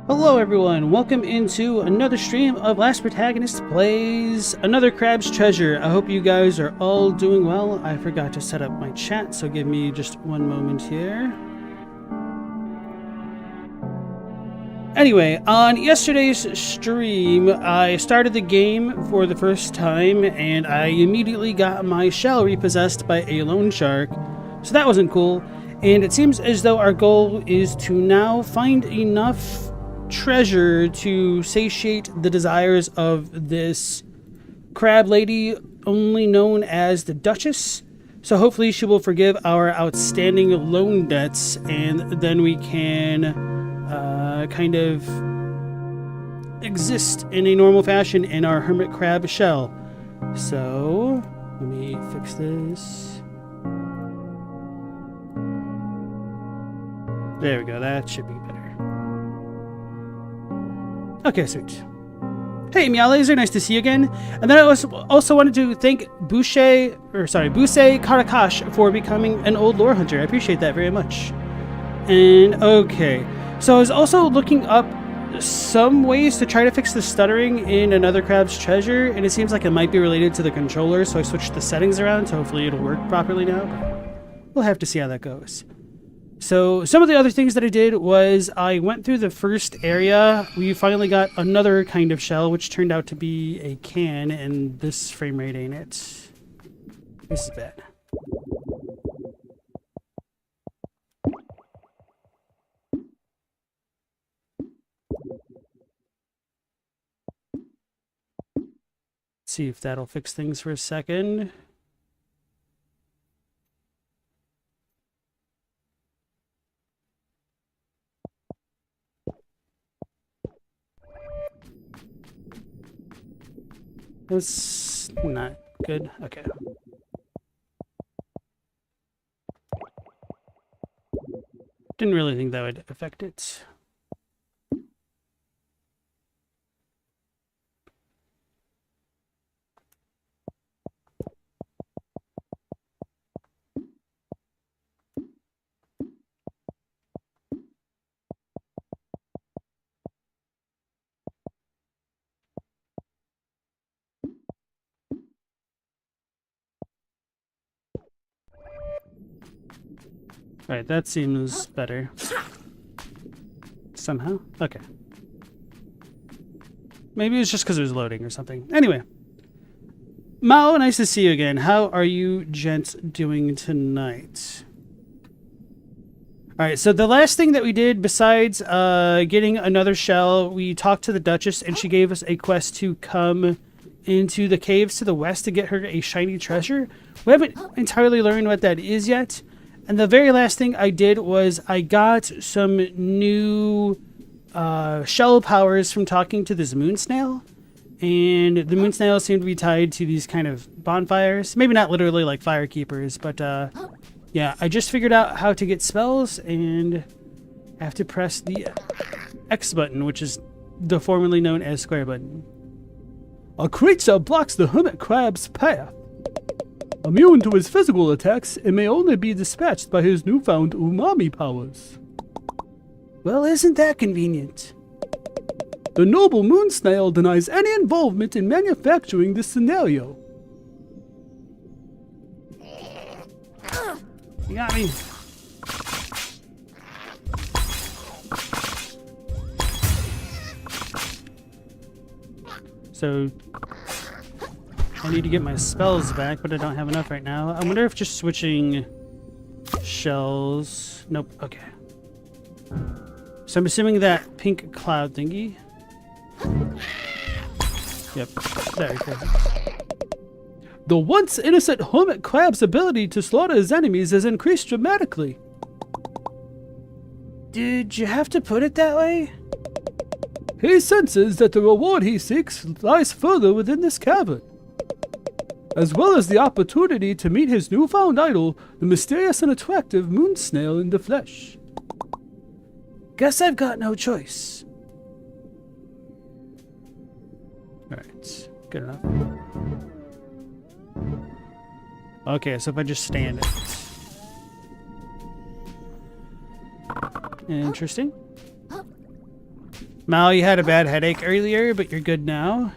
Hello everyone, welcome into another stream of Last Protagonist Plays Another Crab's Treasure. I hope you guys are all doing well. I forgot to set up my chat, so give me just one moment here. Anyway, on yesterday's stream, I started the game for the first time, and I immediately got my shell repossessed by a loan shark, so that wasn't cool. And it seems as though our goal is to now find enough treasure to satiate the desires of this crab lady, only known as the Duchess. So hopefully she will forgive our outstanding loan debts, and then we can kind of exist in a normal fashion in our hermit crab shell. So let me fix this. There we go, that should be better. Okay, sweet. Hey, Meow Laser, nice to see you again. And then I also wanted to thank Bousse Karakash for becoming an old lore hunter. I appreciate that very much. And okay, so I was also looking up some ways to try to fix the stuttering in Another Crab's Treasure, and it seems like it might be related to the controller, so I switched the settings around, so hopefully it'll work properly now. But we'll have to see how that goes. So some of the other things that I did was I went through the first area. We finally got another kind of shell, which turned out to be a can, and this frame rate ain't it. This is bad. Let's see if that'll fix things for a second. That's not good. Okay. Didn't really think that would affect it. Alright, that seems better. Somehow? Okay. Maybe it's just because it was loading or something. Anyway. Mao, nice to see you again. How are you gents doing tonight? Alright, so the last thing that we did besides getting another shell, we talked to the Duchess and she gave us a quest to come into the caves to the west to get her a shiny treasure. We haven't entirely learned what that is yet. And the very last thing I did was I got some new shell powers from talking to this moon snail. And the moon snail seemed to be tied to these kind of bonfires. Maybe not literally like fire keepers, but yeah, I just figured out how to get spells, and I have to press the X button, which is the formerly known as square button. A creature blocks the hermit crab's path. Immune to his physical attacks, it may only be dispatched by his newfound umami powers. Well, isn't that convenient? The noble moon snail denies any involvement in manufacturing this scenario. You got me. So I need to get my spells back, but I don't have enough right now. I wonder if just switching shells... Nope, okay. So I'm assuming that pink cloud thingy. Yep, there we go. The once innocent hermit crab's ability to slaughter his enemies has increased dramatically. Did you have to put it that way? He senses that the reward he seeks lies further within this cavern, as well as the opportunity to meet his newfound idol, the mysterious and attractive moon snail in the flesh. Guess I've got no choice. Alright, good enough. Okay, so if I just stand it. Interesting. Mal, you had a bad headache earlier, but you're good now.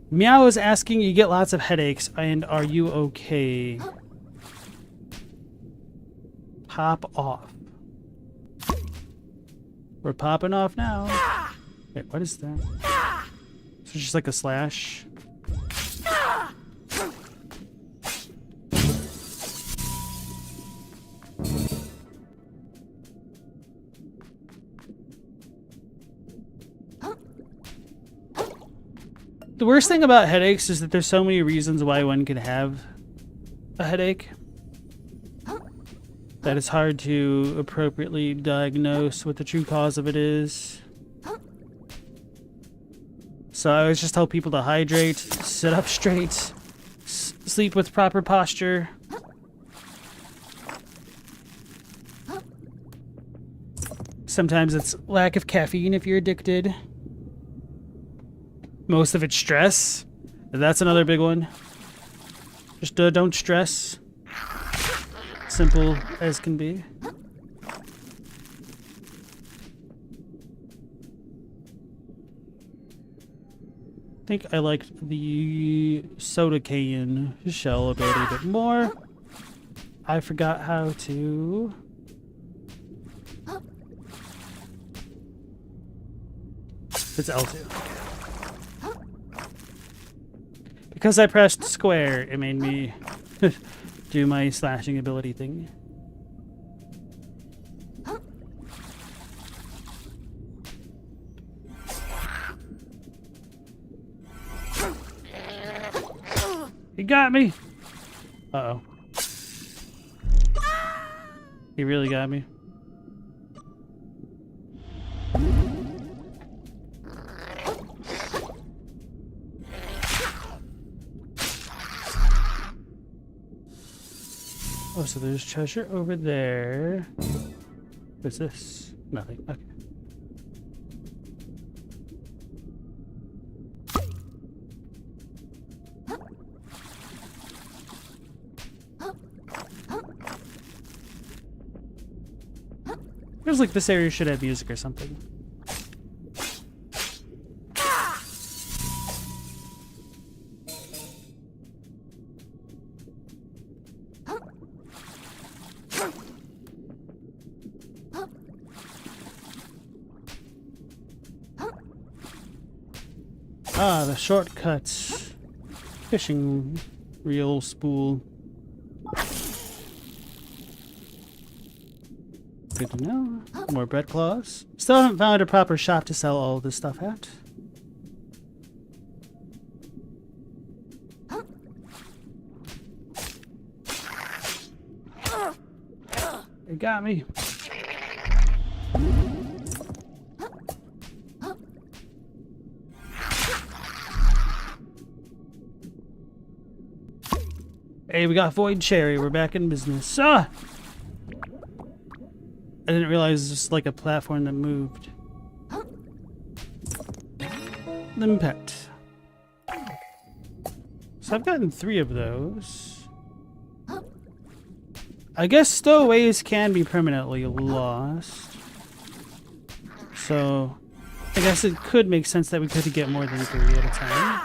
Meow is asking, you get lots of headaches, and are you okay? Pop off. We're popping off now. Wait, what is that? It's just like a slash. The worst thing about headaches is that there's so many reasons why one could have a headache that it's hard to appropriately diagnose what the true cause of it is. So I always just tell people to hydrate, sit up straight, sleep with proper posture. Sometimes it's lack of caffeine if you're addicted. Most of it's stress. That's another big one. Just don't stress. Simple as can be. I think I liked the soda can shell ability a bit more. I forgot how to... It's L2. Because I pressed square, it made me do my slashing ability thing. He got me! Uh-oh. He really got me. Oh, so there's treasure over there. What's this? Nothing. Okay. Feels like this area should have music or something. Ah, the shortcuts. Fishing reel spool. Good to know. More bread claws. Still haven't found a proper shop to sell all this stuff at. It got me. Hey, we got Void Cherry. We're back in business. Ah! I didn't realize it was just like a platform that moved. Limpet. So I've gotten 3 of those. I guess stowaways can be permanently lost. So I guess it could make sense that we could get more than 3 at a time.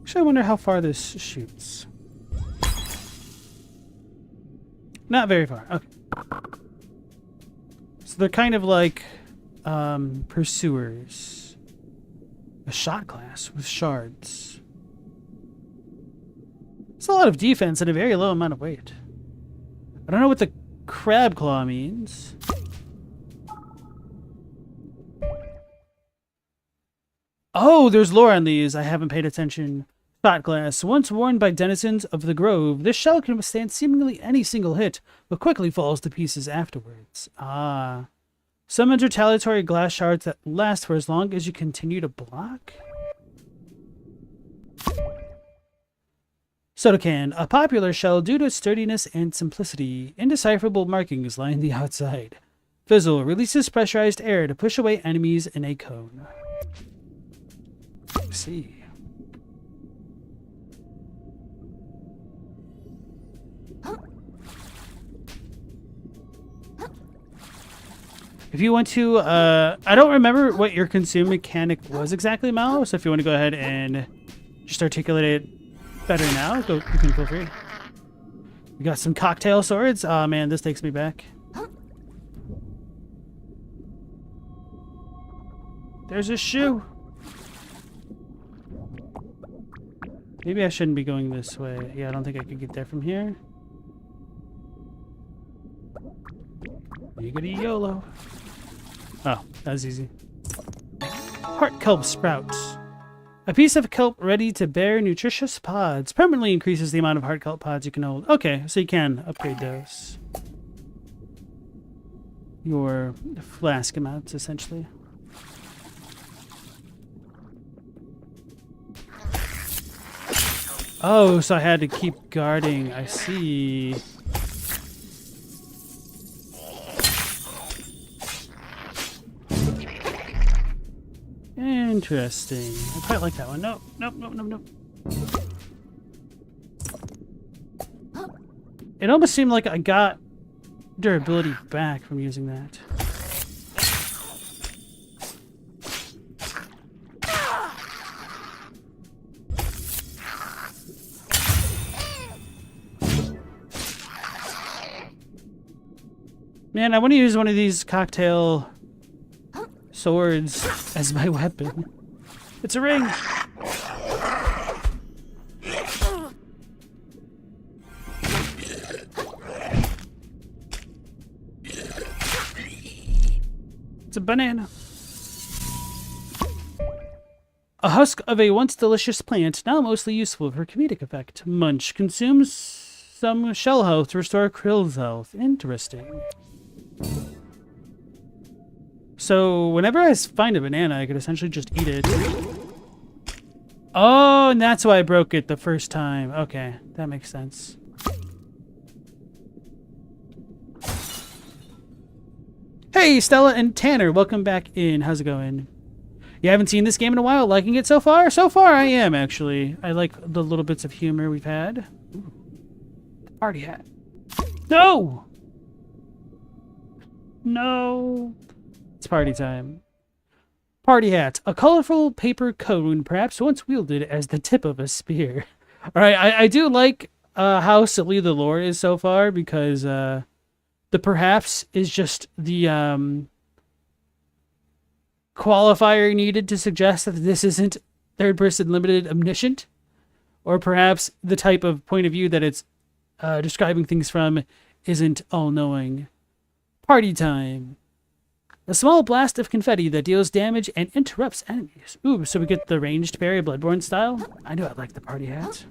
Actually, I wonder how far this shoots. Not very far. Okay. So they're kind of like pursuers. A shot class with shards. It's a lot of defense and a very low amount of weight. I don't know what the crab claw means. Oh, there's lore on these. I haven't paid attention. Shot glass. Once worn by denizens of the grove, this shell can withstand seemingly any single hit, but quickly falls to pieces afterwards. Ah. Some retaliatory glass shards that last for as long as you continue to block? Soda can. A popular shell due to its sturdiness and simplicity. Indecipherable markings line the outside. Fizzle releases pressurized air to push away enemies in a cone. Let's see. If you want to, I don't remember what your consume mechanic was exactly, Mal, so if you want to go ahead and just articulate it better now, you can feel free. We got some cocktail swords. Oh man, this takes me back. There's a shoe. Maybe I shouldn't be going this way. Yeah, I don't think I could get there from here. Yiggity YOLO. Oh, that was easy. Heart kelp sprouts. A piece of kelp ready to bear nutritious pods. Permanently increases the amount of heart kelp pods you can hold. Okay, so you can upgrade those. Your flask amounts, essentially. Oh, so I had to keep guarding. I see. Interesting. I quite like that one. Nope, nope, nope, nope, nope. It almost seemed like I got durability back from using that. Man, I want to use one of these cocktail swords as my weapon. It's a ring. It's a banana. A husk of a once delicious plant, now mostly useful for comedic effect. Munch consumes some shell health to restore krill's health. Interesting. So whenever I find a banana, I could essentially just eat it. Oh, and that's why I broke it the first time. Okay, that makes sense. Hey, Stella and Tanner, welcome back in. How's it going? You haven't seen this game in a while. Liking it so far? So far, I am, actually. I like the little bits of humor we've had. Ooh. Party hat. No! No. It's party time. Party hat. A colorful paper cone, perhaps once wielded as the tip of a spear. Alright, I do like how silly the lore is so far, because the perhaps is just the qualifier needed to suggest that this isn't third-person limited omniscient, or perhaps the type of point of view that it's describing things from isn't all-knowing. Party time. A small blast of confetti that deals damage and interrupts enemies. Ooh, so we get the ranged parry Bloodborne style? I knew I'd like the party hat.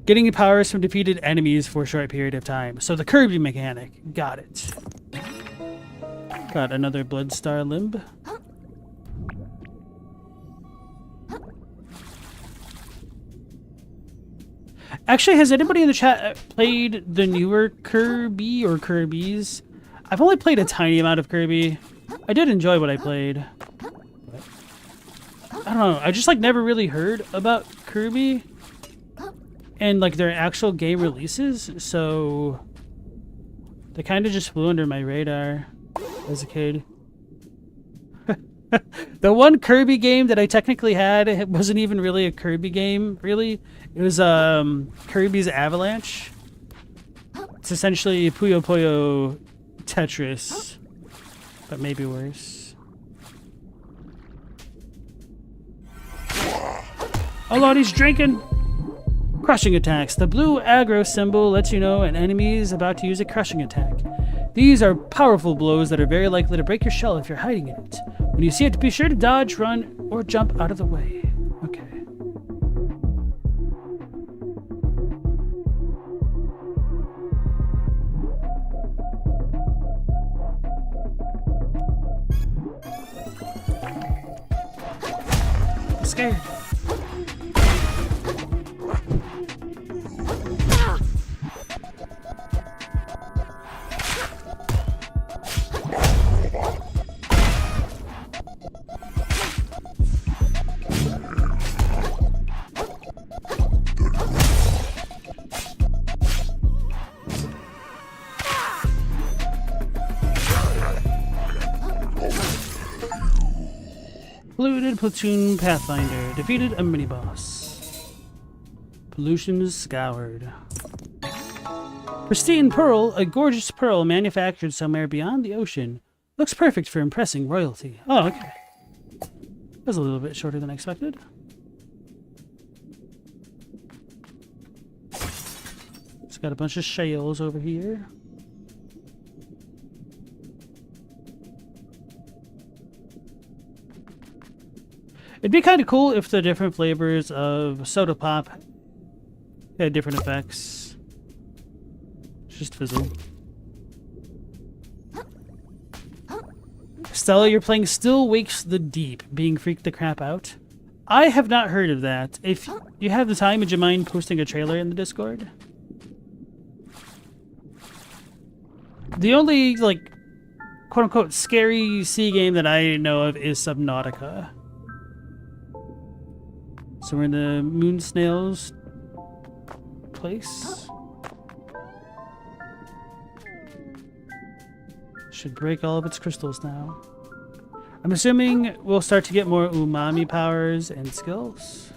Getting powers from defeated enemies for a short period of time. So the Kirby mechanic. Got it. Got another Bloodstar limb. Actually, has anybody in the chat played the newer Kirby or Kirby's? I've only played a tiny amount of Kirby. I did enjoy what I played. I don't know. I just like never really heard about Kirby and like their actual game releases, so they kind of just flew under my radar as a kid. The one Kirby game that I technically had, it wasn't even really a Kirby game, really. It was Kirby's Avalanche. It's essentially Puyo Puyo Tetris, but maybe worse. Oh Lord, he's drinking! Crushing attacks. The blue aggro symbol lets you know an enemy is about to use a crushing attack. These are powerful blows that are very likely to break your shell if you're hiding in it. When you see it, be sure to dodge, run, or jump out of the way. Okay. I'm scared. Polluted Platoon Pathfinder. Defeated a mini-boss. Pollution scoured. Pristine Pearl, a gorgeous pearl manufactured somewhere beyond the ocean. Looks perfect for impressing royalty. Oh, okay. That was a little bit shorter than I expected. It's got a bunch of shells over here. It'd be kind of cool if the different flavors of soda pop had different effects. Just fizzle. Stella, you're playing Still Wakes the Deep, being freaked the crap out. I have not heard of that. If you have the time, would you mind posting a trailer in the Discord? The only, like, quote-unquote scary sea game that I know of is Subnautica. So we're in the moon snails place. Should break all of its crystals now. I'm assuming we'll start to get more umami powers and skills.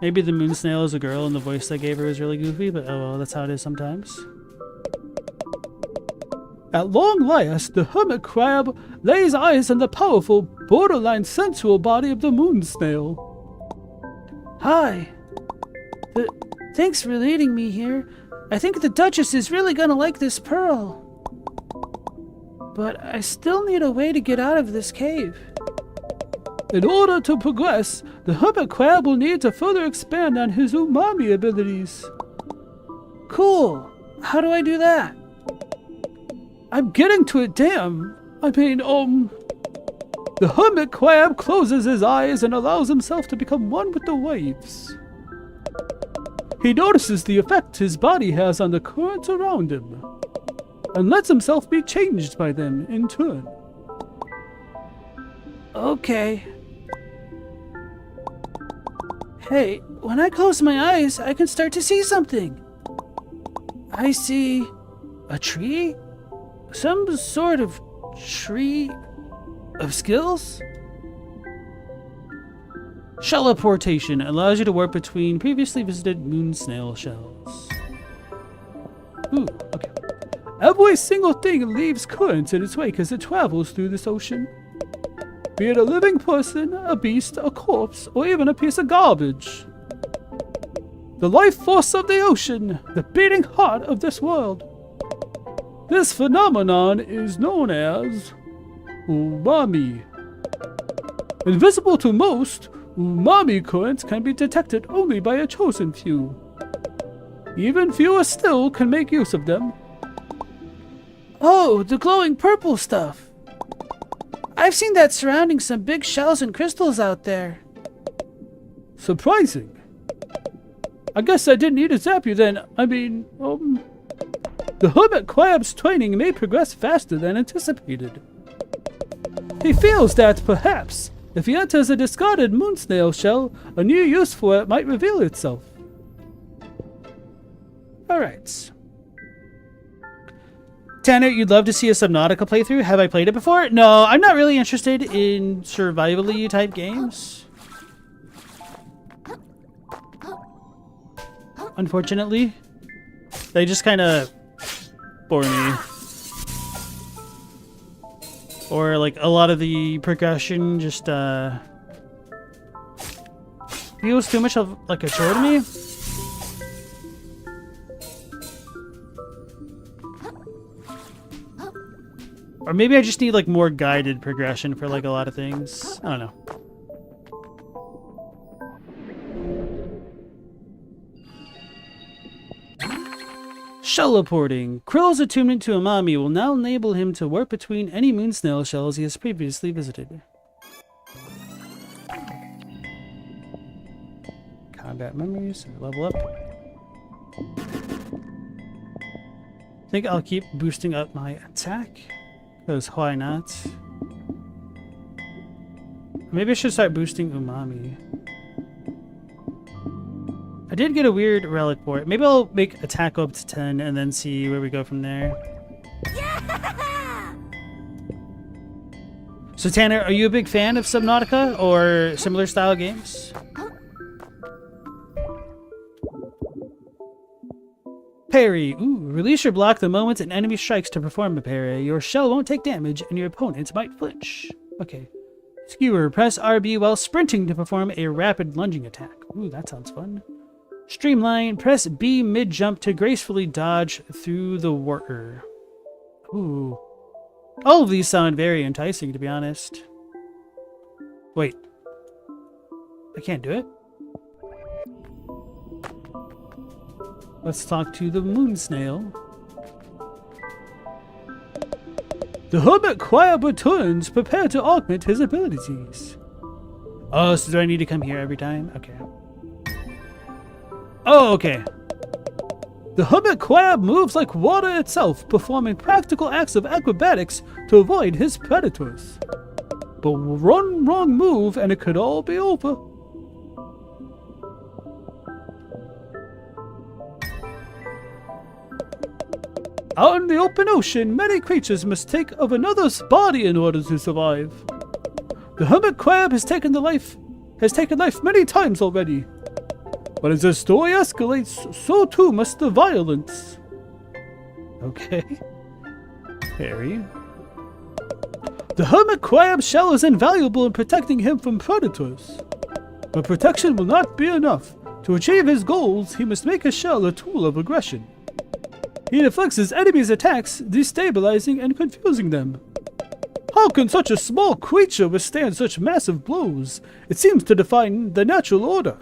Maybe the moon snail is a girl and the voice I gave her is really goofy, but oh well, that's how it is sometimes. At long last, the hermit crab lays eyes on the powerful, borderline sensual body of the moon snail. Hi. Thanks for leading me here. I think the Duchess is really gonna like this pearl. But I still need a way to get out of this cave. In order to progress, the hermit crab will need to further expand on his umami abilities. Cool. How do I do that? I'm getting to it, damn. The hermit crab closes his eyes and allows himself to become one with the waves. He notices the effect his body has on the currents around him, and lets himself be changed by them in turn. Okay. Hey, when I close my eyes, I can start to see something. I see a tree? Some sort of tree of skills? Shelliportation allows you to warp between previously visited moon snail shells. Ooh, okay. Every single thing leaves currents in its wake as it travels through this ocean. Be it a living person, a beast, a corpse, or even a piece of garbage. The life force of the ocean, the beating heart of this world. This phenomenon is known as umami. Invisible to most, umami currents can be detected only by a chosen few. Even fewer still can make use of them. Oh, the glowing purple stuff. I've seen that surrounding some big shells and crystals out there. Surprising. I guess I didn't need to zap you then. The hermit crab's training may progress faster than anticipated. He feels that, perhaps, if he enters a discarded moon snail shell, a new use for it might reveal itself. Alright. Tanner, you'd love to see a Subnautica playthrough. Have I played it before? No, I'm not really interested in survival-y type games. Unfortunately. They just kind of bore me. Or like a lot of the progression just feels too much of like a chore to me. Or maybe I just need like more guided progression for like a lot of things. I don't know. Shelliporting. Krill's attunement to umami will now enable him to warp between any moon snail shells he has previously visited. Combat memories. Level up. I think I'll keep boosting up my attack. Because why not? Maybe I should start boosting umami. I did get a weird relic for it. Maybe I'll make attack up to 10 and then see where we go from there. Yeah! So Tanner, are you a big fan of Subnautica or similar style games? Parry. Ooh, release your block the moment an enemy strikes to perform a parry. Your shell won't take damage and your opponent might flinch. Okay. Skewer. Press RB while sprinting to perform a rapid lunging attack. Ooh, that sounds fun. Streamline. Press B mid-jump to gracefully dodge through the water. Ooh. All of these sound very enticing, to be honest. Wait. I can't do it. Let's talk to the moon snail. The hermit crab returns, prepare to augment his abilities. Oh, so do I need to come here every time? Okay. Oh, okay. The hermit crab moves like water itself, performing practical acts of acrobatics to avoid his predators. But one wrong move and it could all be over. Out in the open ocean, many creatures must take of another's body in order to survive. The hermit crab has taken life many times already. But as the story escalates, so too must the violence. Okay. Harry. The hermit crab's shell is invaluable in protecting him from predators. But protection will not be enough. To achieve his goals, he must make his shell a tool of aggression. He deflects his enemies' attacks, destabilizing and confusing them. How can such a small creature withstand such massive blows? It seems to defy the natural order.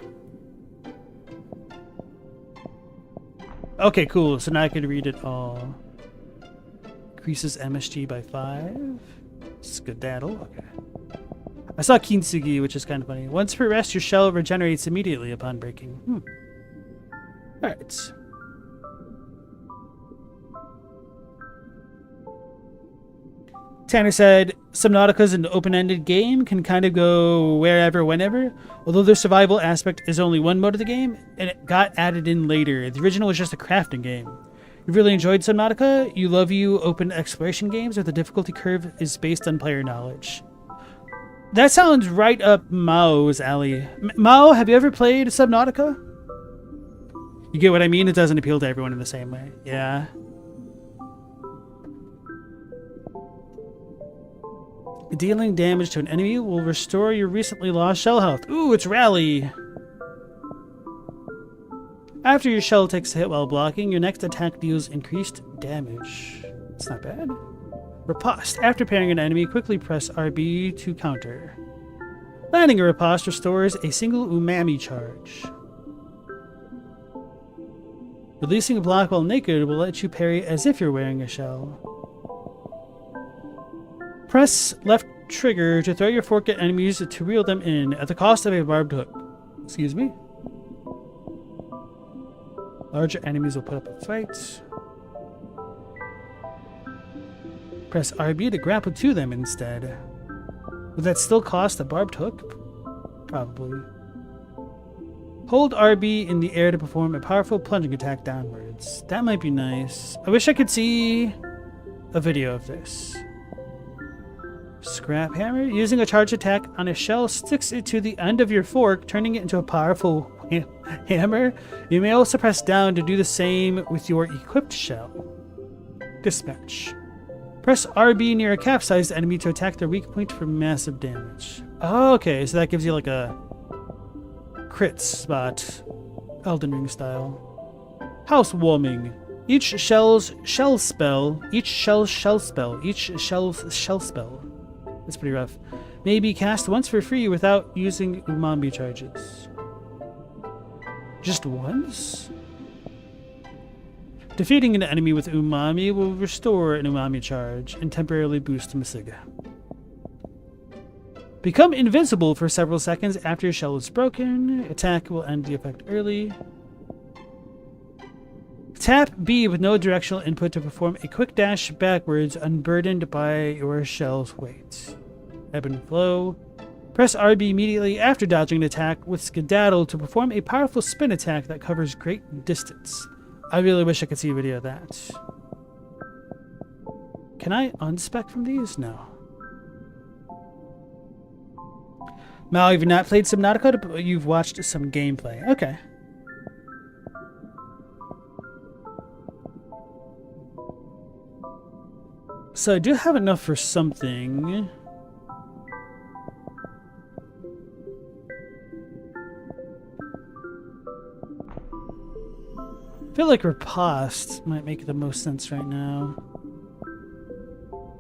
Okay, cool. So now I can read it all. Increases MSG by 5. Skedaddle. Okay. I saw Kintsugi, which is kind of funny. Once per rest, your shell regenerates immediately upon breaking. Alright. Tanner said, Subnautica is an open-ended game, can kind of go wherever, whenever. Although the survival aspect is only one mode of the game, and it got added in later. The original was just a crafting game. You really enjoyed Subnautica? You love open exploration games where the difficulty curve is based on player knowledge. That sounds right up Mao's alley. Mao, have you ever played Subnautica? You get what I mean? It doesn't appeal to everyone in the same way. Yeah. Dealing damage to an enemy will restore your recently lost shell health. Ooh, it's Rally! After your shell takes a hit while blocking, your next attack deals increased damage. It's not bad. Riposte. After parrying an enemy, quickly press RB to counter. Landing a riposte restores a single umami charge. Releasing a block while naked will let you parry as if you're wearing a shell. Press left trigger to throw your fork at enemies to reel them in at the cost of a barbed hook. Excuse me? Larger enemies will put up a fight. Press RB to grapple to them instead. Would that still cost a barbed hook? Probably. Hold RB in the air to perform a powerful plunging attack downwards. That might be nice. I wish I could see a video of this. Scrap hammer. Using a charge attack on a shell sticks it to the end of your fork, turning it into a powerful hammer. You may also press down to do the same with your equipped shell. Dispatch. Press RB near a capsized enemy to attack their weak point for massive damage. Oh, okay, so that gives you like a crit spot. Elden Ring style. Housewarming. Each shell's shell spell. That's pretty rough. May be cast once for free without using umami charges. Just once? Defeating an enemy with umami will restore an umami charge and temporarily boost Masiga. Become invincible for several seconds after your shell is broken. Attack will end the effect early. Tap B with no directional input to perform a quick dash backwards unburdened by your shell's weight. Ebb and flow. Press RB immediately after dodging an attack with Skedaddle to perform a powerful spin attack that covers great distance. I really wish I could see a video of that. Can I unspec from these? No. Mal, you've not played Subnautica, but you've watched some gameplay. Okay. So I do have enough for something. I feel like riposte might make the most sense right now.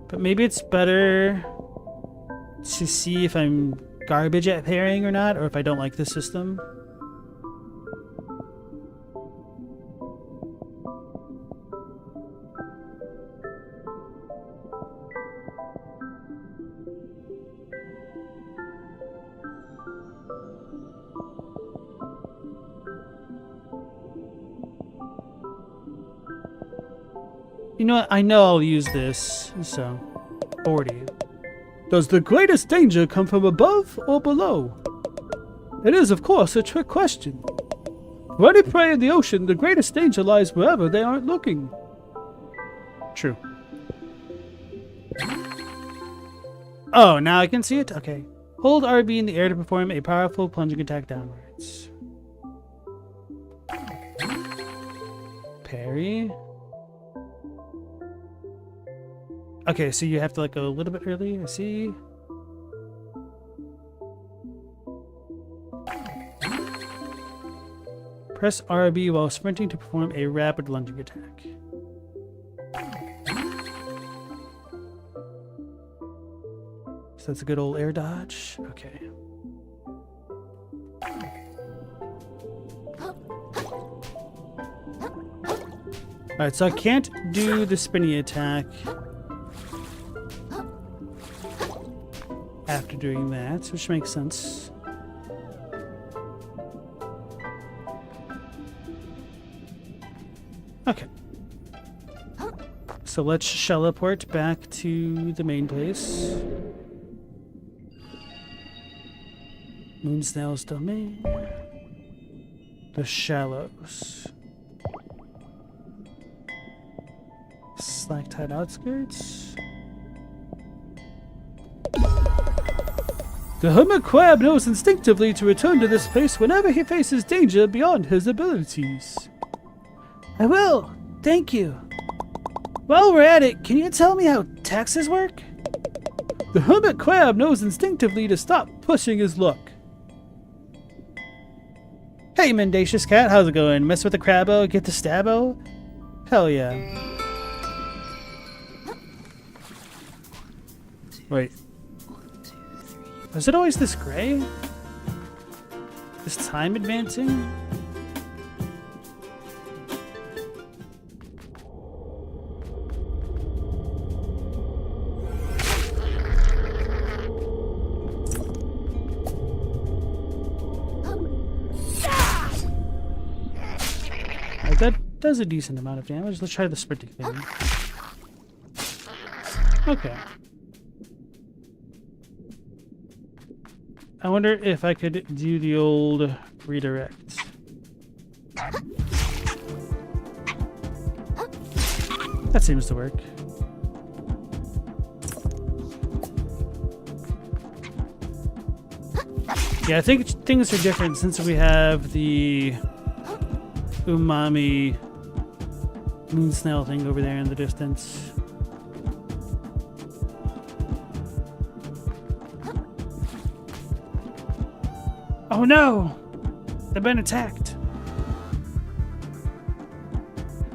But maybe it's better to see if I'm garbage at pairing or not, or if I don't like the system. You know what? I know I'll use this, so 40. Does the greatest danger come from above or below? It is, of course, a trick question. For any prey in the ocean, the greatest danger lies wherever they aren't looking. True. Oh, now I can see it? Okay. Hold RB in the air to perform a powerful plunging attack downwards. Parry. Okay, so you have to like go a little bit early, I see. Press RB while sprinting to perform a rapid lunging attack. So that's a good old air dodge. Okay. Alright, so I can't do the spinny attack after doing that, which makes sense. Okay. So let's shelleport back to the main place. Moonsnail's domain. The shallows. Slack-tide outskirts. The hermit crab knows instinctively to return to this place whenever he faces danger beyond his abilities. I will. Thank you. While we're at it, can you tell me how taxes work? The hermit crab knows instinctively to stop pushing his luck. Hey, mendacious cat, how's it going? Mess with the crabbo, get the stabbo? Hell yeah. Wait. Was it always this gray? Is time advancing? That does a decent amount of damage. Let's try the sprinting thing. Okay. I wonder if I could do the old redirect. That seems to work. Yeah, I think things are different since we have the umami moon snail thing over there in the distance. Oh no! They've been attacked.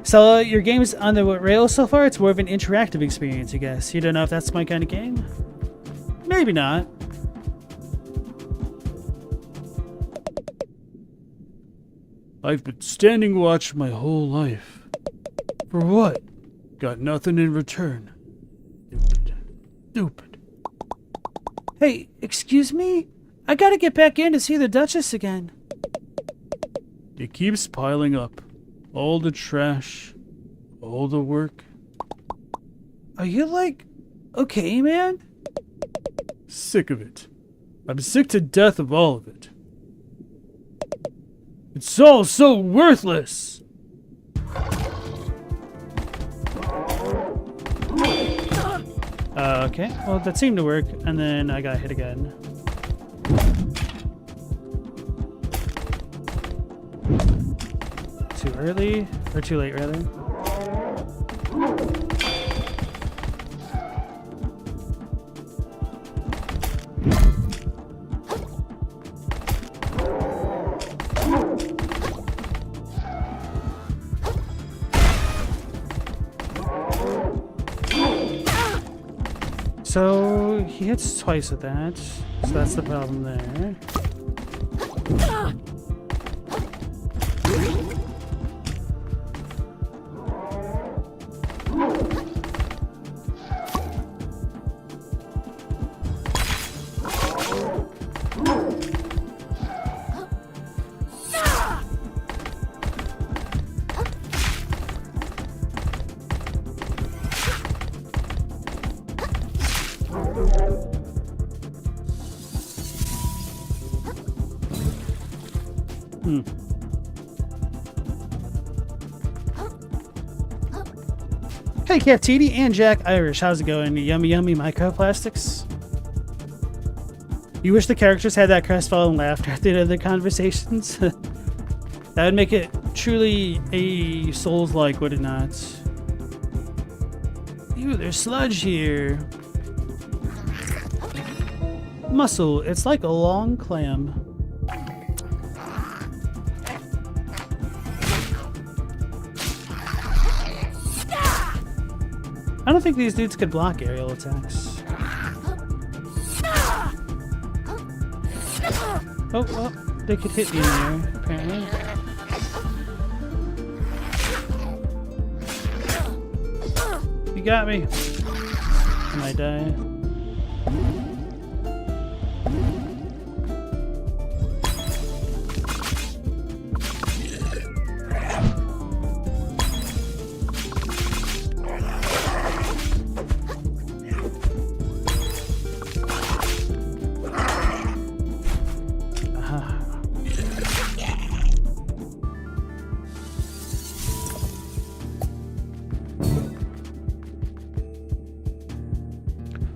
So your game's on the rails so far? It's more of an interactive experience, I guess. You don't know if that's my kind of game? Maybe not. I've been standing watch my whole life. For what? Got nothing in return. Stupid. Stupid. Hey, excuse me? I gotta get back in to see the Duchess again. It keeps piling up. All the trash. All the work. Are you like, okay, man? Sick of it. I'm sick to death of all of it. It's all so worthless! Okay, well that seemed to work, and then I got hit again. too early, or too late, rather. So he hits twice with that, so that's the problem there. Hey, Captini and Jack Irish, how's it going? Yummy, yummy microplastics. You wish the characters had that crestfallen laughter at the end of the conversations? That would make it truly a Souls-like, would it not? Ew, there's sludge here. Muscle, it's like a long clam. I don't think these dudes could block aerial attacks. Oh, they could hit me in there, apparently. You got me. I might die.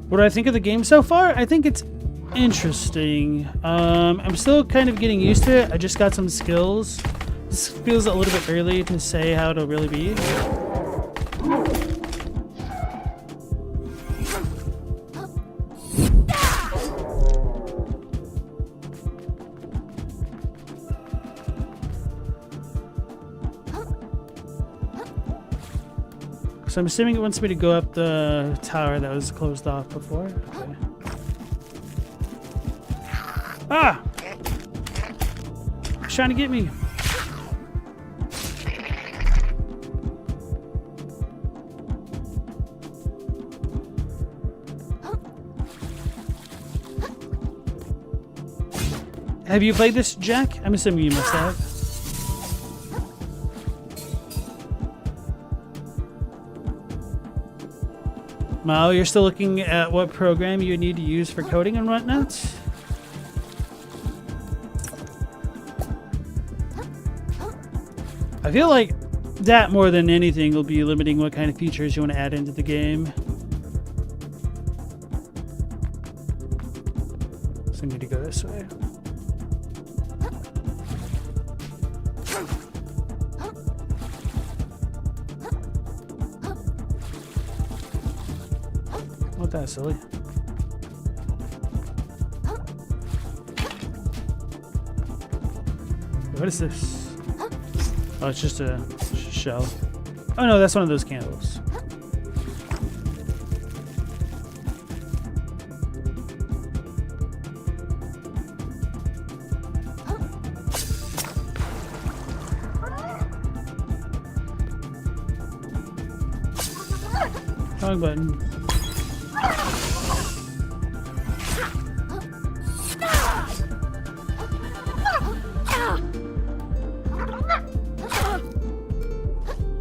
What do I think of the game so far? I think it's interesting. I'm still kind of getting used to it. I just got some skills. This feels a little bit early to say how it'll really be. So I'm assuming it wants me to go up the tower that was closed off before. Okay. Ah! It's trying to get me. Have you played this, Jack? I'm assuming you must have. Well, you're still looking at what program you need to use for coding and whatnot? I feel like that more than anything will be limiting what kind of features you want to add into the game. So I need to go this way. What that silly? What is this? Oh, it's just a shell. Oh no, that's one of those candles. Wrong button.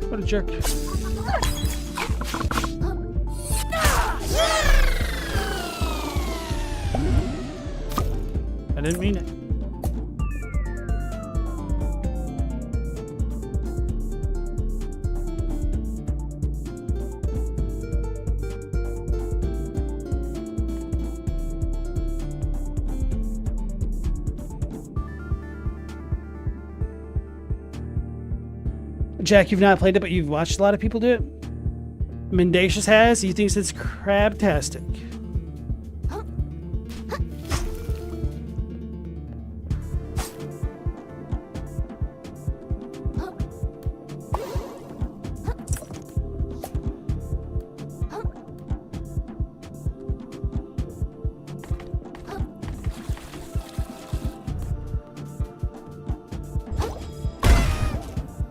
What a jerk. I didn't mean it. Jack, you've not played it, but you've watched a lot of people do it. Mendacious has. He thinks it's crabtastic.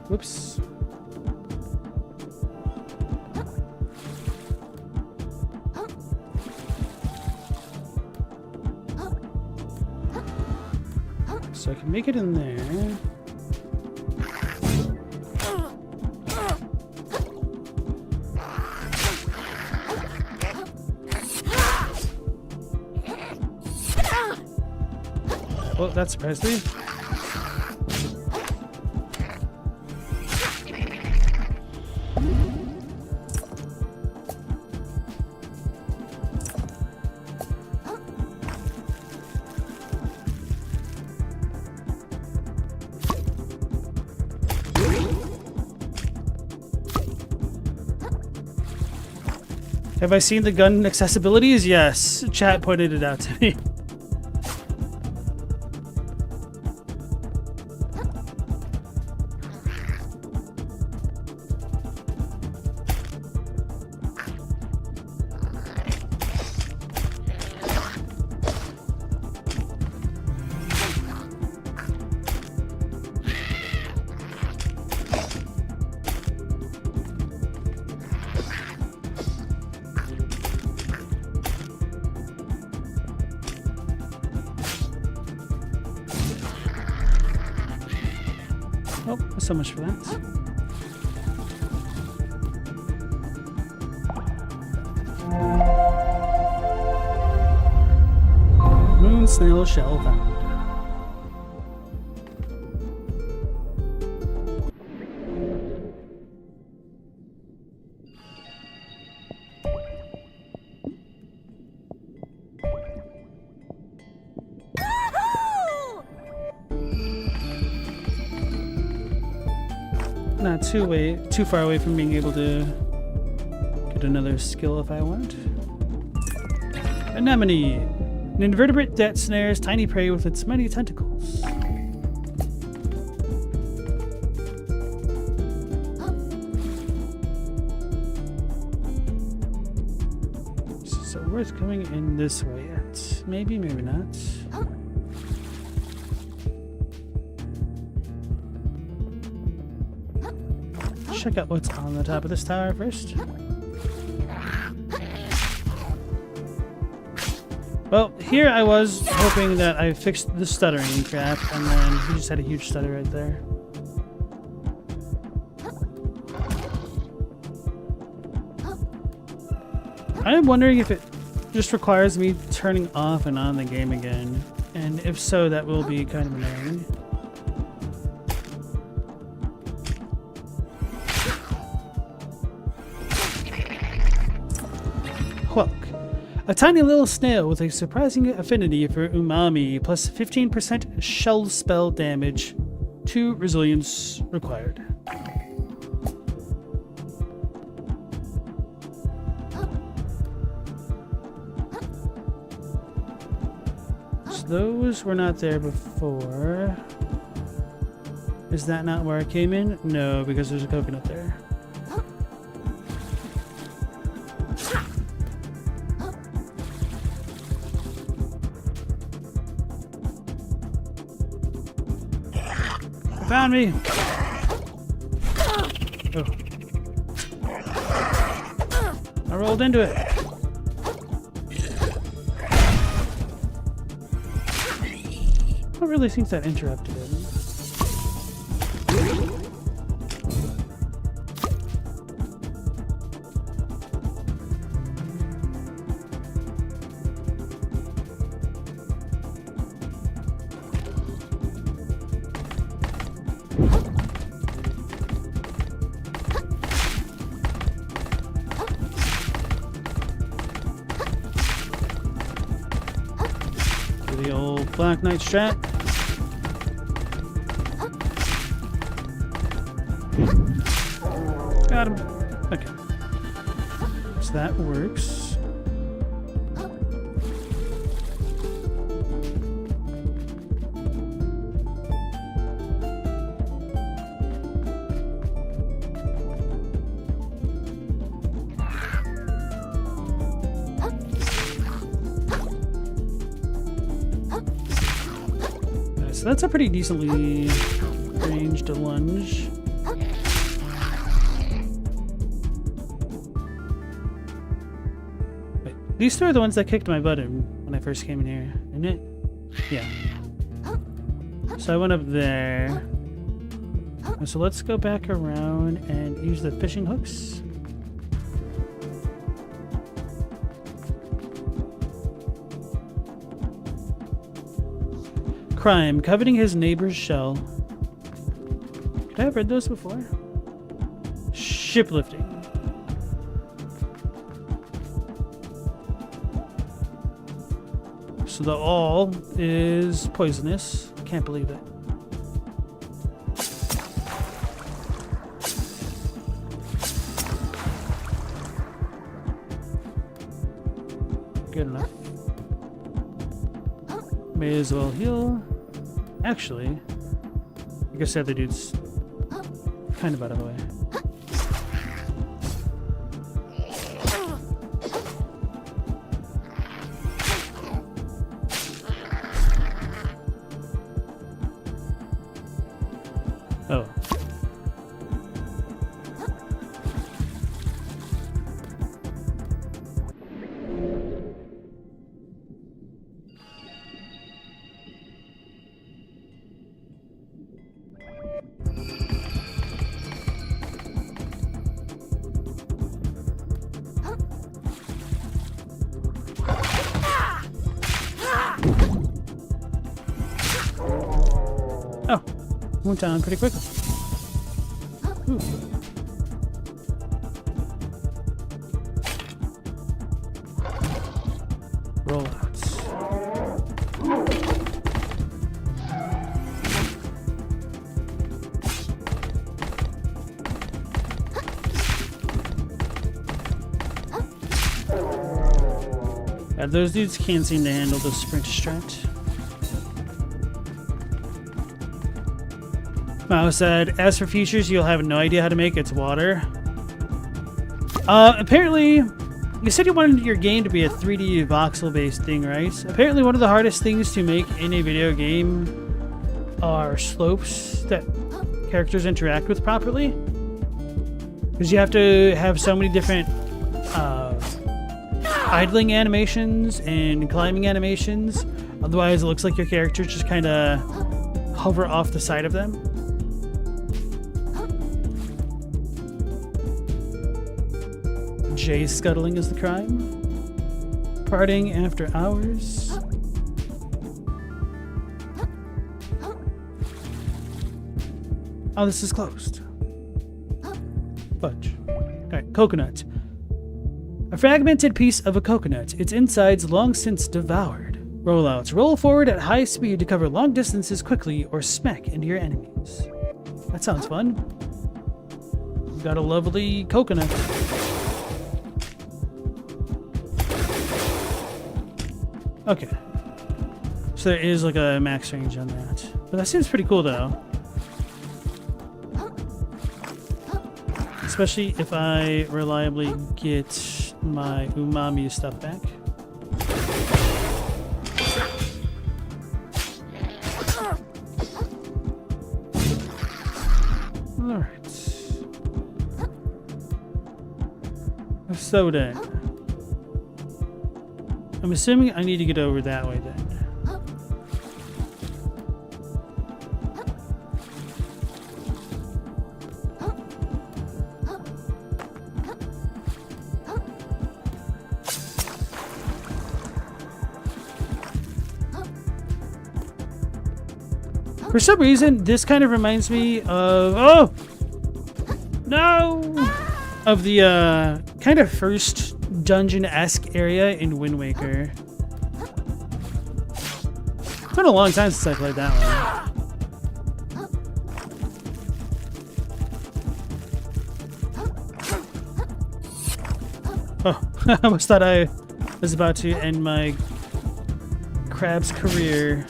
Whoops. So I can make it in there. Well, that surprised me. Have I seen the gun accessibilities? Yes. Chat pointed it out to me. Oh, so much for that. Moon snail shell found. Not too far away from being able to get another skill if I want. Anemone. An invertebrate that snares tiny prey with its many tentacles. So worth coming in this way yet. Maybe, maybe not. Check out what's on the top of this tower first. Well, here I was hoping that I fixed the stuttering crap, and then he just had a huge stutter right there. I am wondering if it just requires me turning off and on the game again, and if so, that will be kind of annoying. A tiny little snail with a surprising affinity for umami, plus 15% shell spell damage, 2 resilience required. So those were not there before. Is that not where I came in? No, because there's a coconut there. Found me! Oh. I rolled into it. I don't really think that interrupted it. The old Black Knight strat. Got him. Okay. So that works. So that's a pretty decently ranged lunge. Wait, these two are the ones that kicked my butt when I first came in here, isn't it? Yeah. So I went up there. So let's go back around and use the fishing hooks. Crime, coveting his neighbor's shell. Could I have read those before? Shiplifting. So the all is poisonous. Can't believe it. Good enough. May as well heal. Actually, I guess the other dude's kind of out of the way. Oh. Oh, went down pretty quickly. Ooh. Rollouts. Yeah, those dudes can't seem to handle the sprint strat. Mao said, as for features you'll have no idea how to make, it's water. Apparently, you said you wanted your game to be a 3D voxel-based thing, right? Apparently one of the hardest things to make in a video game are slopes that characters interact with properly. Because you have to have so many different idling animations and climbing animations. Otherwise it looks like your characters just kind of hover off the side of them. Jay scuttling is the crime. Partying after hours. Oh, this is closed. Fudge. Alright, coconut. A fragmented piece of a coconut. Its insides long since devoured. Rollouts. Roll forward at high speed to cover long distances quickly or smack into your enemies. That sounds fun. We've got a lovely coconut. Okay. So there is like a max range on that. But that seems pretty cool though. Especially if I reliably get my umami stuff back. Alright. So then. I'm assuming I need to get over that way then. For some reason, this kind of reminds me of... Oh! No! Of the kind of first dungeon-esque area in Wind Waker. It's been a long time since I played that one. I almost thought I was about to end my crab's career.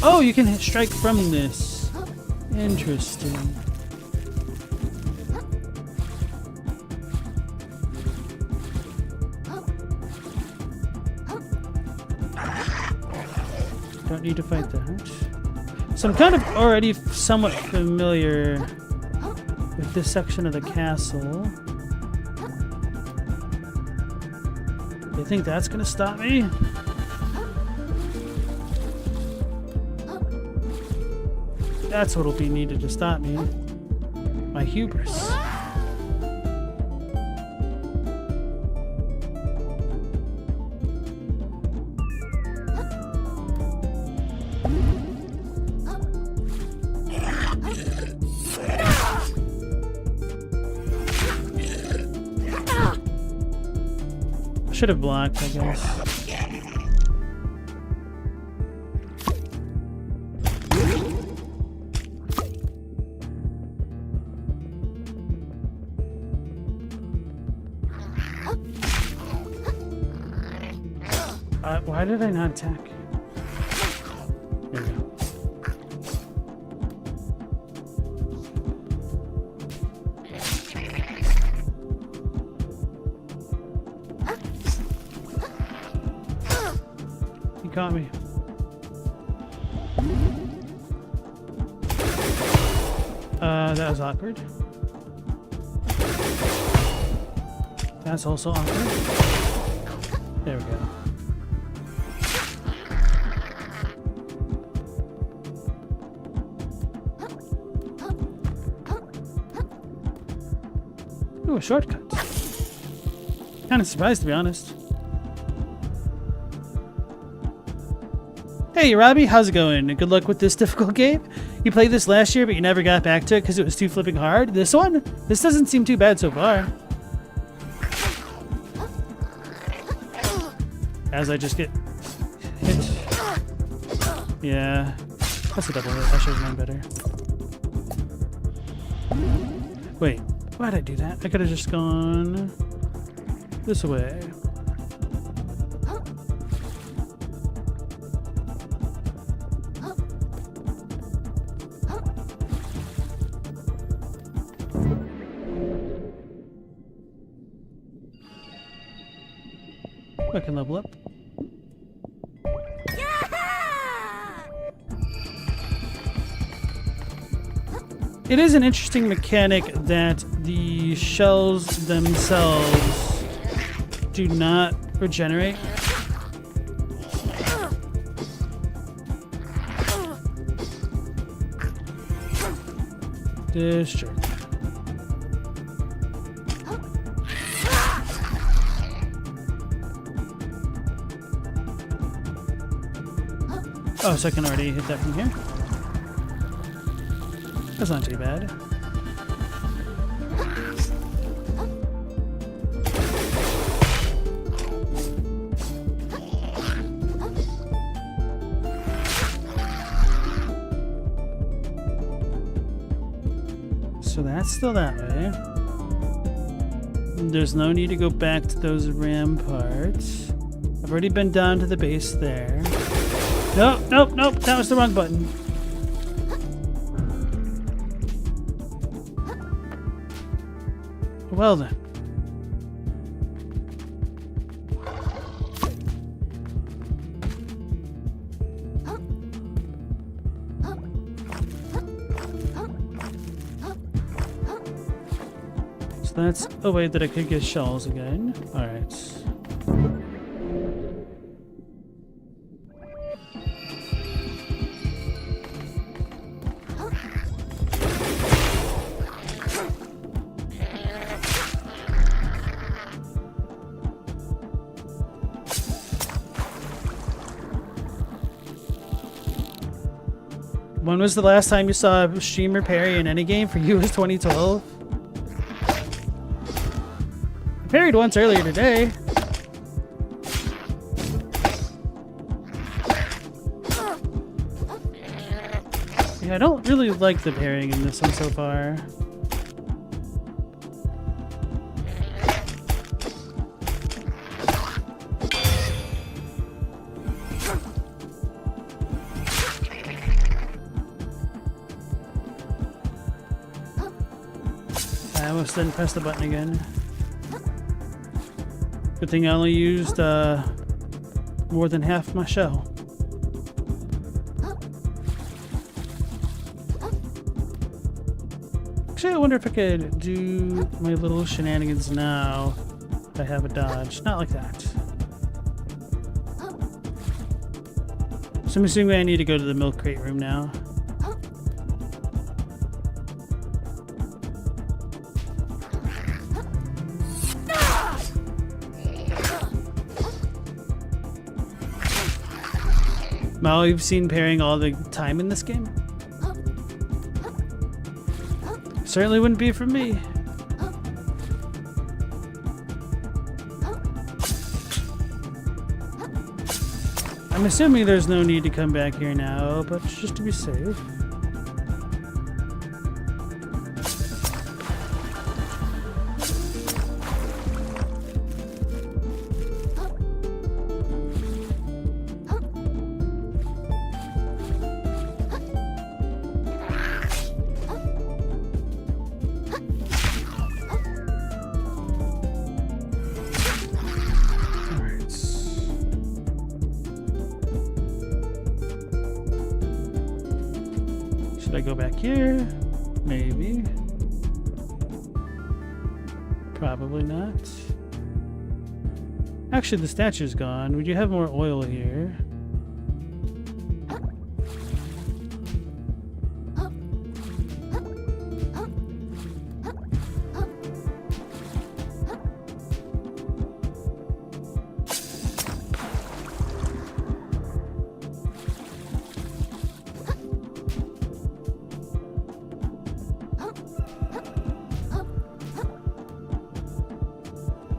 Oh, you can strike from this. Interesting. Don't need to fight that. So I'm kind of already somewhat familiar with this section of the castle. You think that's gonna stop me? That's what'll be needed to stop me. My hubris. Should have blocked, I guess. Why did I not attack? There we go. He caught me. That was awkward. That's also awkward. There we go. Ooh, a shortcut. Kind of surprised, to be honest. Hey, Robbie, how's it going? Good luck with this difficult game. You played this last year, but you never got back to it because it was too flipping hard. This one? This doesn't seem too bad so far. As I just get hit. Yeah. That's a double hit. I should have known better. Wait. Why'd I do that? I could have just gone this way. I can level up. It is an interesting mechanic that the shells themselves do not regenerate. Destroy. Oh, so I can already hit that from here? That's not too bad. So that's still that way. There's no need to go back to those ramparts. I've already been down to the base there. Nope, nope, nope, that was the wrong button. Well then. So that's a way that I could get shells again. Alright. When was the last time you saw a streamer parry in any game? For you, it was 2012. I parried once earlier today. Yeah, I don't really like the parrying in this one so far. I almost didn't press the button again. Good thing I only used more than half my shell. Actually, I wonder if I could do my little shenanigans now if I have a dodge. Not like that. So I'm assuming I need to go to the milk crate room now. Mal, you've seen pairing all the time in this game? Certainly wouldn't be for me. I'm assuming there's no need to come back here now, but just to be safe. Should I go back here? Maybe. Probably not. Actually, the statue's gone. Would you have more oil here?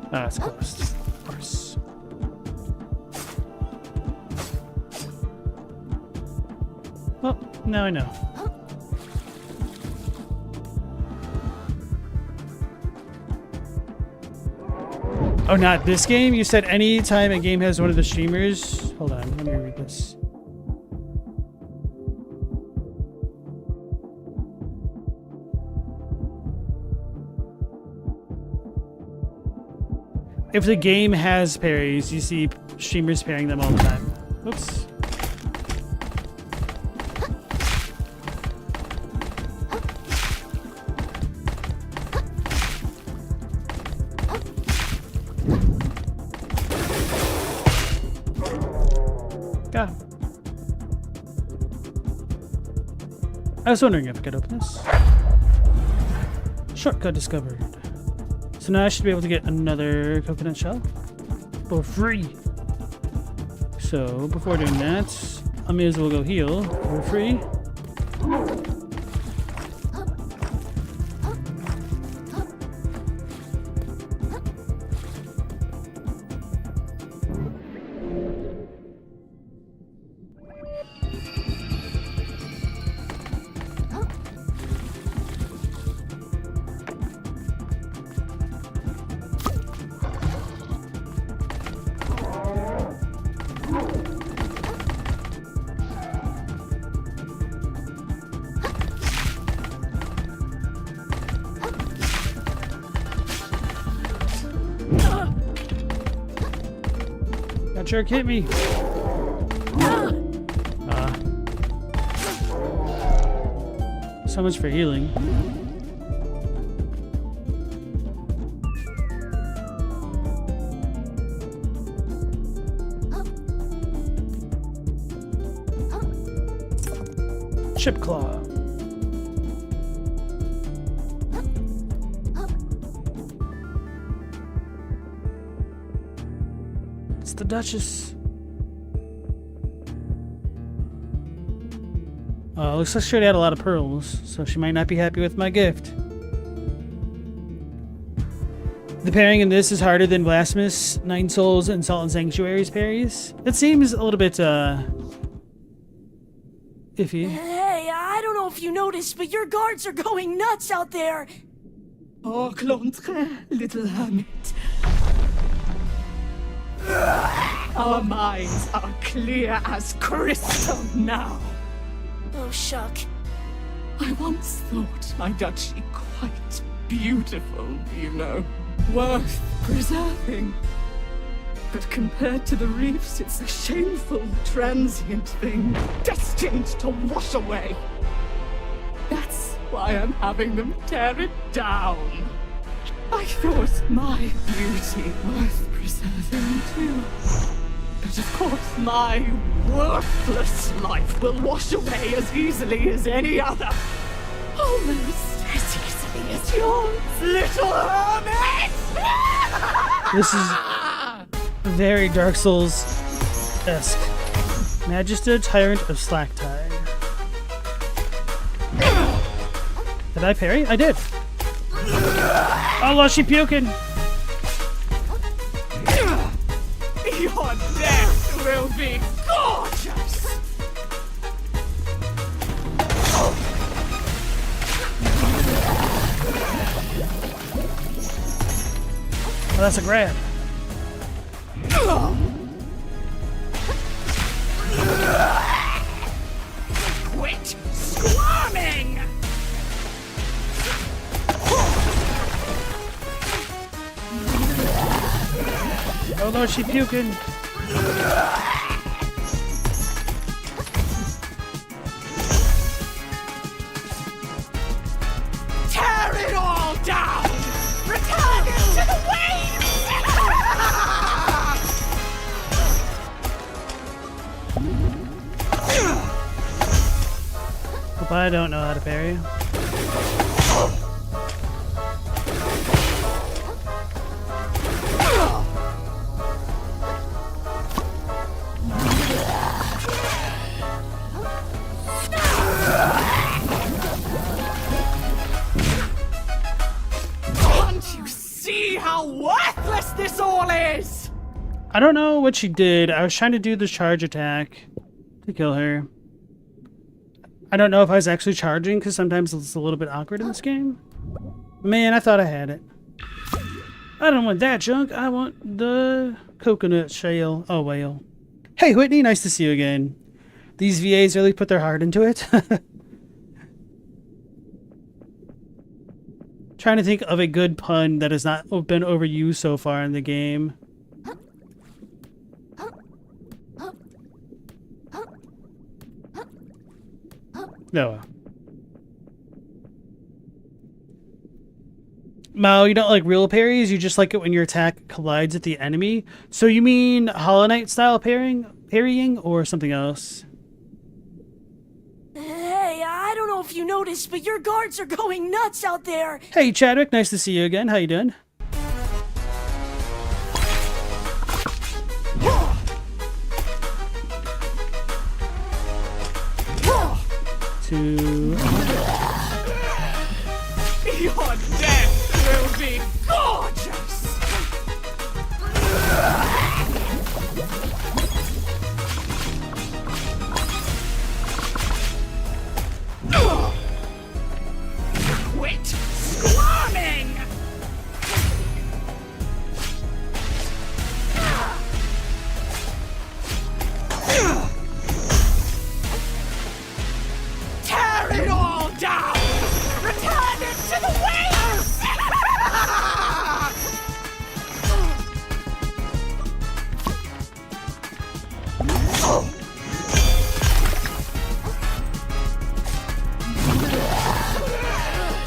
Ah, it's closed. Of course. Well, now I know. Oh, not this game? You said any time a game has one of the streamers... Hold on, let me read this. If the game has parries, you see streamers pairing them all the time. Oops. Got him. I was wondering if I could open this. Shortcut discovered. So now I should be able to get another coconut shell for free. So before doing that, I may as well go heal for free. That jerk hit me. So much for healing. Chip claw. It's the Duchess. Looks like she already had a lot of pearls, so she might not be happy with my gift. The pairing in this is harder than Blasphemous, Nine Souls, and Salt and Sanctuary's parries. It seems a little bit, iffy. Hey, I don't know if you noticed, but your guards are going nuts out there! Oh, Clontre, little hermit. Our minds are clear as crystal now. Oh, shuck. I once thought my duchy quite beautiful, you know. Worth preserving. But compared to the reefs, it's a shameful, transient thing, destined to wash away. That's why I'm having them tear it down. I thought my beauty worth preserving too. But of course, my worthless life will wash away as easily as any other. Almost as easily as yours, little hermit! This is very Dark Souls-esque. Magister, Tyrant of Slacktide. Did I parry? I did. Oh, well, she puking. Your death will be gorgeous! Oh, that's a grab. Quit squirming! Oh no, she puking. Tear it all down! Return it to the waves! Hope I don't know how to parry. Worthless this all is! I don't know what she did. I was trying to do the charge attack to kill her. I don't know if I was actually charging, because sometimes it's a little bit awkward in this game. Man, I thought I had it. I don't want that junk. I want the coconut shell. Oh, well. Hey, Whitney, nice to see you again. These VAs really put their heart into it. Trying to think of a good pun that has not been overused so far in the game. No. Mao, you don't like real parries? You just like it when your attack collides with the enemy? So you mean Hollow Knight style parrying or something else? Hey, I don't know if you noticed, but your guards are going nuts out there. Hey Chadwick, nice to see you again. How you doing? Two. Your death will be gorgeous! Quit squirming! Tear it all down! Return it to the waves!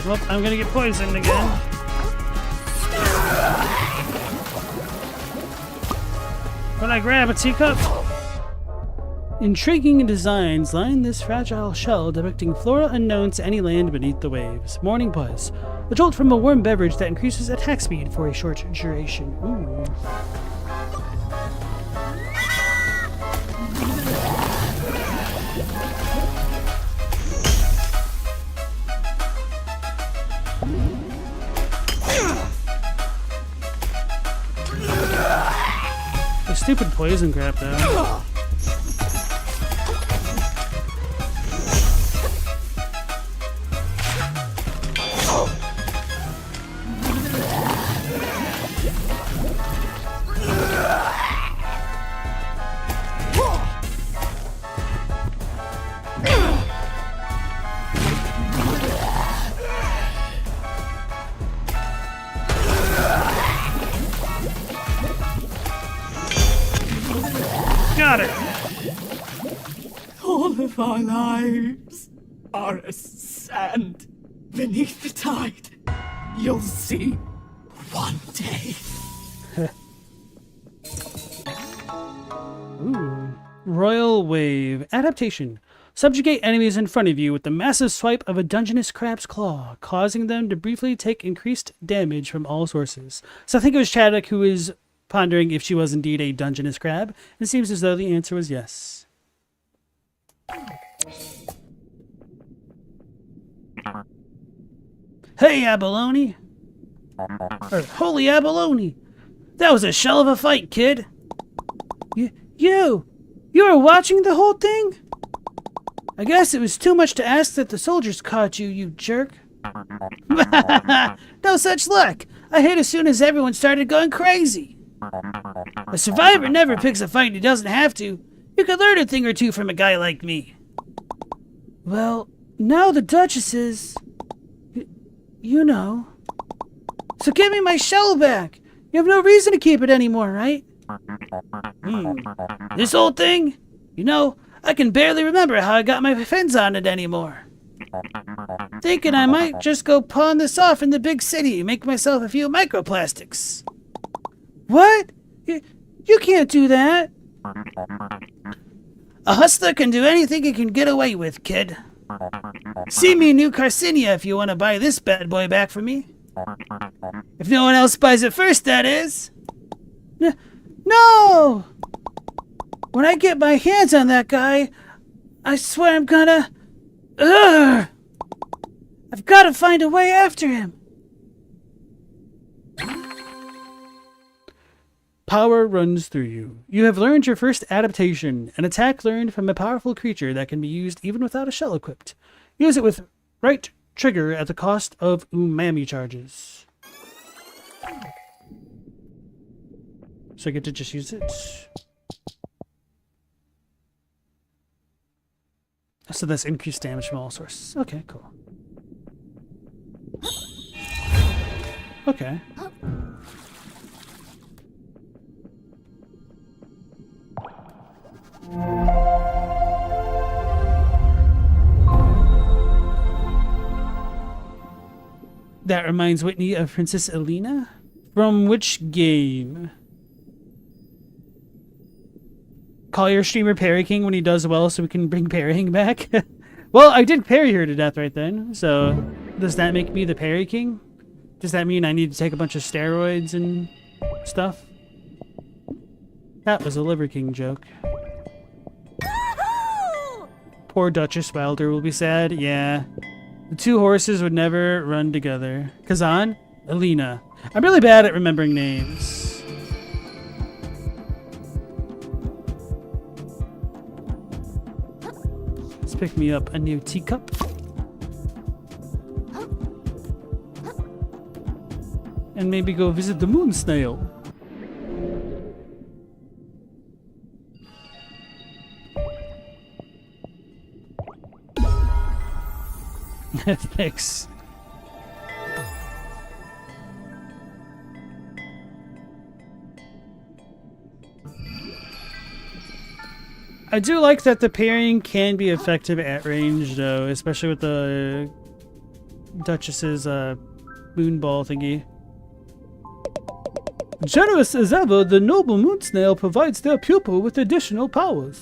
Well, I'm gonna get poisoned again. When I grab a teacup. Intriguing designs line this fragile shell depicting flora unknown to any land beneath the waves. Morning buzz. A jolt from a warm beverage that increases attack speed for a short duration. Ooh. The stupid poison crap though. Got it. All of our lives are as sand beneath the tide. You'll see one day. Ooh. Royal Wave. Adaptation. Subjugate enemies in front of you with the massive swipe of a Dungeness crab's claw, causing them to briefly take increased damage from all sources. So I think it was Chadwick who was pondering if she was indeed a Dungeness crab. It seems as though the answer was yes. Hey, abalone! Or, holy abalone! That was a shell of a fight, kid! You were watching the whole thing? I guess it was too much to ask that the soldiers caught you, you jerk. No such luck! I hit as soon as everyone started going crazy. A survivor never picks a fight he doesn't have to. You could learn a thing or two from a guy like me. Well, now the Duchess is... you know. So give me my shell back. You have no reason to keep it anymore, right? This old thing? You know, I can barely remember how I got my fins on it anymore. Thinking I might just go pawn this off in the big city and make myself a few microplastics. What? You can't do that. A hustler can do anything he can get away with, kid. See me in New Carcinia if you want to buy this bad boy back from me. If no one else buys it first, that is. No! When I get my hands on that guy, I swear I'm gonna... Ugh! I've got to find a way after him. Power runs through you. You have learned your first adaptation, an attack learned from a powerful creature that can be used even without a shell equipped. Use it with right trigger at the cost of umami charges. So I get to just use it. So that's increased damage from all sources. Okay, cool. Okay. That reminds Whitney of Princess Elena? From which game? Call your streamer Parry King when he does well so we can bring Parrying back? Well, I did parry her to death right then, so does that make me the Parry King? Does that mean I need to take a bunch of steroids and stuff? That was a Liver King joke. Poor Duchess Wilder will be sad. Yeah. The two horses would never run together. Kazan? Alina. I'm really bad at remembering names. Let's pick me up a new teacup. And maybe go visit the moon snail. Thanks. I do like that the parrying can be effective at range, though, especially with the Duchess's moonball thingy. Generous as ever, the noble moon snail provides their pupil with additional powers.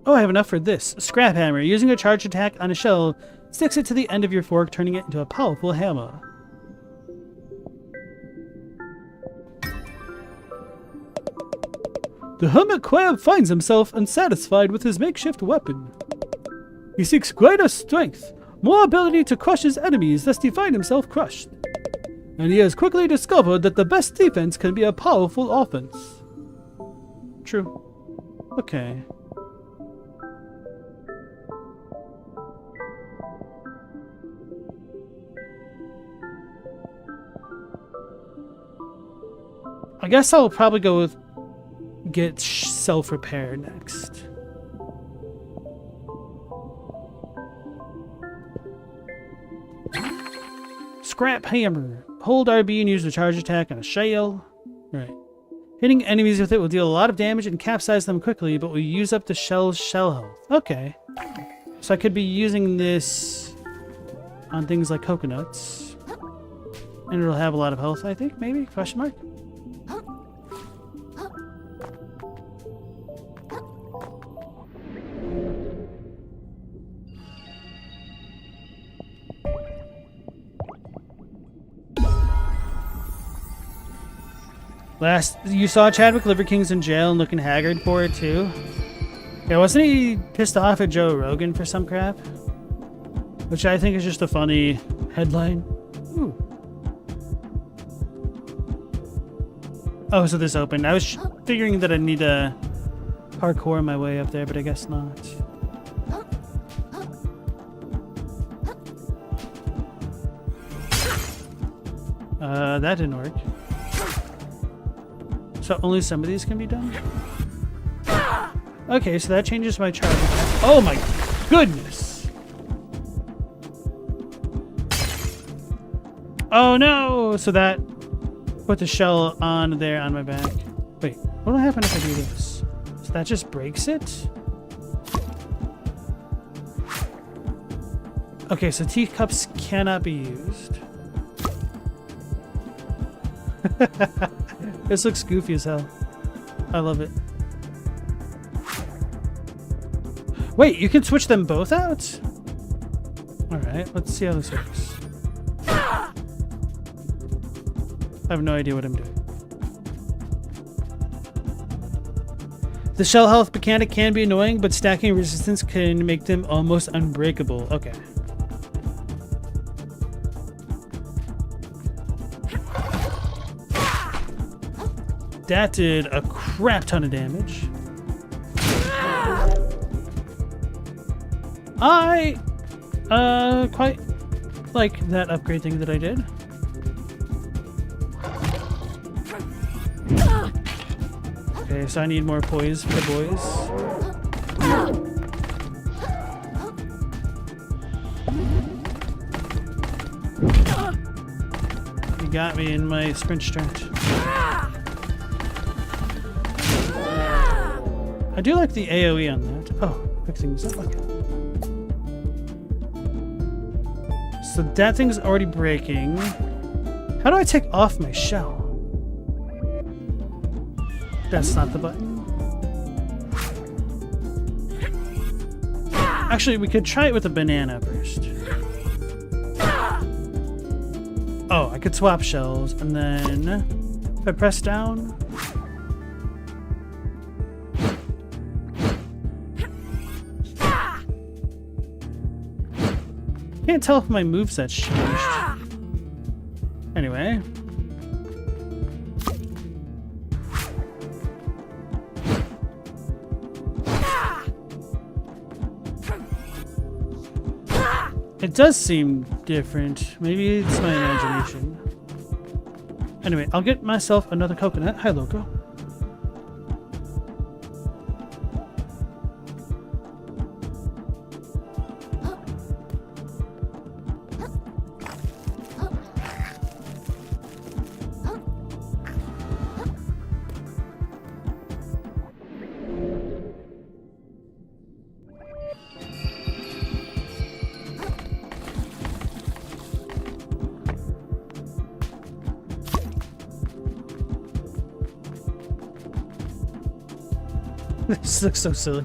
Oh, I have enough for this. Scrap hammer. Using a charge attack on a shell, sticks it to the end of your fork, turning it into a powerful hammer. The hermit crab finds himself unsatisfied with his makeshift weapon. He seeks greater strength, more ability to crush his enemies lest he find himself crushed. And he has quickly discovered that the best defense can be a powerful offense. True. Okay. I guess I'll probably go with get self-repair next. Scrap hammer. Hold RB and use the charge attack on a shell. Right. Hitting enemies with it will deal a lot of damage and capsize them quickly, but will use up the shell's shell health. Okay. So I could be using this on things like coconuts. And it'll have a lot of health, I think, maybe? Question mark? Last you saw Chadwick Liver King's in jail and looking haggard for it too. Yeah, wasn't he pissed off at Joe Rogan for some crap? Which I think is just a funny headline. Ooh. Oh, so this opened. I was figuring that I'd need to parkour my way up there, but I guess not. That didn't work. So only some of these can be done? Okay, so that changes my charge. Oh my goodness! Oh no! So that put the shell on there on my back. Wait, what will happen if I do this? So that just breaks it? Okay, so teacups cannot be used. This looks goofy as hell. I love it. Wait, you can switch them both out? Alright, let's see how this works. I have no idea what I'm doing. The shell health mechanic can be annoying, but stacking resistance can make them almost unbreakable. Okay. That did a crap ton of damage. I quite like that upgrade thing that I did. Okay, so I need more poise for the boys. You got me in my sprint strat. I do like the AoE on that. Oh, pick things up. Okay. So that thing's already breaking. How do I take off my shell? That's not the button. Actually, we could try it with a banana first. Oh, I could swap shells, and then if I press down. Can't tell if my moveset's changed. Anyway. It does seem different. Maybe it's my imagination. Anyway, I'll get myself another coconut. Hi, Loco. This looks so silly.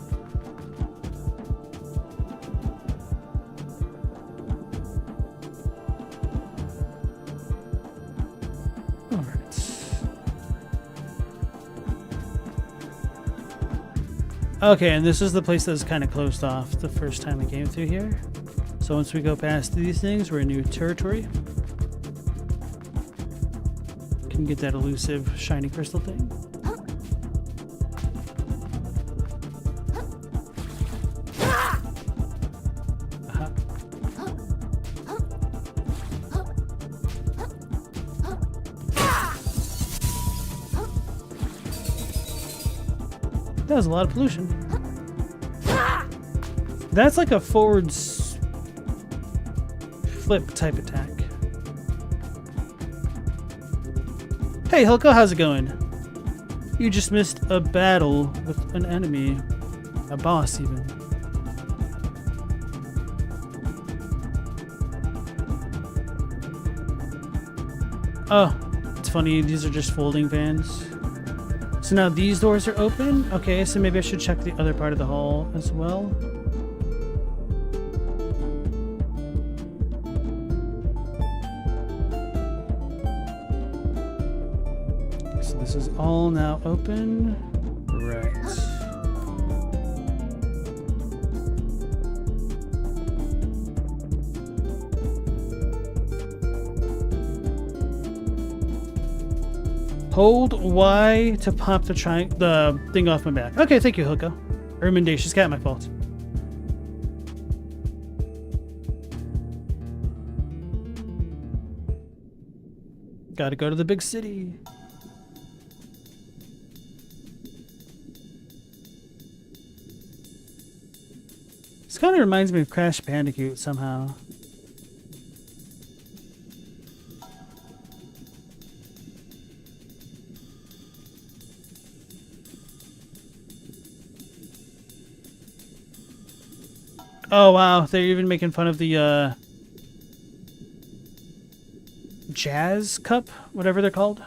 Okay, and this is the place that was kind of closed off the first time I came through here. So once we go past these things, we're in new territory. Can get that elusive shiny crystal thing. That was a lot of pollution. That's like a forward flip type attack. Hey, Hilko, how's it going? You just missed a battle with an enemy. A boss, even. Oh, it's funny. These are just folding fans. So now these doors are open. Okay, so maybe I should check the other part of the hall as well. So this is all now open. Right. Hold Y to pop the thing off my back. Okay, thank you, Hilko. Or Mendacious Cat, my fault. Gotta go to the big city. This kind of reminds me of Crash Bandicoot somehow. Oh wow, they're even making fun of the jazz cup, whatever they're called.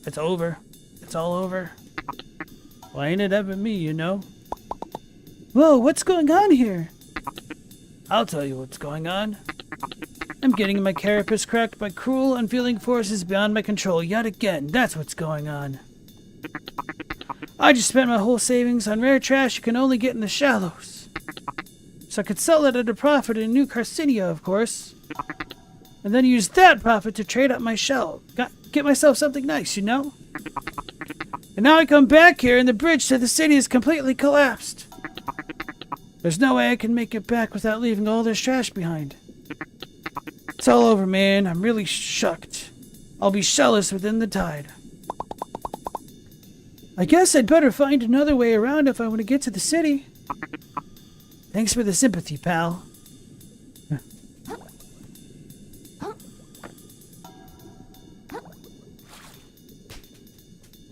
It's over. It's all over. Why ain't it ever me, you know? Whoa, what's going on here? I'll tell you what's going on. I'm getting my carapace cracked by cruel, unfeeling forces beyond my control yet again. That's what's going on. I just spent my whole savings on rare trash you can only get in the shallows. So I could sell it at a profit in New Carcinia, of course. And then use that profit to trade up my shell. Get myself something nice, you know? And now I come back here and the bridge to the city is completely collapsed. There's no way I can make it back without leaving all this trash behind. It's all over, man. I'm really shucked. I'll be shellless within the tide. I guess I'd better find another way around if I want to get to the city. Thanks for the sympathy, pal.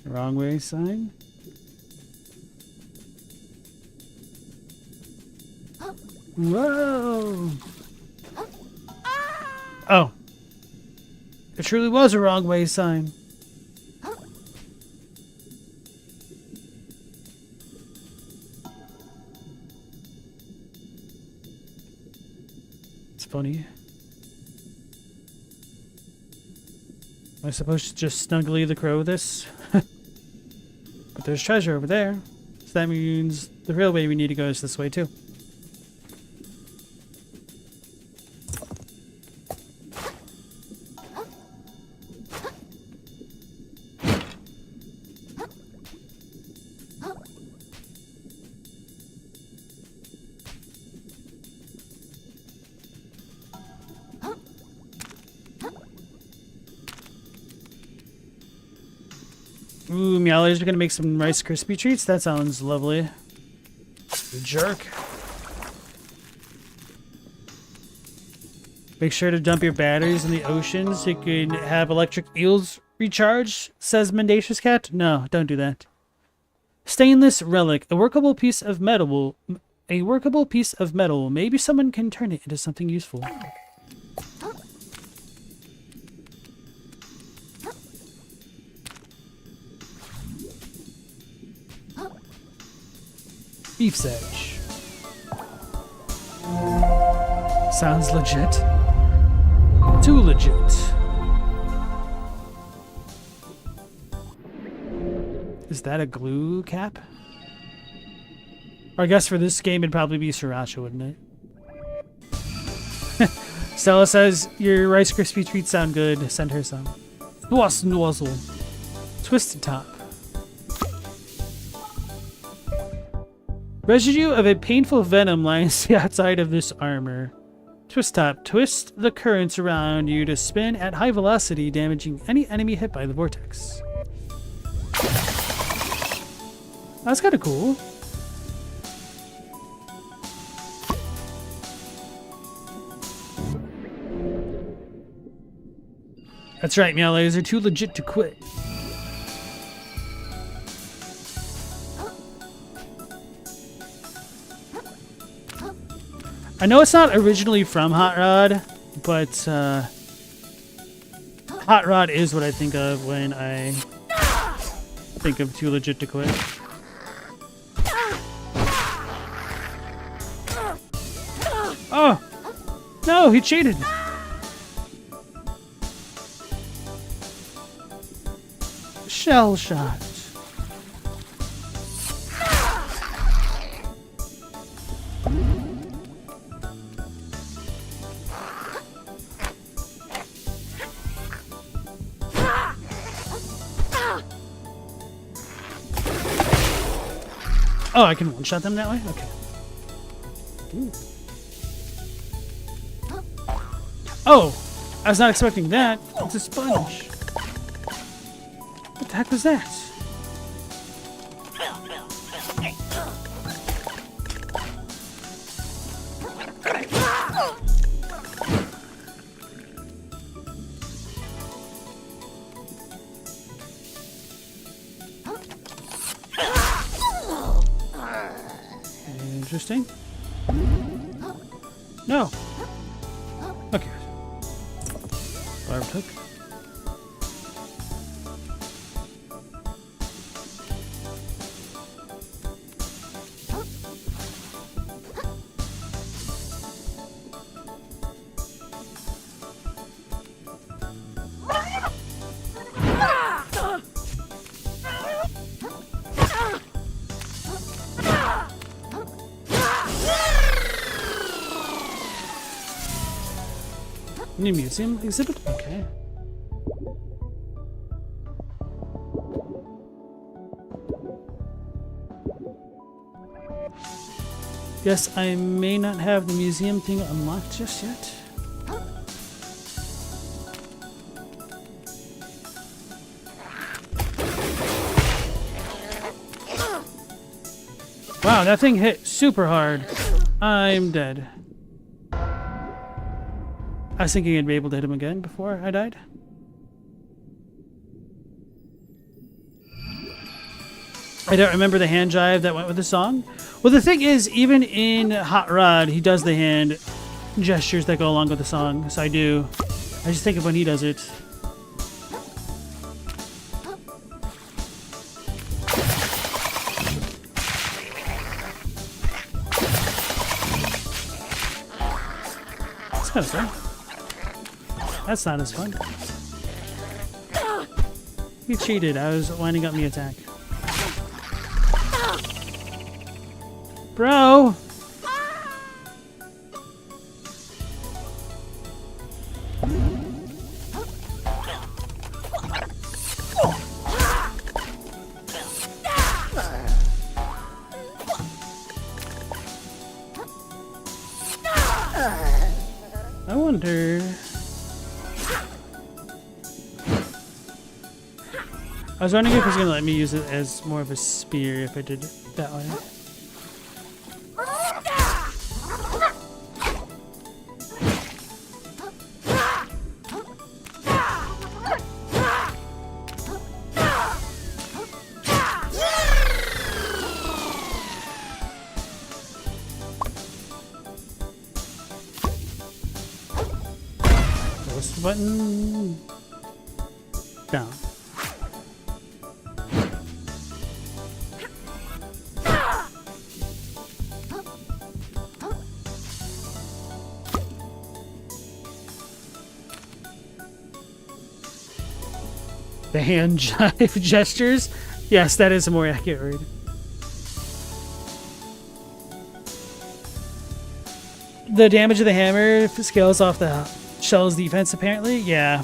Wrong way sign. Whoa! Oh. It truly was a wrong way sign. It's funny. Am I supposed to just snugly the crow this? But there's treasure over there. So that means the real way we need to go is this way too. Ooh, Meowlers are gonna make some Rice Krispie treats? That sounds lovely. You jerk. Make sure to dump your batteries in the ocean so you can have electric eels recharge, says Mendacious Cat. No, don't do that. Stainless relic. A workable piece of metal. Maybe someone can turn it into something useful. Beef sedge. Sounds legit. Too legit. Is that a glue cap? Or I guess for this game it'd probably be sriracha, wouldn't it? Stella says, your Rice Krispie treats sound good. Send her some. Nozzle. Twisted top. Residue of a painful venom lines the outside of this armor. Twist top. Twist the currents around you to spin at high velocity, damaging any enemy hit by the vortex. That's kind of cool. That's right, Meowlers are too legit to quit. I know it's not originally from Hot Rod, but Hot Rod is what I think of when I think of Too Legit to Quit. Oh! No, he cheated! Shell shot. Oh, I can one-shot them that way? Okay. Ooh. Oh! I was not expecting that. It's a sponge. What the heck was that? Interesting. No. Okay. Barbed hook. New museum exhibit? Okay. Yes, I may not have the museum thing unlocked just yet. Wow, that thing hit super hard. I'm dead. I was thinking I'd be able to hit him again before I died. I don't remember the hand jive that went with the song. Well, the thing is, even in Hot Rod, he does the hand gestures that go along with the song. So I do. I just think of when he does it. It's kind of fun. That's not as fun. He cheated. I was winding up me attack. Bro! I wonder... I was wondering if he's gonna let me use it as more of a spear if I did it that way. What's the button? Down. The hand jive gestures? Yes, that is a more accurate word. The damage of the hammer scales off the shell's defense, apparently. Yeah.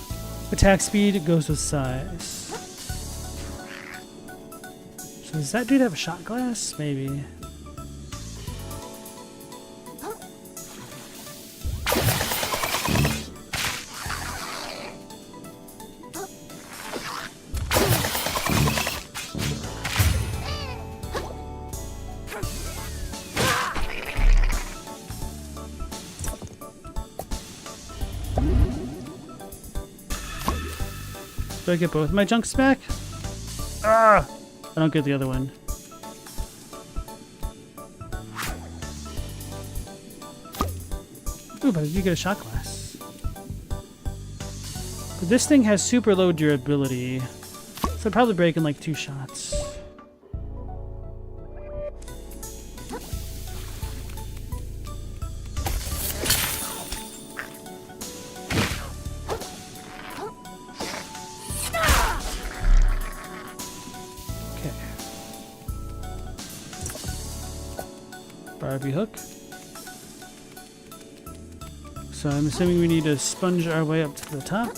Attack speed goes with size. So does that dude have a shot glass? Maybe. Do I get both my junks back? Ah! I don't get the other one. Ooh, but you get a shot glass. But this thing has super low durability, so it'd probably break in like 2 shots. Barbie hook. So I'm assuming we need to sponge our way up to the top.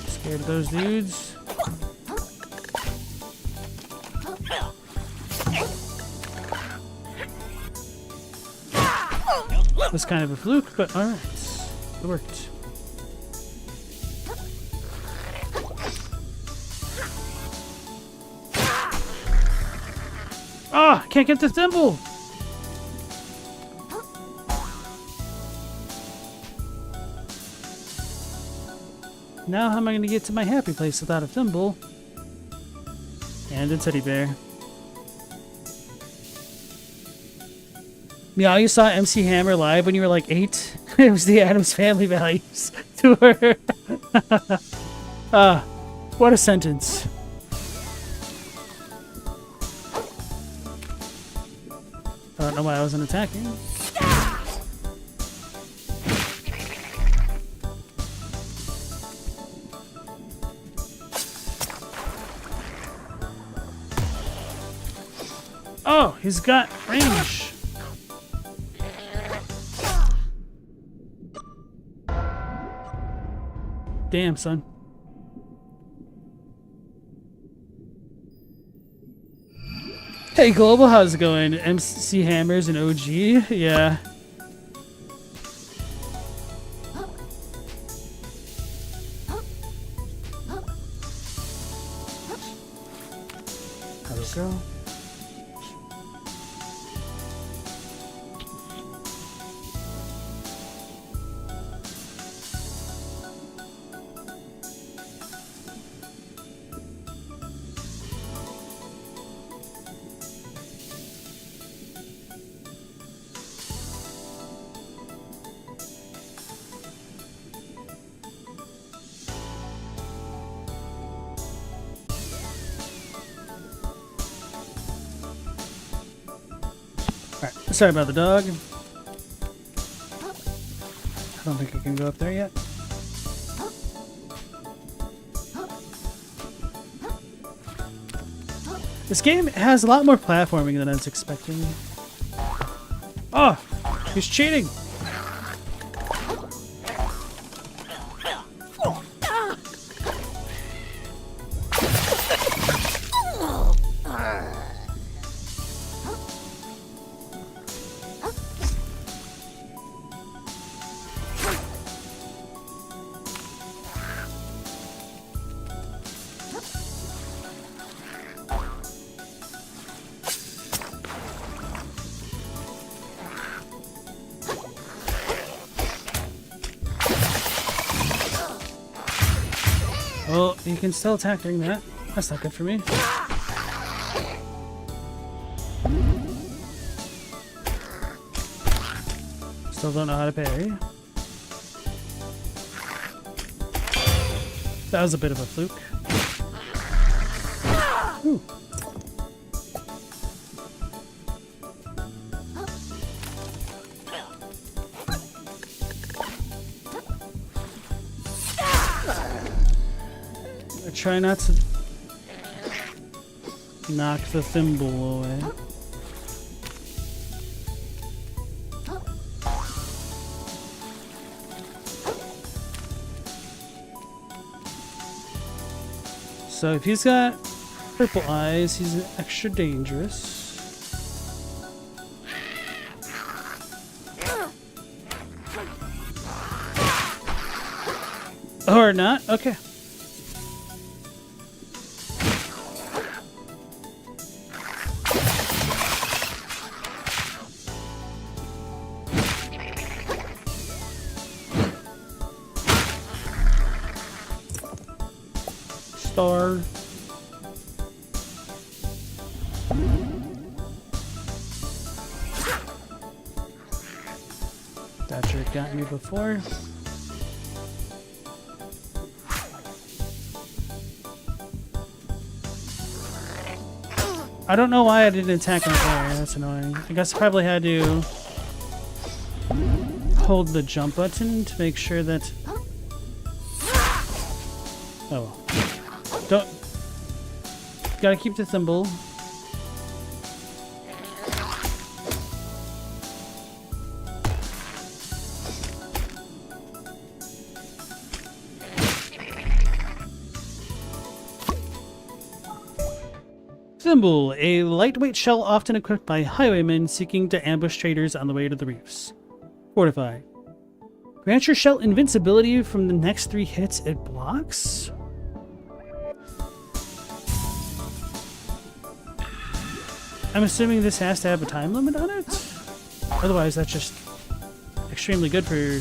Scared of those dudes. Was kind of a fluke, but alright. It worked. Ah! Can't get the thimble! Now how am I going to get to my happy place without a thimble? And a teddy bear. Yeah, you saw MC Hammer live when you were like 8? It was the Addams Family Values tour. What a sentence. I don't know why I wasn't attacking. Oh, he's got range. Damn, son. Hey, Global, how's it going? MC Hammers and OG? Yeah. How'd it go? Alright, sorry about the dog. I don't think I can go up there yet. This game has a lot more platforming than I was expecting. Oh! He's cheating! Well, you can still attack during that. That's not good for me. Still don't know how to parry. That was a bit of a fluke. Ooh. Try not to knock the thimble away. So if he's got purple eyes, he's extra dangerous. Or not? Okay. Star. That jerk got me before. I don't know why I didn't attack him there. That's annoying. I guess I probably had to hold the jump button to make sure that... Oh. Don't... Gotta keep the thimble. Thimble, a lightweight shell often equipped by highwaymen seeking to ambush traders on the way to the reefs. Fortify. Grant your shell invincibility from the next 3 hits it blocks? I'm assuming this has to have a time limit on it? Otherwise, that's just extremely good for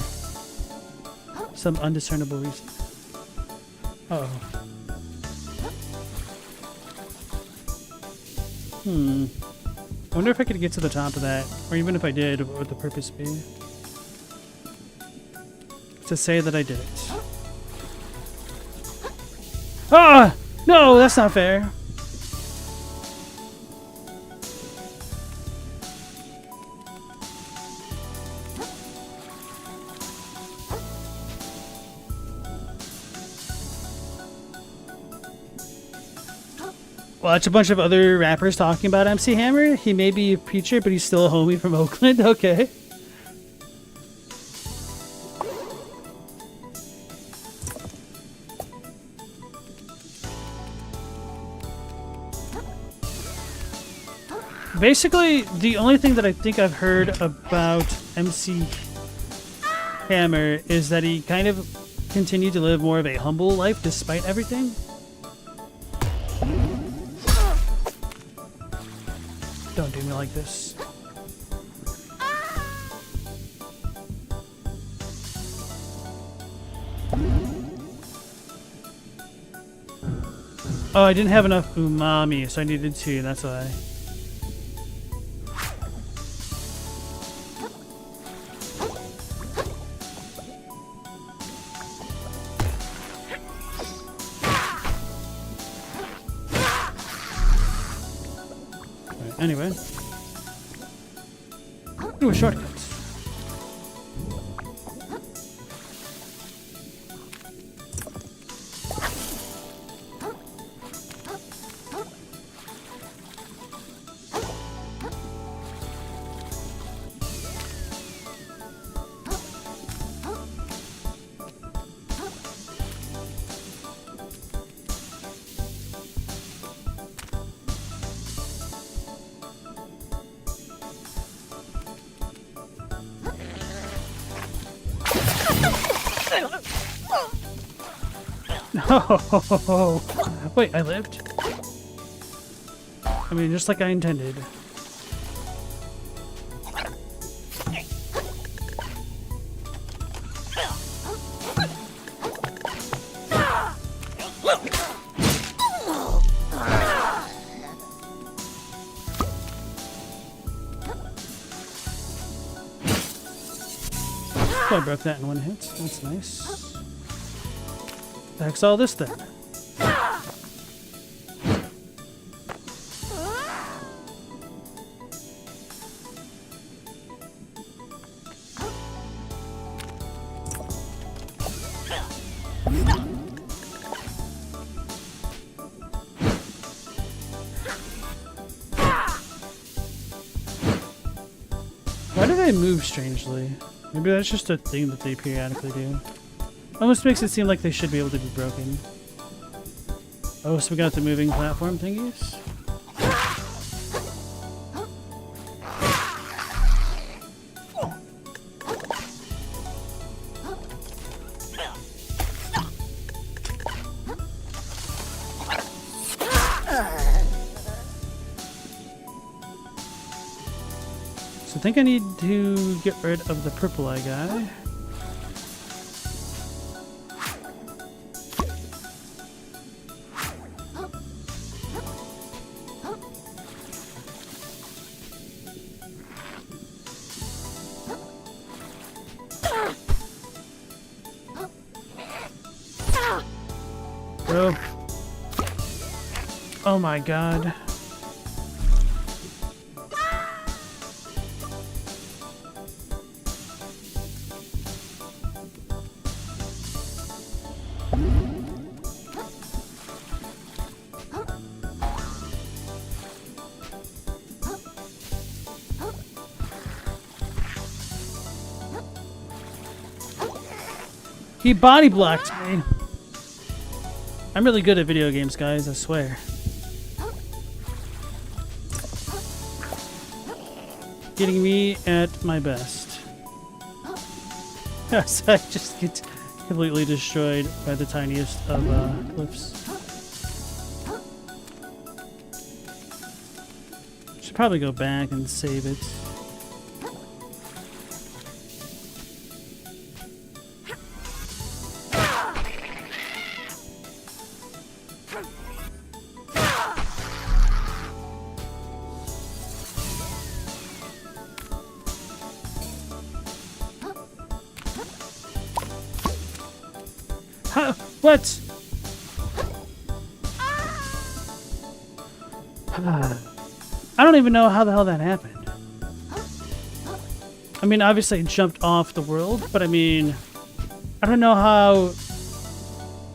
some undiscernible reason. Uh-oh. I wonder if I could get to the top of that, or even if I did, what would the purpose be? To say that I did it. Ah! No, that's not fair. Watch a bunch of other rappers talking about MC Hammer. He may be a preacher, but he's still a homie from Oakland. Okay. Basically, the only thing that I think I've heard about MC Hammer is that he kind of continued to live more of a humble life despite everything. Don't do me like this. Oh, I didn't have enough umami, so I needed 2, that's why. Anyway, do a shortcut. Oh, wait, I lived? I mean, just like I intended. Oh, I broke that in 1 hit. That's nice. The heck's all this then? Why do they move strangely? Maybe that's just a thing that they periodically do. Almost makes it seem like they should be able to be broken. Oh, so we got the moving platform thingies? think I need to get rid of the purple eye guy. Bro. Oh my god. He body blocked me. I'm really good at video games, guys, I swear. Getting me at my best. So I just get completely destroyed by the tiniest of cliffs. Should probably go back and save it. What? I don't even know how the hell that happened. I mean, obviously it jumped off the world, but I mean, I don't know how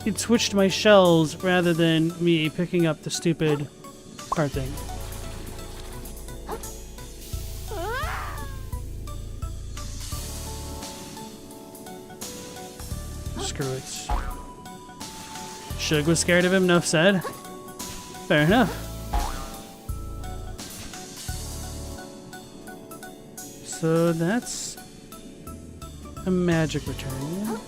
it switched my shells rather than me picking up the stupid card thing. Screw it. Shug was scared of him, enough said. Fair enough. So that's a magic return.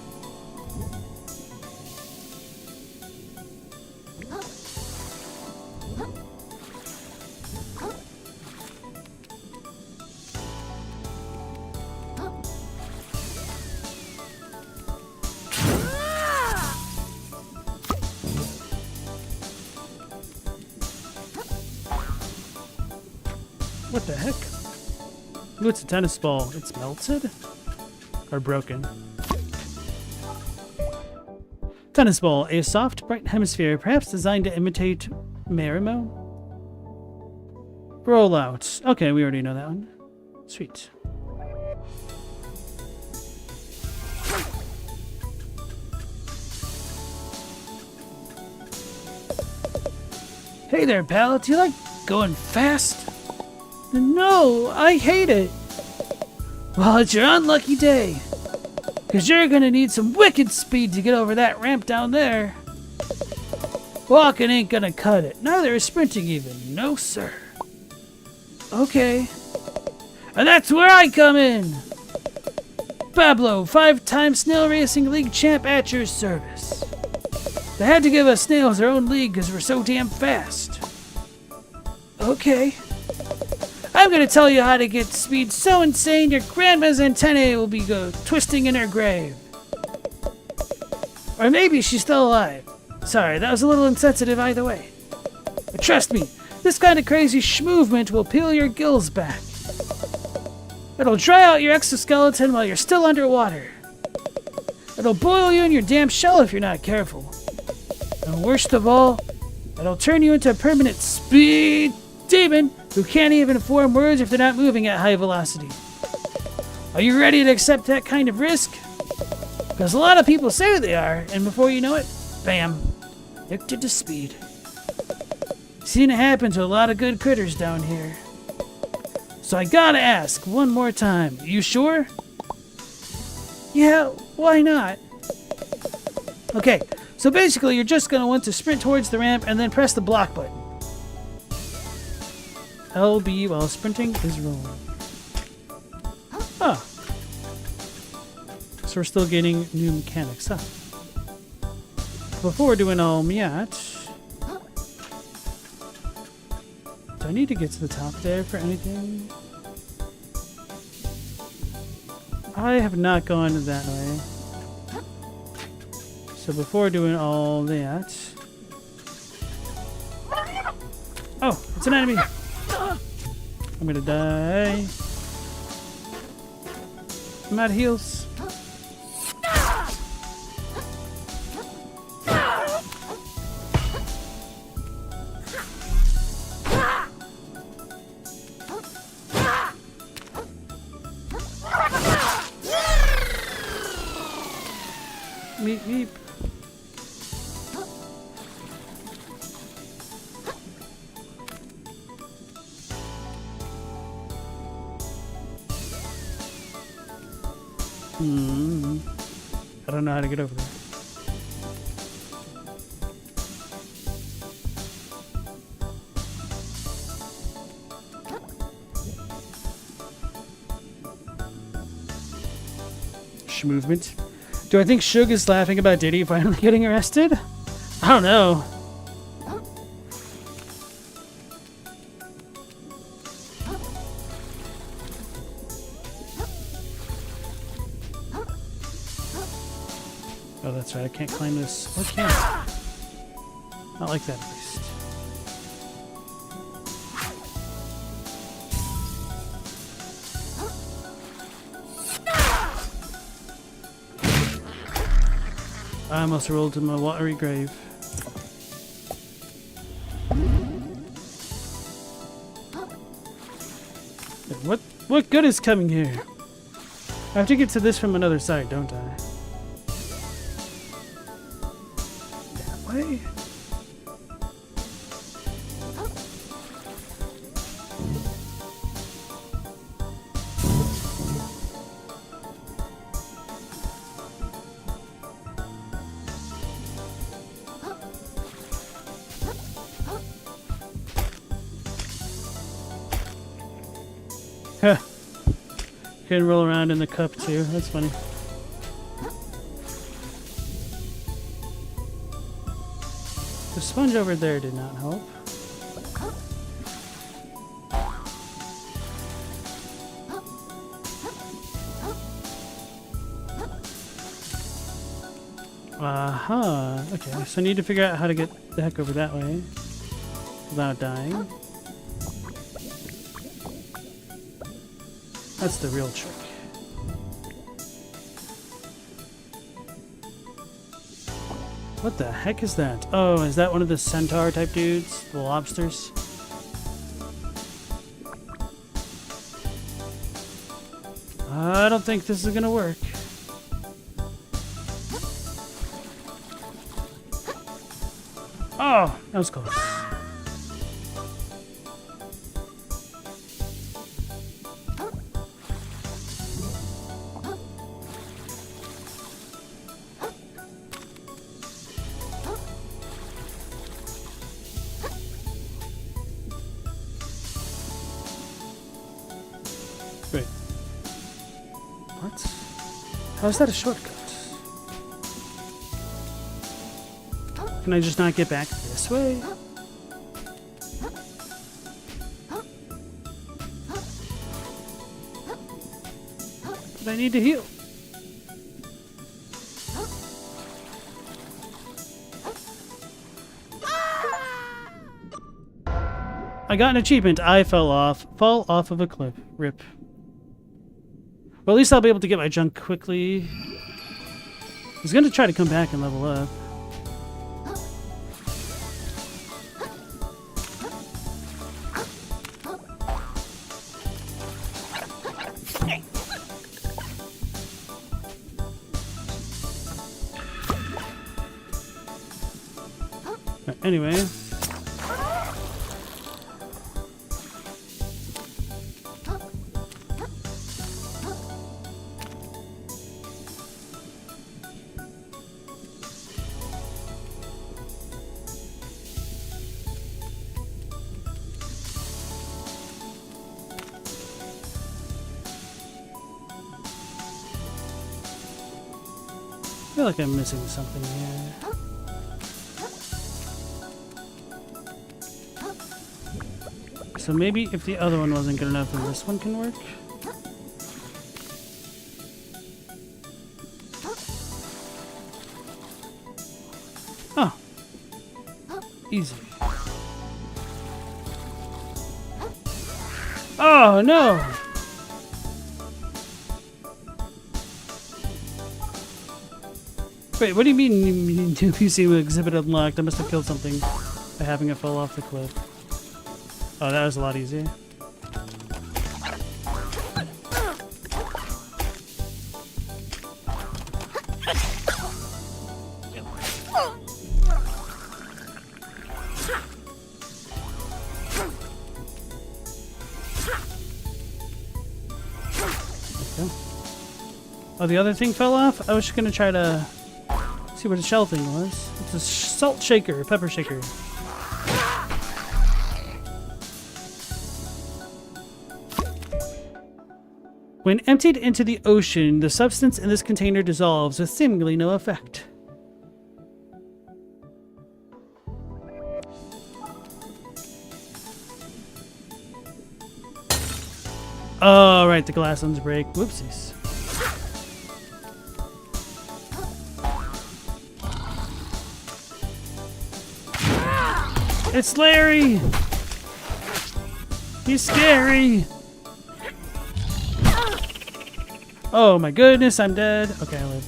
What the heck? Ooh, it's a tennis ball. It's melted? Or broken. Tennis ball. A soft, bright hemisphere, perhaps designed to imitate Marimo? Rollout. Okay, we already know that one. Sweet. Hey there, pal. Do you like going fast? No, I hate it. Well, it's your unlucky day. Because you're going to need some wicked speed to get over that ramp down there. Walking ain't going to cut it. Neither is sprinting even. No, sir. Okay. And that's where I come in. Pablo, 5-time Snail Racing League champ at your service. They had to give us snails our own league because we're so damn fast. Okay. I'm gonna tell you how to get speed so insane your grandma's antennae will be twisting in her grave. Or maybe she's still alive. Sorry, that was a little insensitive either way. But trust me, this kind of crazy movement will peel your gills back. It'll dry out your exoskeleton while you're still underwater. It'll boil you in your damn shell if you're not careful. And worst of all, it'll turn you into a permanent speed demon who can't even form words if they're not moving at high velocity. Are you ready to accept that kind of risk? Because a lot of people say they are, and before you know it, bam, addicted to speed. Seen it happen to a lot of good critters down here. So I gotta ask one more time, you sure? Yeah, why not? Okay, so basically you're just gonna want to sprint towards the ramp and then press the block button. LB while sprinting is rolling. Oh. So we're still getting new mechanics, huh? Before doing all that, do I need to get to the top there for anything? I have not gone that way. So before doing all that... Oh, it's an enemy! I'm gonna die. I'm out of heals. Meep, meep. I don't know how to get over there. Movement. Do I think Suge is laughing about Diddy finally getting arrested? I don't know. Oh, that's right. I can't climb this. Oh, I can't. Not like that, at least. I almost rolled in my watery grave. What good is coming here? I have to get to this from another side, don't I? That way? Huh. Can roll around in the cup too. That's funny. The sponge over there did not help. Aha. Okay, so I need to figure out how to get the heck over that way without dying. That's the real trick. What the heck is that? Oh, is that one of the centaur type dudes? The lobsters? I don't think this is gonna work. Oh, that was close. Wait. What? How is that a shortcut? Can I just not get back this way? But I need to heal. I got an achievement. I fall off of a cliff. Rip. Well, at least I'll be able to get my junk quickly. I was gonna try to come back and level up. Anyway. I feel like I'm missing something here. So maybe if the other one wasn't good enough, then this one can work? Easy. Oh no! Wait, what do you mean new PC exhibit unlocked? I must have killed something by having it fall off the cliff. Oh, that was a lot easier. Okay. Oh, the other thing fell off? I was just gonna try to see what the shell thing was. It's a salt shaker, pepper shaker. When emptied into the ocean, the substance in this container dissolves with seemingly no effect. Oh, right, the glass ones break. Whoopsies. It's Larry! He's scary! Oh my goodness, I'm dead. Okay, I lived.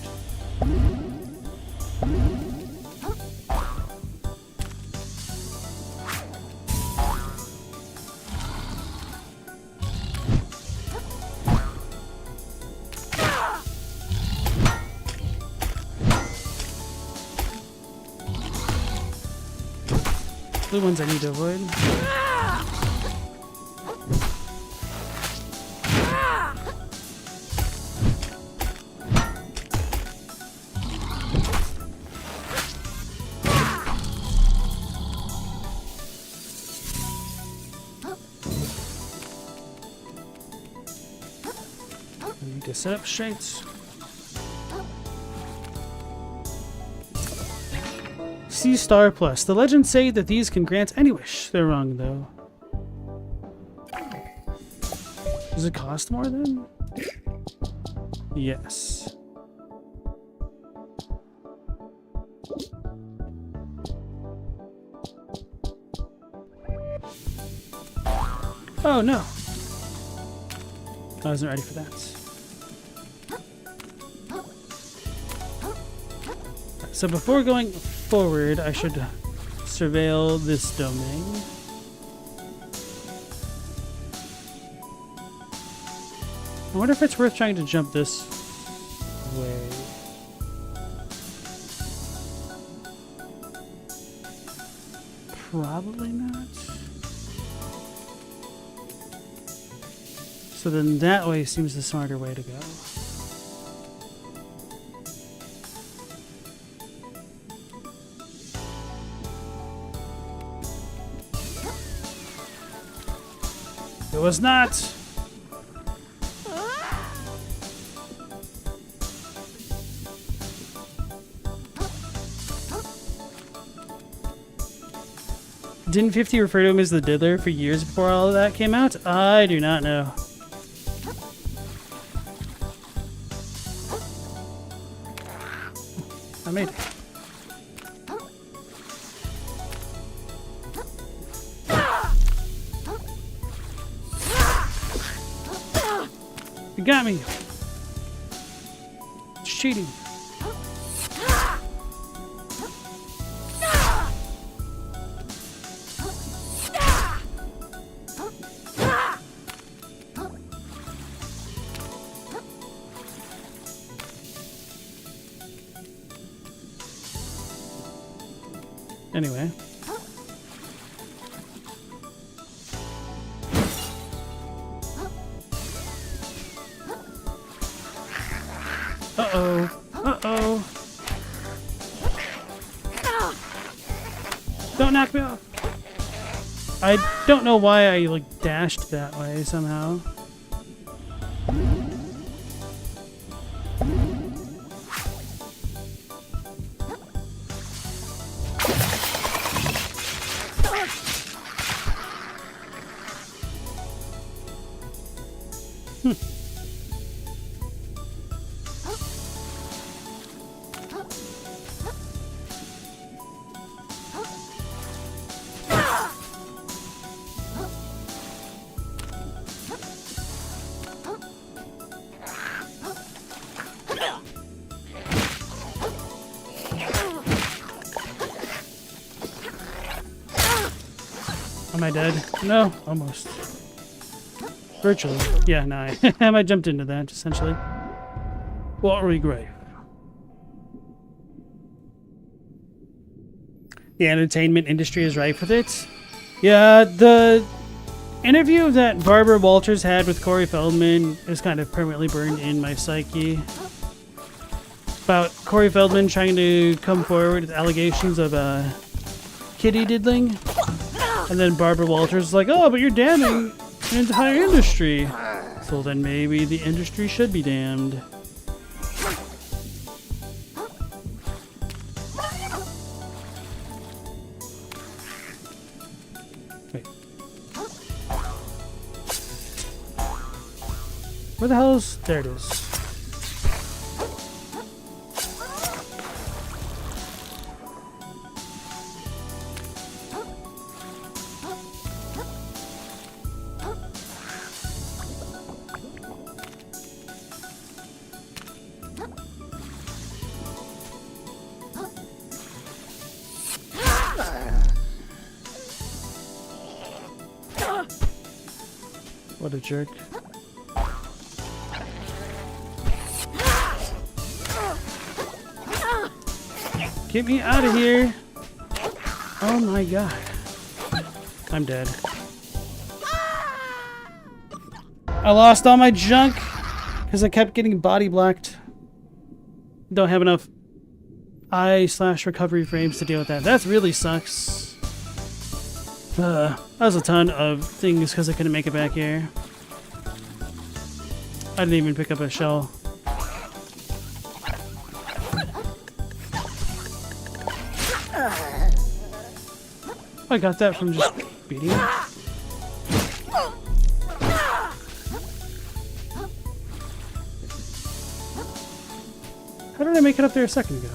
Blue ones I need to avoid. I need to set up straight. C Star Plus. The legends say that these can grant any wish. They're wrong, though. Does it cost more then? Yes. Oh no. I wasn't ready for that. So before going forward, I should surveil this domain. I wonder if it's worth trying to jump this way. Probably not. So then that way seems the smarter way to go. It was not. Didn't 50 refer to him as the Diddler for years before all of that came out? I do not know. I made it. You got me. It's cheating. Anyway. Uh-oh. Uh-oh. Don't knock me off. I don't know why I, like, dashed that way somehow. Am I dead? No, almost. Virtually. Yeah, no, I jumped into that, essentially. Watery grave. The entertainment industry is rife with it. Yeah, the interview that Barbara Walters had with Corey Feldman is kind of permanently burned in my psyche. About Corey Feldman trying to come forward with allegations of kitty diddling. And then Barbara Walters is like, oh, but you're damning an entire industry. So then maybe the industry should be damned. Wait. Where the hell is... There it is. What a jerk. Get me out of here! Oh my god. I'm dead. I lost all my junk because I kept getting body blocked. Don't have enough eye/recovery frames to deal with that. That really sucks. That was a ton of things because I couldn't make it back here. I didn't even pick up a shell. I got that from just beating it. How did I make it up there a second ago?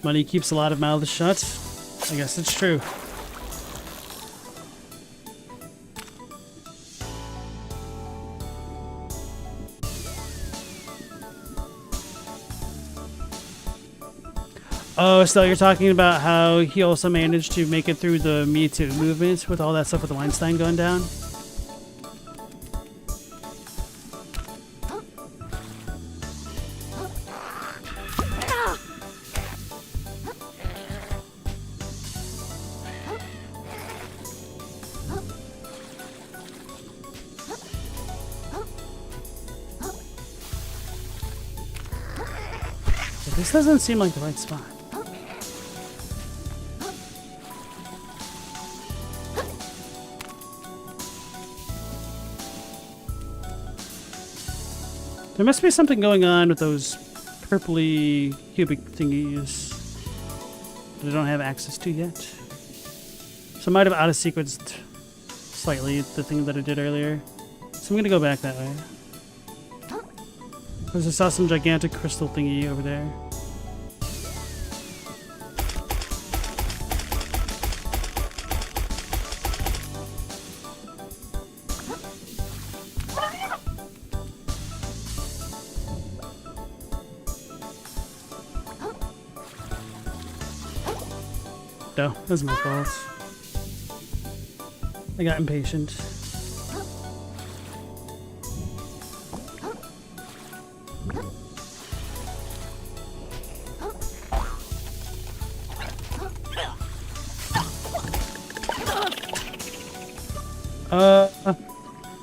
Money keeps a lot of mouths shut. I guess it's true. Oh, so you're talking about how he also managed to make it through the Me Too movement with all that stuff with the Weinstein going down? This doesn't seem like the right spot. There must be something going on with those purpley cubic thingies that I don't have access to yet. So I might have out-of-sequenced slightly the thing that I did earlier. So I'm gonna go back that way. Because I saw some gigantic crystal thingy over there. No, that was my fault. I got impatient.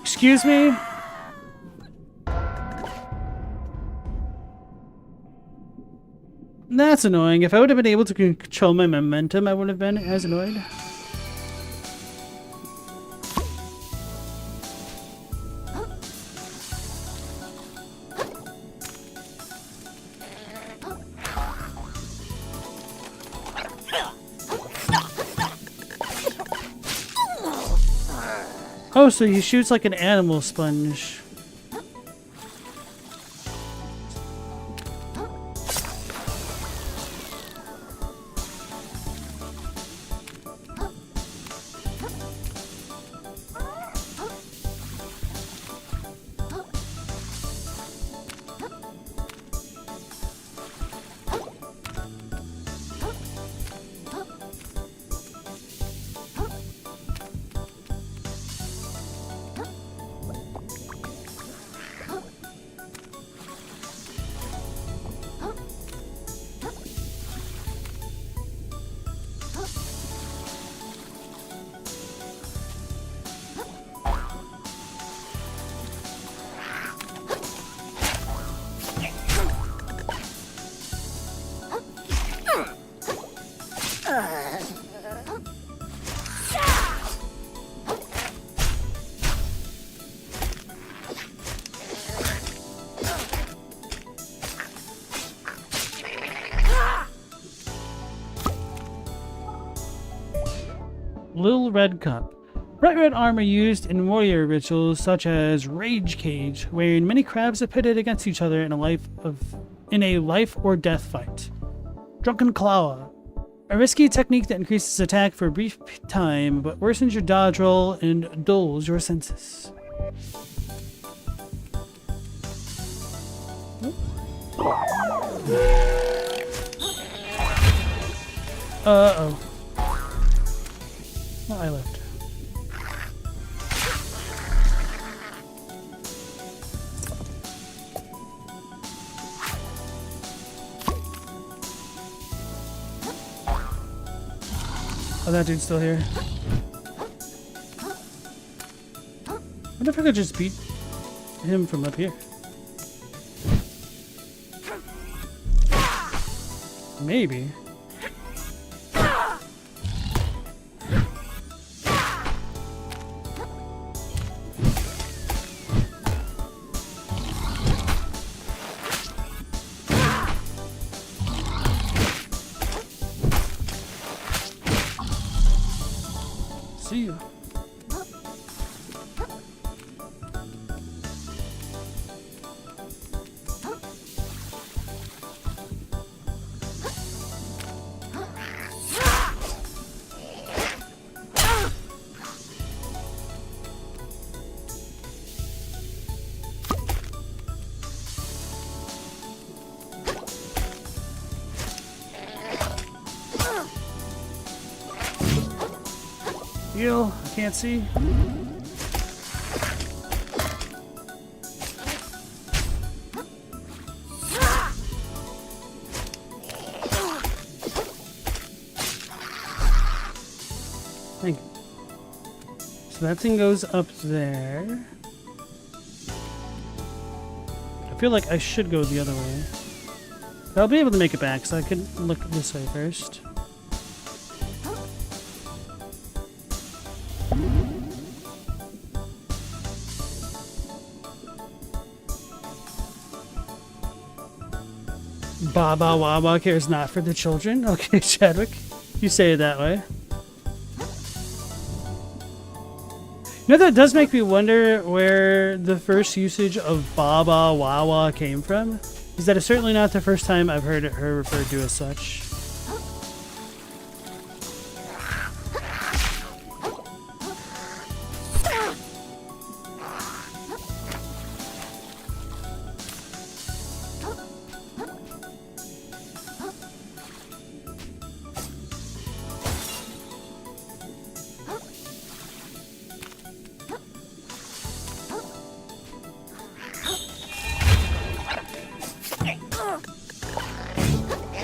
Excuse me? That's annoying. If I would have been able to control my momentum, I wouldn't have been as annoyed. Oh, so he shoots like an animal sponge. Little Red Cup. Bright red armor used in warrior rituals such as Rage Cage, wherein many crabs are pitted against each other in a life or death fight. Drunken Claw. A risky technique that increases attack for a brief time, but worsens your dodge roll and dulls your senses. Uh-oh. Oh, I left. Oh, that dude's still here. I wonder if I could just beat him from up here. Maybe. See you. Heal. I can't see. Thank you. So that thing goes up there. I feel like I should go the other way. But I'll be able to make it back, so I can look this way first. Baba Wawa cares not for the children. Okay, Chadwick, you say it that way. You know, that does make me wonder where the first usage of Baba Wawa came from. Is that it's certainly not the first time I've heard her referred to as such.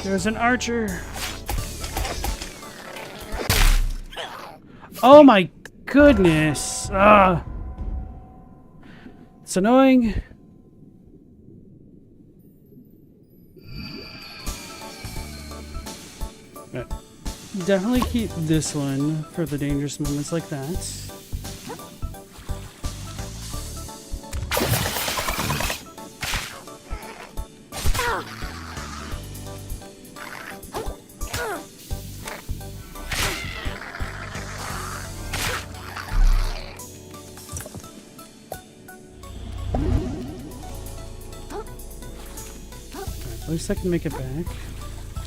There's an archer. Oh my goodness. It's annoying. Right. Definitely keep this one for the dangerous moments like that. At least I can make it back.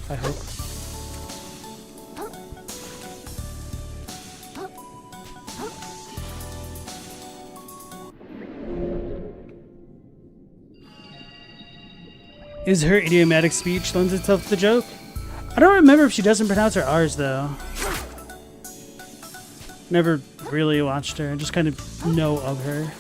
I hope. Is her idiomatic speech lends itself to the joke? I don't remember if she doesn't pronounce her R's though. Never really watched her, I just kind of know of her.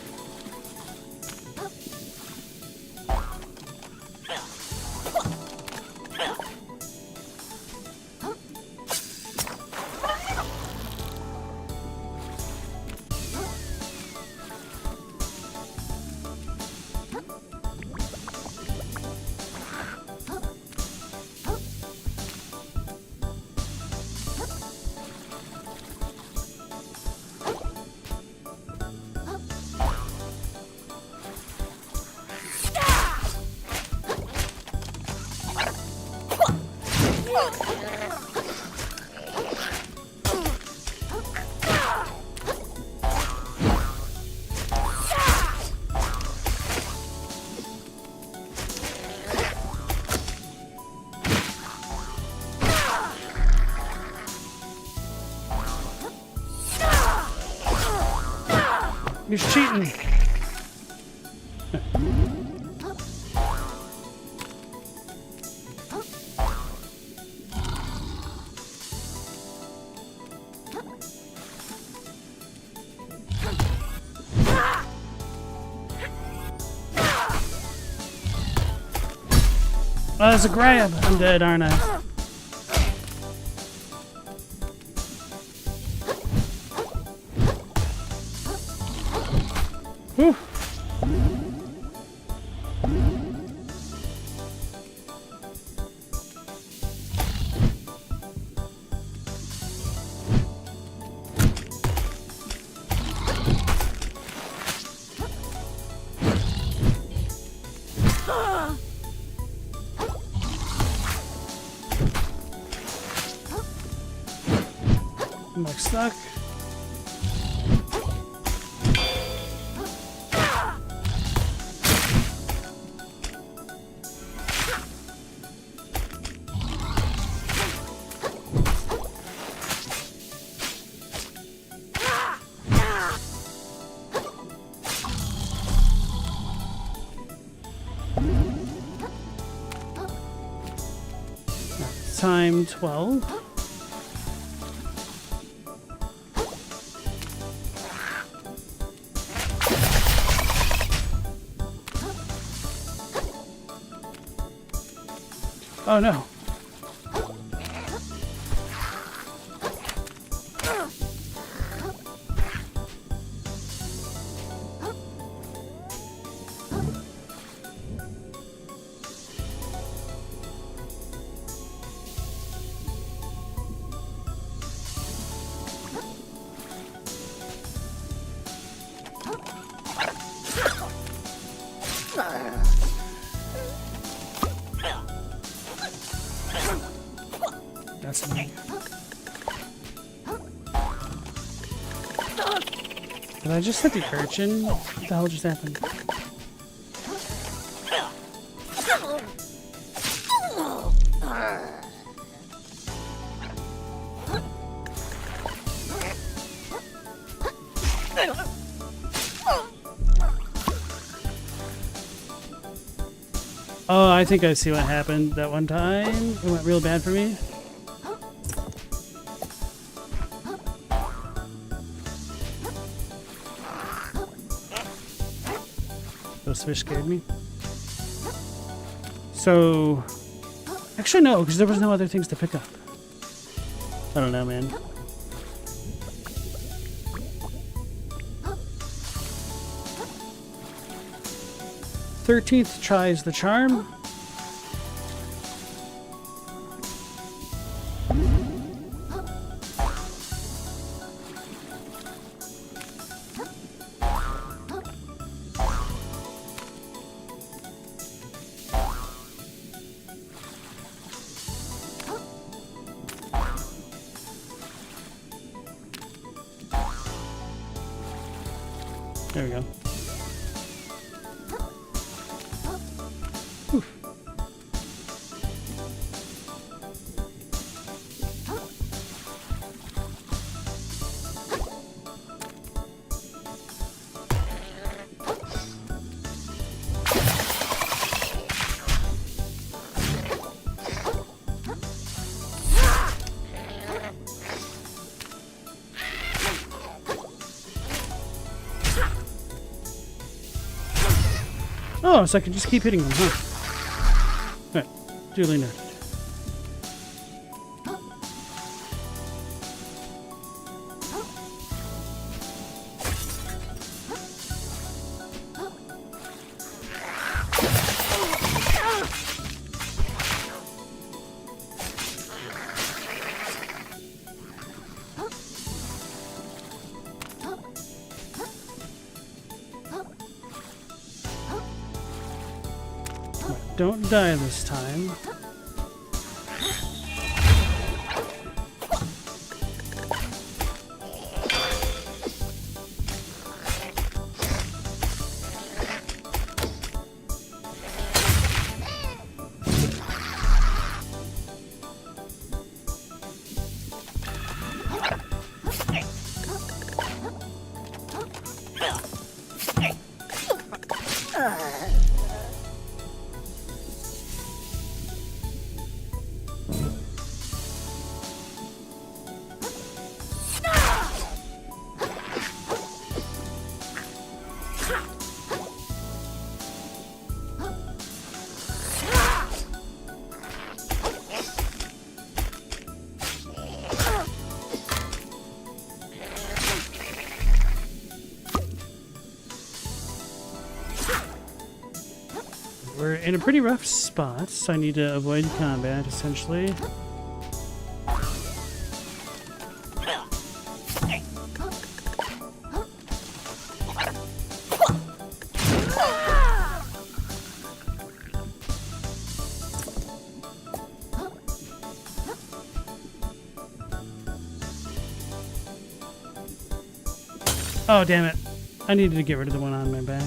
You're cheating. Oh, there's a grab. I'm dead, aren't I? Whew. I'm like stuck. Time 12. Oh no. That's me. Did I just hit the urchin? What the hell just happened? Oh, I think I see what happened that one time. It went real bad for me. Those fish scared me. So, actually no, because there was no other things to pick up. I don't know, man. "13th tries the charm." There we go. Oh, so I can just keep hitting them, huh? Alright, duly noted. Don't die this time. in a pretty rough spot, so I need to avoid combat, essentially. Oh, damn it. I needed to get rid of the one on my back.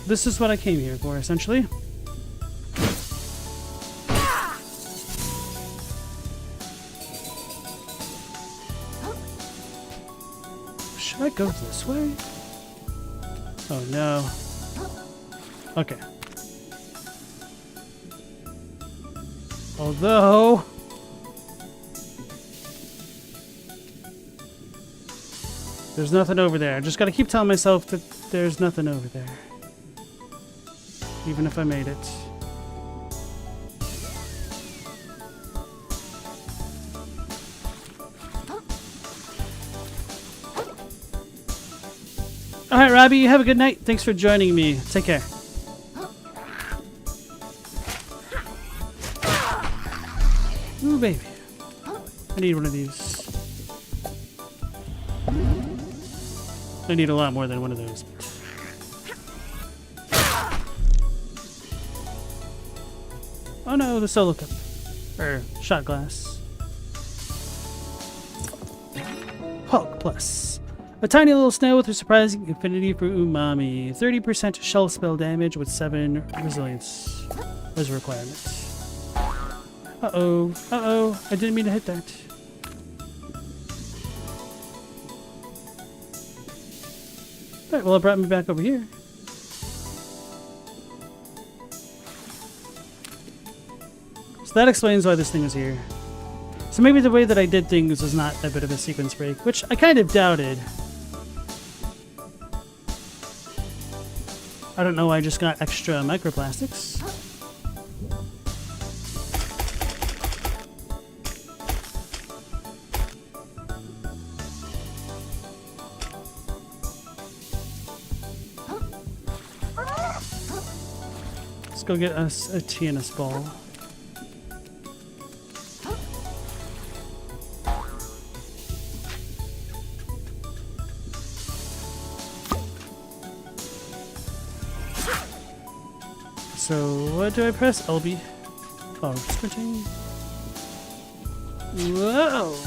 This is what I came here for, essentially. Should I go this way? Oh, no. Okay. Although... there's nothing over there. I just gotta keep telling myself that there's nothing over there. Even if I made it. Alright, Robbie, you have a good night. Thanks for joining me. Take care. Ooh, baby. I need one of these. I need a lot more than one of those. Oh no, the solo cup. Or shot glass. Hulk Plus. A tiny little snail with a surprising affinity for umami. 30% shell spell damage with 7 resilience as a requirement. Uh-oh. Uh-oh. I didn't mean to hit that. Alright, well it brought me back over here. So that explains why this thing is here. So maybe the way that I did things was not a bit of a sequence break, which I kind of doubted. I don't know why I just got extra microplastics. Let's go get us a TNS ball. So, what do I press? LB. Oh, sprinting. Whoa!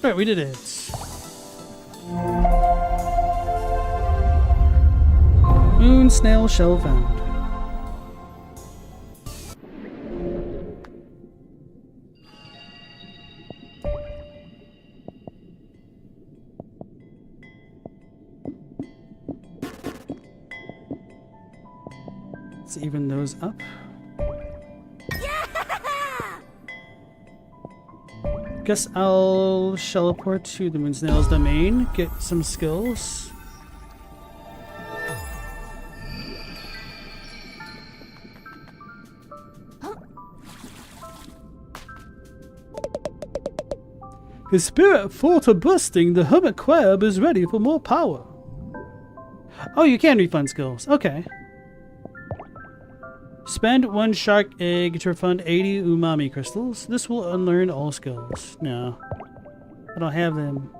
Alright, we did it. Moon snail shell found. Let's even those up. Guess I'll shelleport to the Moonsnail's domain, get some skills. His spirit fort bursting, the hermit crab is ready for more power. Oh, you can refund skills. Okay. Spend 1 shark egg to refund 80 umami crystals. This will unlearn all skills. No. I don't have them.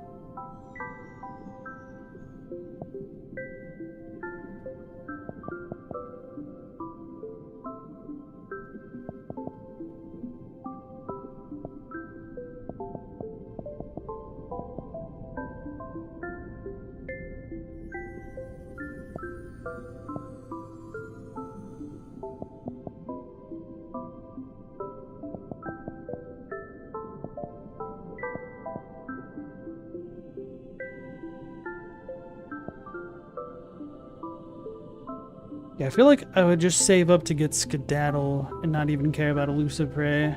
Yeah, I feel like I would just save up to get Skedaddle and not even care about Elusive Prey.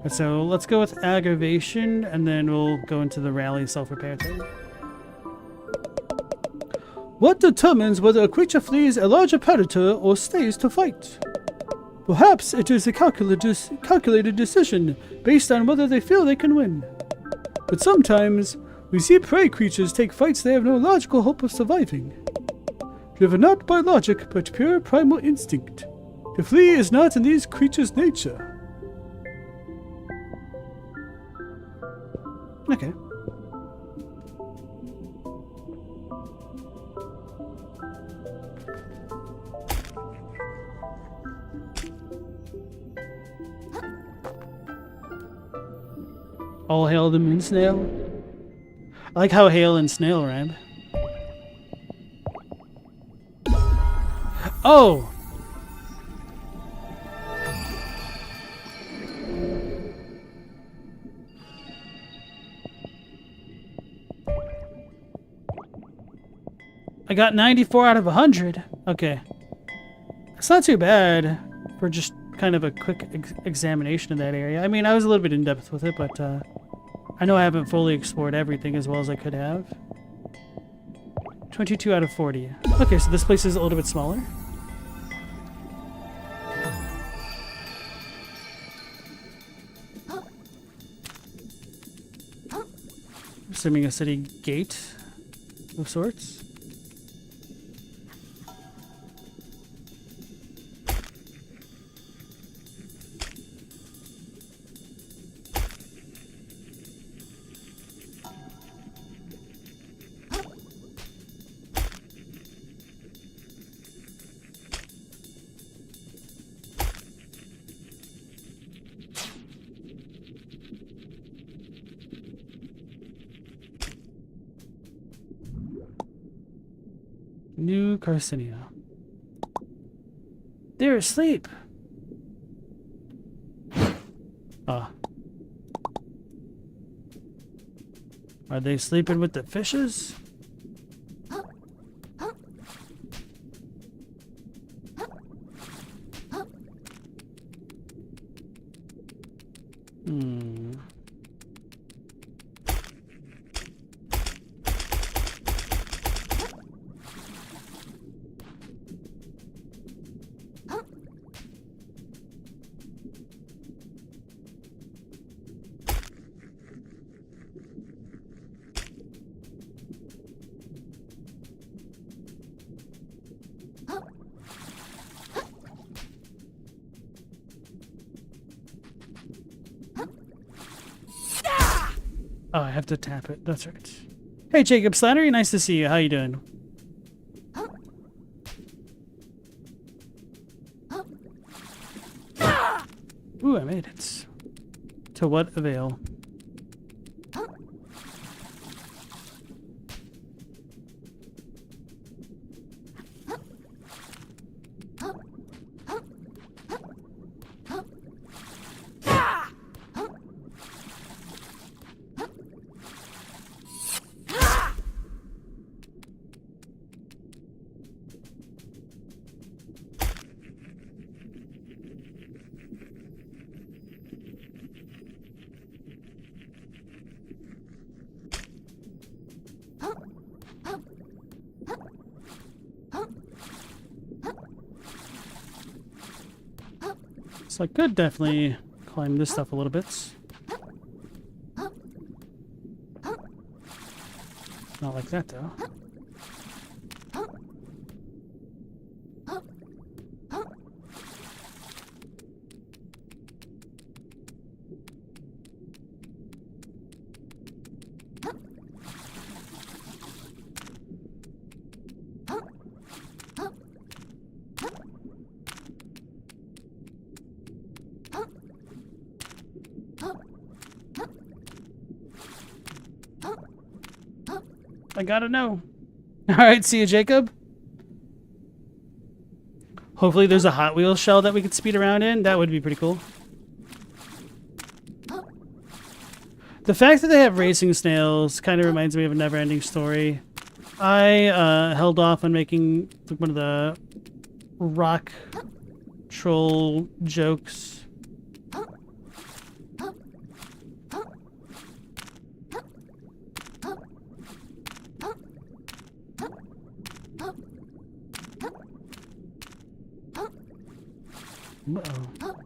So let's go with Aggravation, and then we'll go into the Rally Self-Repair thing. What determines whether a creature flees a larger predator or stays to fight? Perhaps it is a calculated decision based on whether they feel they can win. But sometimes, we see prey creatures take fights they have no logical hope of surviving. Driven not by logic, but pure primal instinct. To flee is not in these creatures' nature. Okay. All hail the moon snail. I like how hail and snail rhyme. Oh! I got 94 out of 100. Okay. It's not too bad for just kind of a quick examination of that area. I mean, I was a little bit in depth with it, but I know I haven't fully explored everything as well as I could have. 22 out of 40. Okay, so this place is a little bit smaller. Assuming a city gate of sorts. New Carcinia. They're asleep. Ah. Are they sleeping with the fishes? Hmm. Oh, I have to tap it. That's right. Hey, Jacob Slattery, nice to see you. How you doing? Ooh, I made it. To what avail? So I could definitely climb this stuff a little bit. Not like that, though. I gotta know. Alright, see you, Jacob. Hopefully there's a Hot Wheels shell that we could speed around in. That would be pretty cool. The fact that they have racing snails kind of reminds me of a Never-Ending Story. I held off on making one of the rock troll jokes. Uh-oh.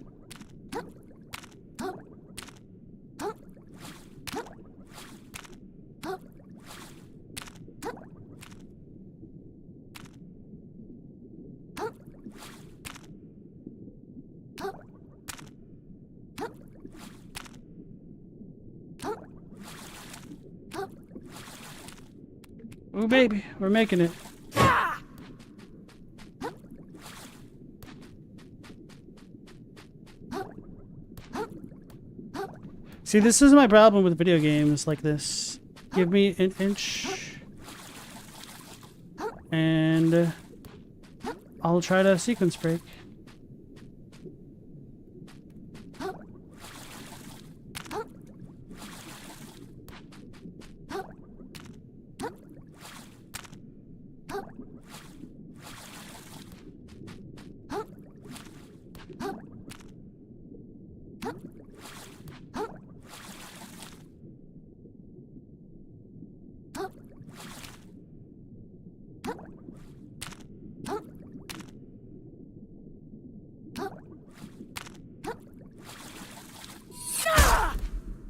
Ooh, baby, we're making it. See, this is my problem with video games like this. Give me an inch. And I'll try to sequence break.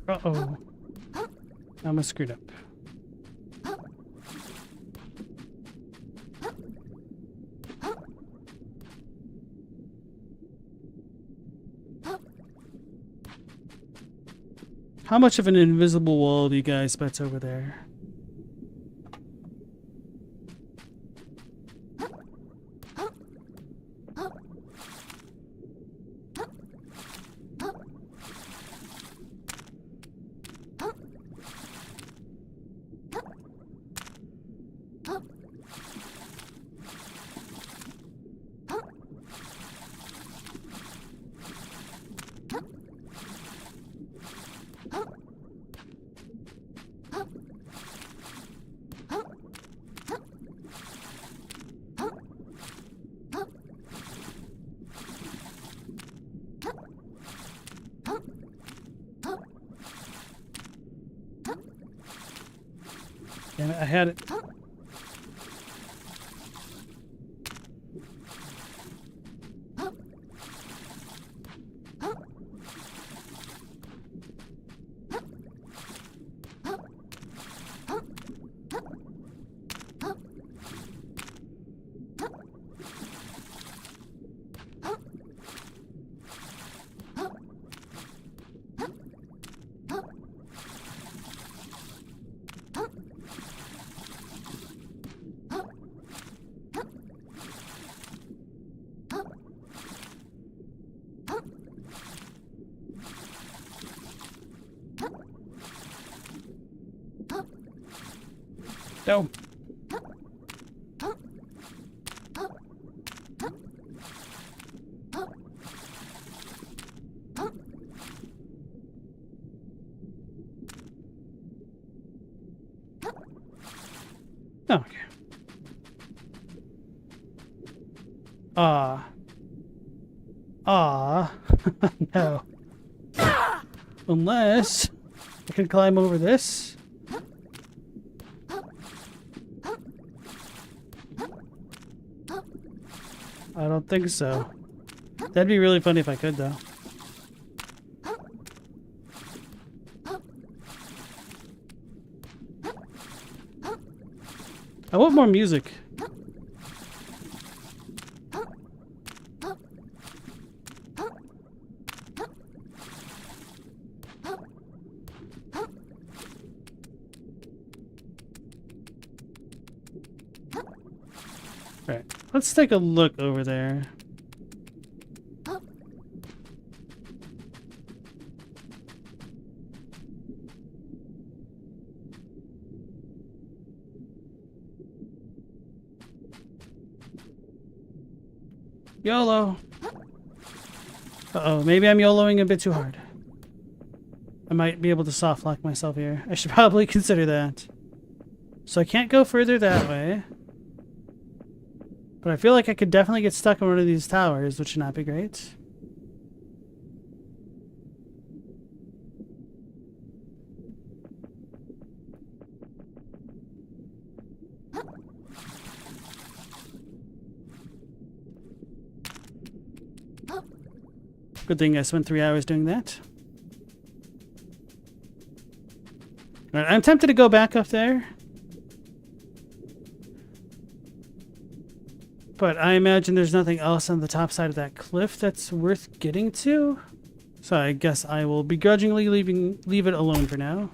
Uh-oh. I'm screwed up. How much of an invisible wall do you guys bet's over there? Damn it, I had it. No. Okay. No. Unless I can climb over this. I don't think so. That'd be really funny if I could, though. I want more music. Right, let's take a look over there. YOLO. Uh-oh, maybe I'm YOLOing a bit too hard. I might be able to soft lock myself here. I should probably consider that. So I can't go further that way. But I feel like I could definitely get stuck on one of these towers, which would not be great. Good thing I spent 3 hours doing that. Alright, I'm tempted to go back up there. But I imagine there's nothing else on the top side of that cliff that's worth getting to. So I guess I will begrudgingly leave it alone for now.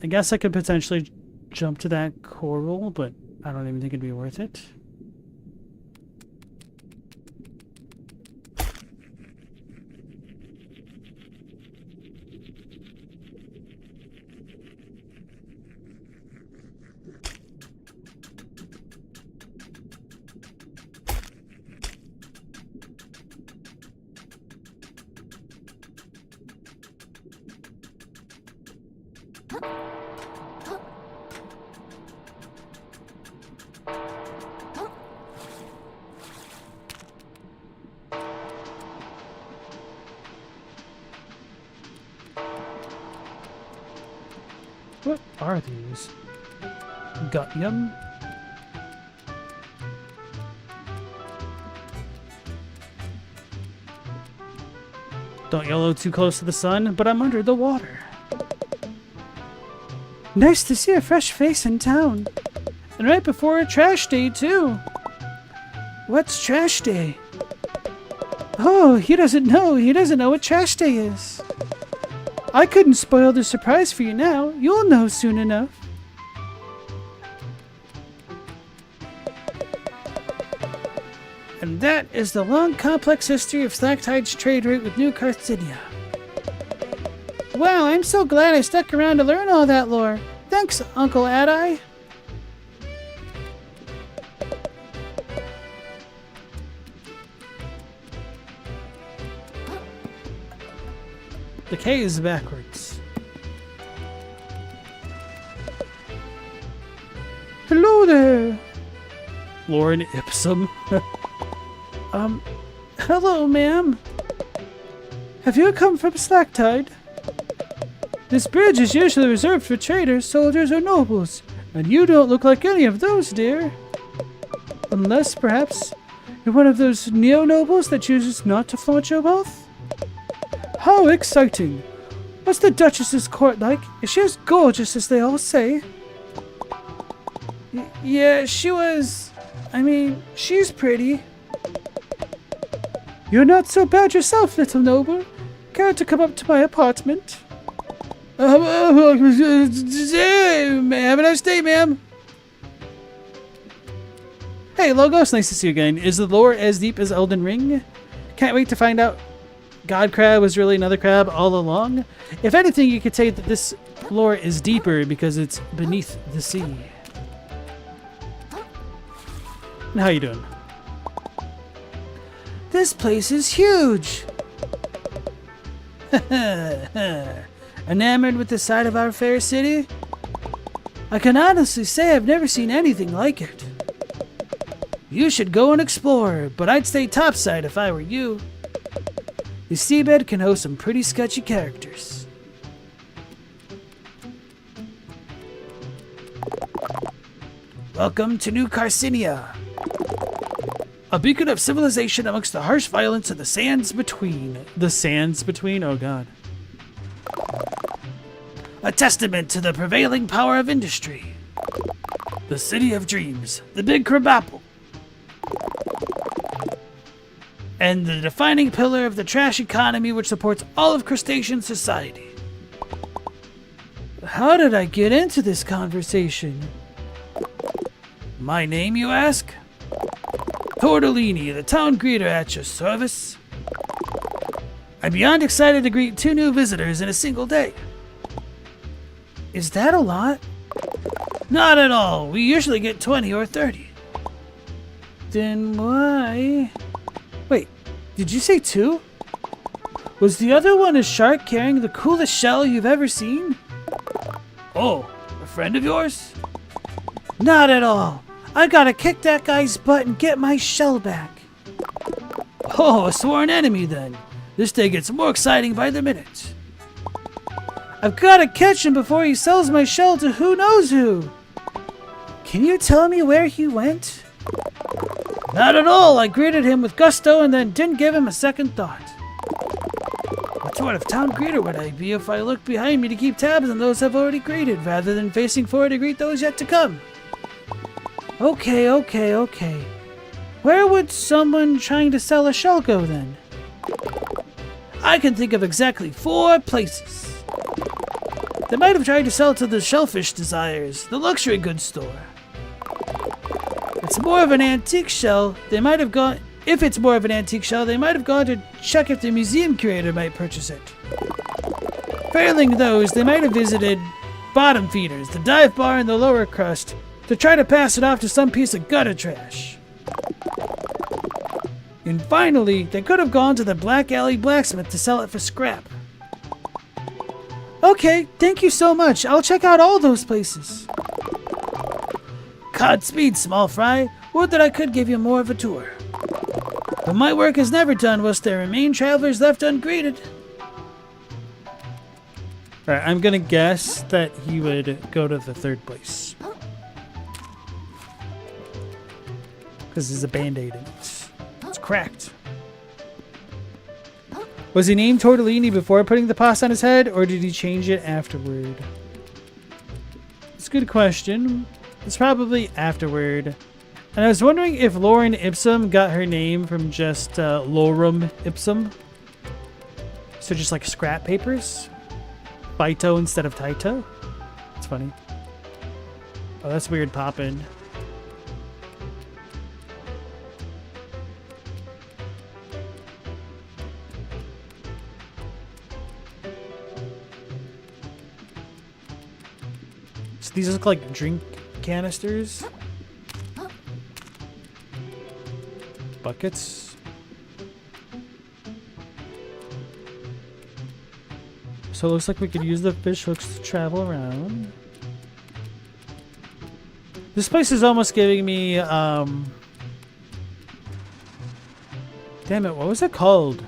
I guess I could potentially jump to that coral, but I don't even think it'd be worth it. What are these? Gut yum? Don't yellow too close to the sun, but I'm under the water. Nice to see a fresh face in town. And right before a trash day, too. What's trash day? Oh, he doesn't know. He doesn't know what trash day is. I couldn't spoil the surprise for you now. You'll know soon enough. And that is the long, complex history of Slaktide's trade route with New Carcinia. Wow, I'm so glad I stuck around to learn all that lore. Thanks, Uncle Adai. The K is backwards. Hello there! Lauren Ipsum. Hello, ma'am. Have you come from Slaktide? This bridge is usually reserved for traders, soldiers, or nobles, and you don't look like any of those, dear. Unless, perhaps, you're one of those neo-nobles that chooses not to flaunt your wealth? How exciting! What's the Duchess's court like? Is she as gorgeous as they all say? Yeah, she was... I mean, she's pretty. You're not so bad yourself, little noble. Care to come up to my apartment? Have a nice day, ma'am. Hey, Logos, nice to see you again. Is the lore as deep as Elden Ring? Can't wait to find out. God Crab was really another crab all along. If anything, you could say that this lore is deeper because it's beneath the sea. And how you doing? This place is huge! Enamored with the sight of our fair city? I can honestly say I've never seen anything like it. You should go and explore, but I'd stay topside if I were you. The seabed can host some pretty sketchy characters. Welcome to New Carcinia. A beacon of civilization amongst the harsh violence of the sands between. The sands between? Oh god. A testament to the prevailing power of industry. The city of dreams. The big crab apple. And the defining pillar of the trash economy which supports all of crustacean society. How did I get into this conversation? My name, you ask? Tortellini, the town greeter at your service. I'm beyond excited to greet 2 new visitors in a single day. Is that a lot? Not at all. We usually get 20 or 30. Then why? Wait, did you say 2? Was the other one a shark carrying the coolest shell you've ever seen? Oh, a friend of yours? Not at all. I gotta kick that guy's butt and get my shell back. Oh, a sworn enemy then. This day gets more exciting by the minute. I've got to catch him before he sells my shell to who knows who. Can you tell me where he went? Not at all. I greeted him with gusto and then didn't give him a second thought. What sort of town greeter would I be if I looked behind me to keep tabs on those I've already greeted, rather than facing forward to greet those yet to come? Okay. Where would someone trying to sell a shell go then? I can think of exactly 4 places. They might have tried to sell to the Shellfish Desires, the luxury goods store. It's more of an antique shell. They might have gone. If it's more of an antique shell, they might have gone to check if the museum curator might purchase it. Failing those, they might have visited Bottom Feeders, the dive bar in the lower crust, to try to pass it off to some piece of gutter trash. And finally, they could have gone to the Black Alley Blacksmith to sell it for scrap. Okay, thank you so much. I'll check out all those places. Godspeed, small fry. Would that I could give you more of a tour. But my work is never done whilst there remain travelers left ungreeted. Alright, I'm gonna guess that he would go to the 3rd place. Because there's a band-aid in it. It's cracked. Was he named Tortellini before putting the pasta on his head, or did he change it afterward? It's a good question. It's probably afterward. And I was wondering if Lauren Ipsum got her name from just Lorem Ipsum. So just like scrap papers? Phyto instead of Taito? That's funny. Oh, that's weird poppin'. So these look like drink canisters. Buckets. So it looks like we could use the fish hooks to travel around. This place is almost giving me, damn it, what was it called?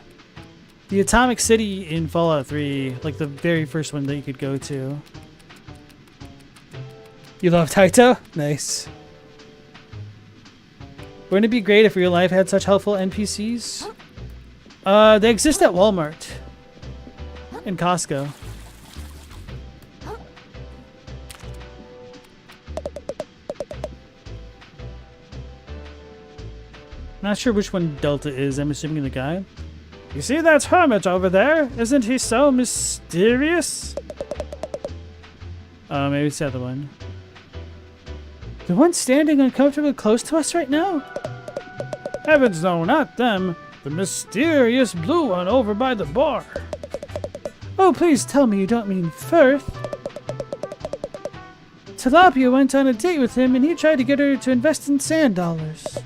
The Atomic City in Fallout 3, like the very first one that you could go to. You love Taito? Nice. Wouldn't it be great if real life had such helpful NPCs? They exist at Walmart. And Costco. Not sure which one Delta is. I'm assuming the guy. You see that hermit over there? Isn't he so mysterious? Maybe it's the other one. The one standing uncomfortably close to us right now? Heavens no, not them. The mysterious blue one over by the bar. Oh, please tell me you don't mean Firth. Tilapia went on a date with him and he tried to get her to invest in sand dollars.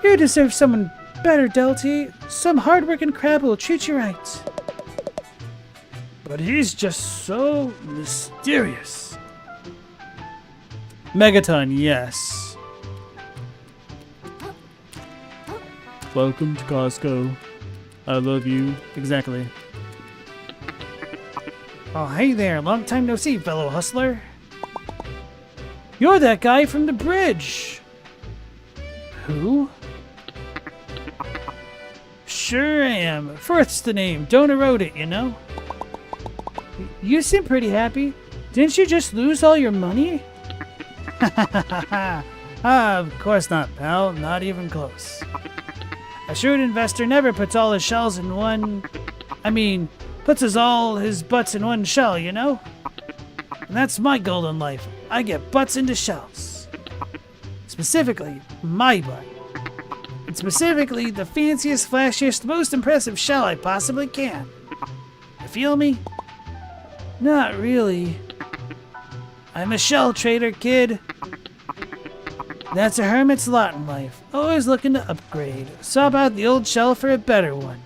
You deserve someone better, Delty. Some hard-working crab will treat you right. But he's just so mysterious. Megaton, yes. Welcome to Costco. I love you. Exactly. Oh, hey there. Long time no see, fellow hustler. You're that guy from the bridge. Who? Sure am. Firth's the name. Don't erode it, you know? You seem pretty happy. Didn't you just lose all your money? Of course not, pal. Not even close. A shrewd investor never puts all his shells in one... puts all his butts in one shell, you know? And that's my goal in life. I get butts into shells. Specifically, my butt. And specifically, the fanciest, flashiest, most impressive shell I possibly can. You feel me? Not really. I'm a shell trader, kid. That's a hermit's lot in life. Always looking to upgrade. Swap out the old shell for a better one.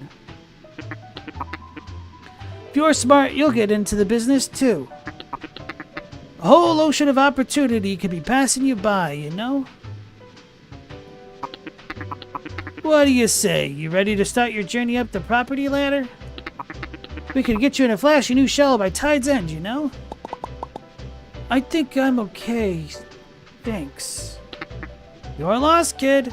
If you're smart, you'll get into the business too. A whole ocean of opportunity could be passing you by, you know? what do you say? You ready to start your journey up the property ladder? We could get you in a flashy new shell by tide's end, you know? I think I'm okay. Thanks. You're lost, kid.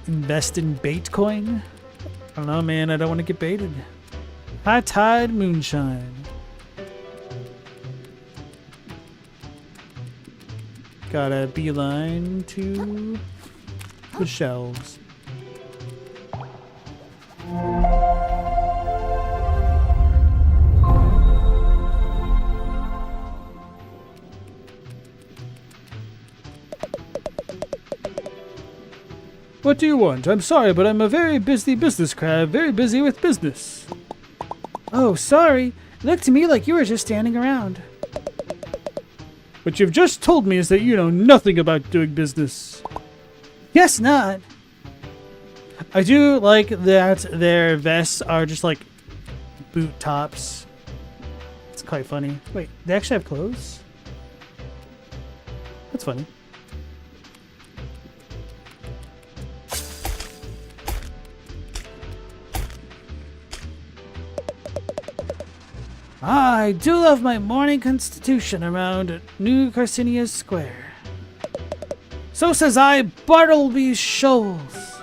Invest in Baitcoin? I don't know, man. I don't want to get baited. High tide moonshine. Got a beeline to the shelves. What do you want? I'm sorry, but I'm a very busy business crab, very busy with business. Oh, sorry. It looked to me like you were just standing around. What you've just told me is that you know nothing about doing business. Guess not. I do like that their vests are just like boot tops. It's quite funny. Wait, they actually have clothes? That's funny. I do love my morning constitution around New Carcinia Square. So says I, Bartleby Shoals.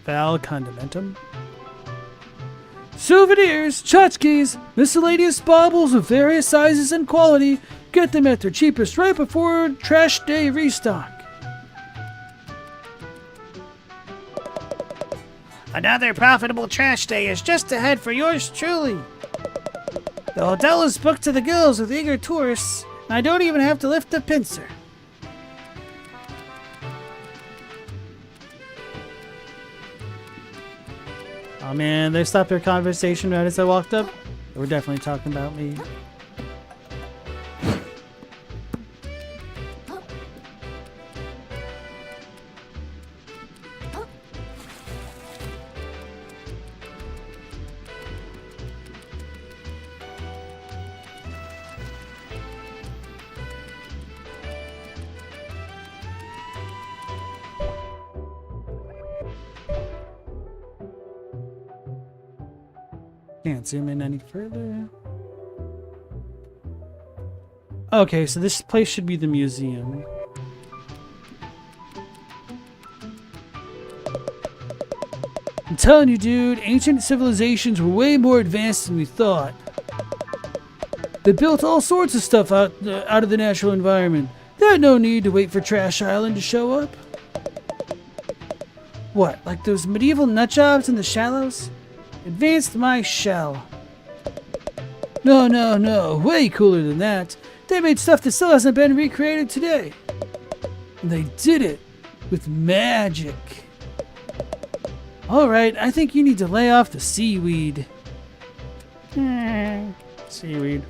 Val Condimentum. Souvenirs, tchotchkes, miscellaneous baubles of various sizes and quality. Get them at their cheapest right before Trash Day restock. Another profitable trash day is just ahead for yours truly. The hotel is booked to the gills with eager tourists, and I don't even have to lift a pincer. Oh man, they stopped their conversation right as I walked up. They were definitely talking about me. Can't zoom in any further. Okay, so this place should be the museum. I'm telling you, dude, ancient civilizations were way more advanced than we thought. They built all sorts of stuff out of the natural environment. They had no need to wait for Trash Island to show up. What, like those medieval nutjobs in the shallows? Advanced my shell. No, way cooler than that. They made stuff that still hasn't been recreated today. And they did it with magic. Alright, I think you need to lay off the seaweed. Seaweed.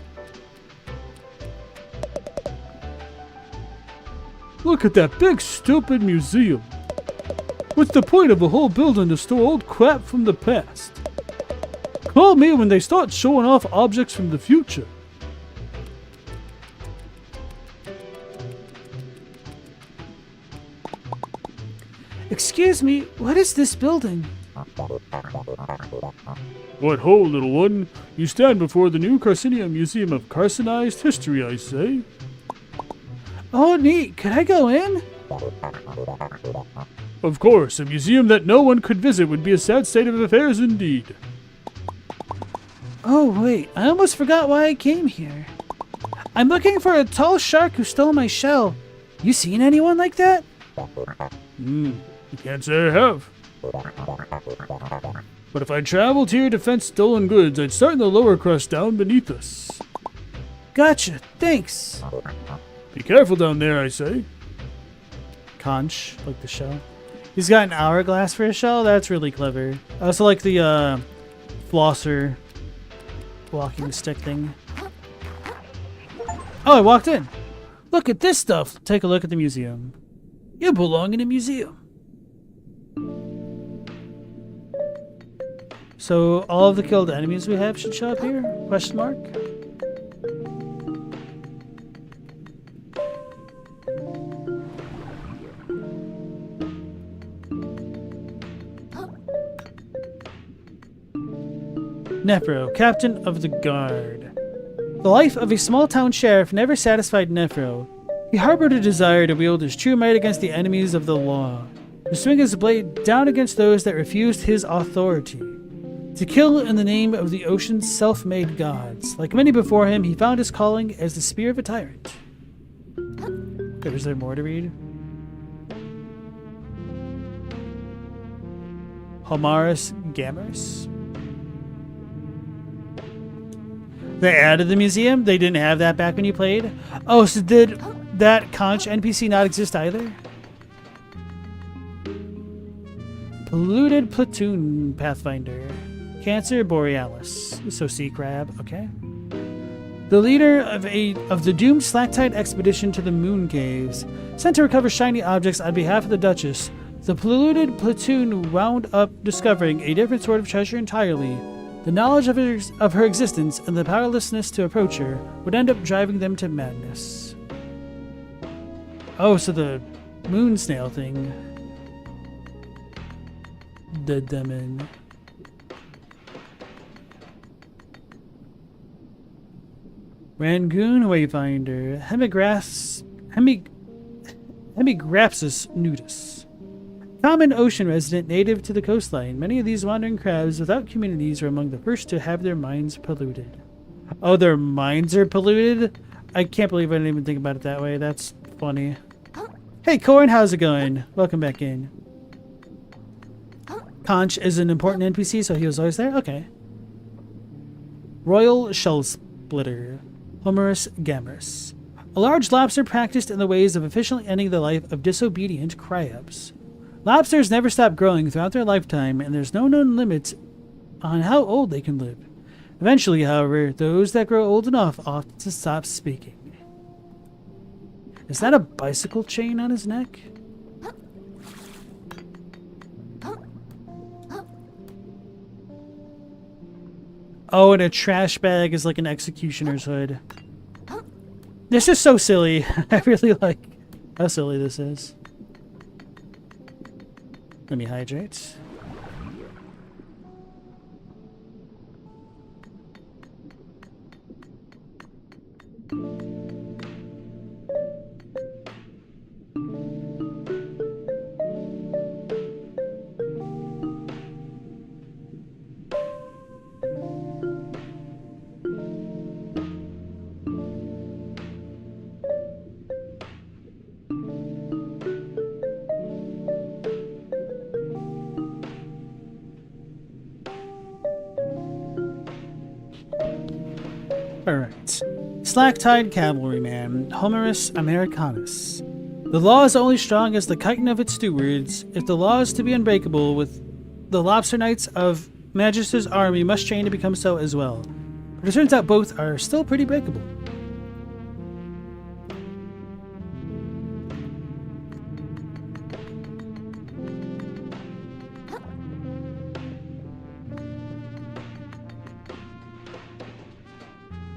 Look at that big stupid museum. What's the point of a whole building to store old crap from the past? Call me when they start showing off objects from the future. Excuse me, what is this building? What ho, little one? You stand before the New Carcinia Museum of Carcinized History, I say. Oh, neat. Could I go in? Of course, a museum that no one could visit would be a sad state of affairs indeed. Oh, wait. I almost forgot why I came here. I'm looking for a tall shark who stole my shell. You seen anyone like that? You can't say I have. But if I traveled here to fence stolen goods, I'd start in the lower crust down beneath us. Gotcha. Thanks. Be careful down there, I say. Conch, like the shell. He's got an hourglass for a shell. That's really clever. I also like the flosser walking stick thing. Oh, I walked in. Look at this stuff. Take a look at the museum. You belong in a museum. So all of the killed enemies we have should show up here? Question mark? Nephro, Captain of the Guard. The life of a small-town sheriff never satisfied Nephro. He harbored a desire to wield his true might against the enemies of the law, to swing his blade down against those that refused his authority, to kill in the name of the ocean's self-made gods. Like many before him, he found his calling as the spear of a tyrant. Okay, is there more to read? Homarus Gammerus. They added the museum? They didn't have that back when you played? Oh, so did that conch NPC not exist either? Polluted Platoon Pathfinder. Cancer Borealis. So sea crab, okay. The leader of the doomed Slacktide expedition to the Moon Caves, sent to recover shiny objects on behalf of the Duchess, the polluted platoon wound up discovering a different sort of treasure entirely. The knowledge of her existence and the powerlessness to approach her would end up driving them to madness. Oh, so the moon snail thing did them in. Rangoon Wayfinder, Hemigrapsus nudus. Common ocean resident native to the coastline, many of these wandering crabs without communities are among the first to have their minds polluted. Oh, their minds are polluted? I can't believe I didn't even think about it that way. That's funny. Hey, Corn, how's it going? Welcome back in. Conch is an important NPC, so he was always there? Okay. Royal Shell Splitter. Homarus Gammerus. A large lobster practiced in the ways of efficiently ending the life of disobedient crabs. Lobsters never stop growing throughout their lifetime, and there's no known limit on how old they can live. Eventually, however, those that grow old enough often stop speaking. Is that a bicycle chain on his neck? Oh, and a trash bag is like an executioner's hood. This is so silly. I really like how silly this is. Let me hydrate. Alright. Slacktide Cavalryman, Homarus Americanus. The law is only strong as the chitin of its stewards. If the law is to be unbreakable, with the lobster knights of Magister's army must train to become so as well. But it turns out both are still pretty breakable.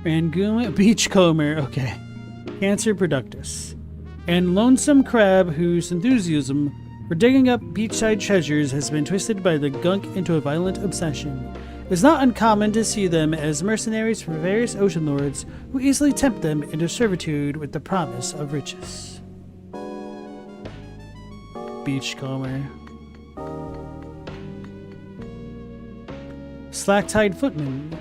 Rangoon Beachcomber, okay. Cancer Productus. And lonesome crab whose enthusiasm for digging up beachside treasures has been twisted by the gunk into a violent obsession. It's not uncommon to see them as mercenaries for various ocean lords who easily tempt them into servitude with the promise of riches. Beachcomber. Slacktide Footman.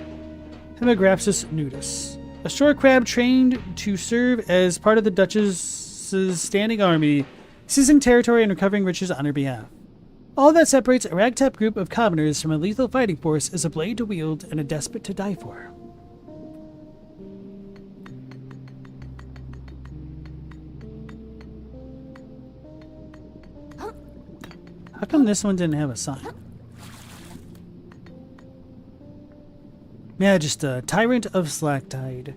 Hemigrapsus nudus. A shore crab trained to serve as part of the Duchess's standing army, seizing territory and recovering riches on her behalf. All that separates a ragtag group of commoners from a lethal fighting force is a blade to wield and a despot to die for. How come this one didn't have a sign? Magister, Tyrant of Slacktide.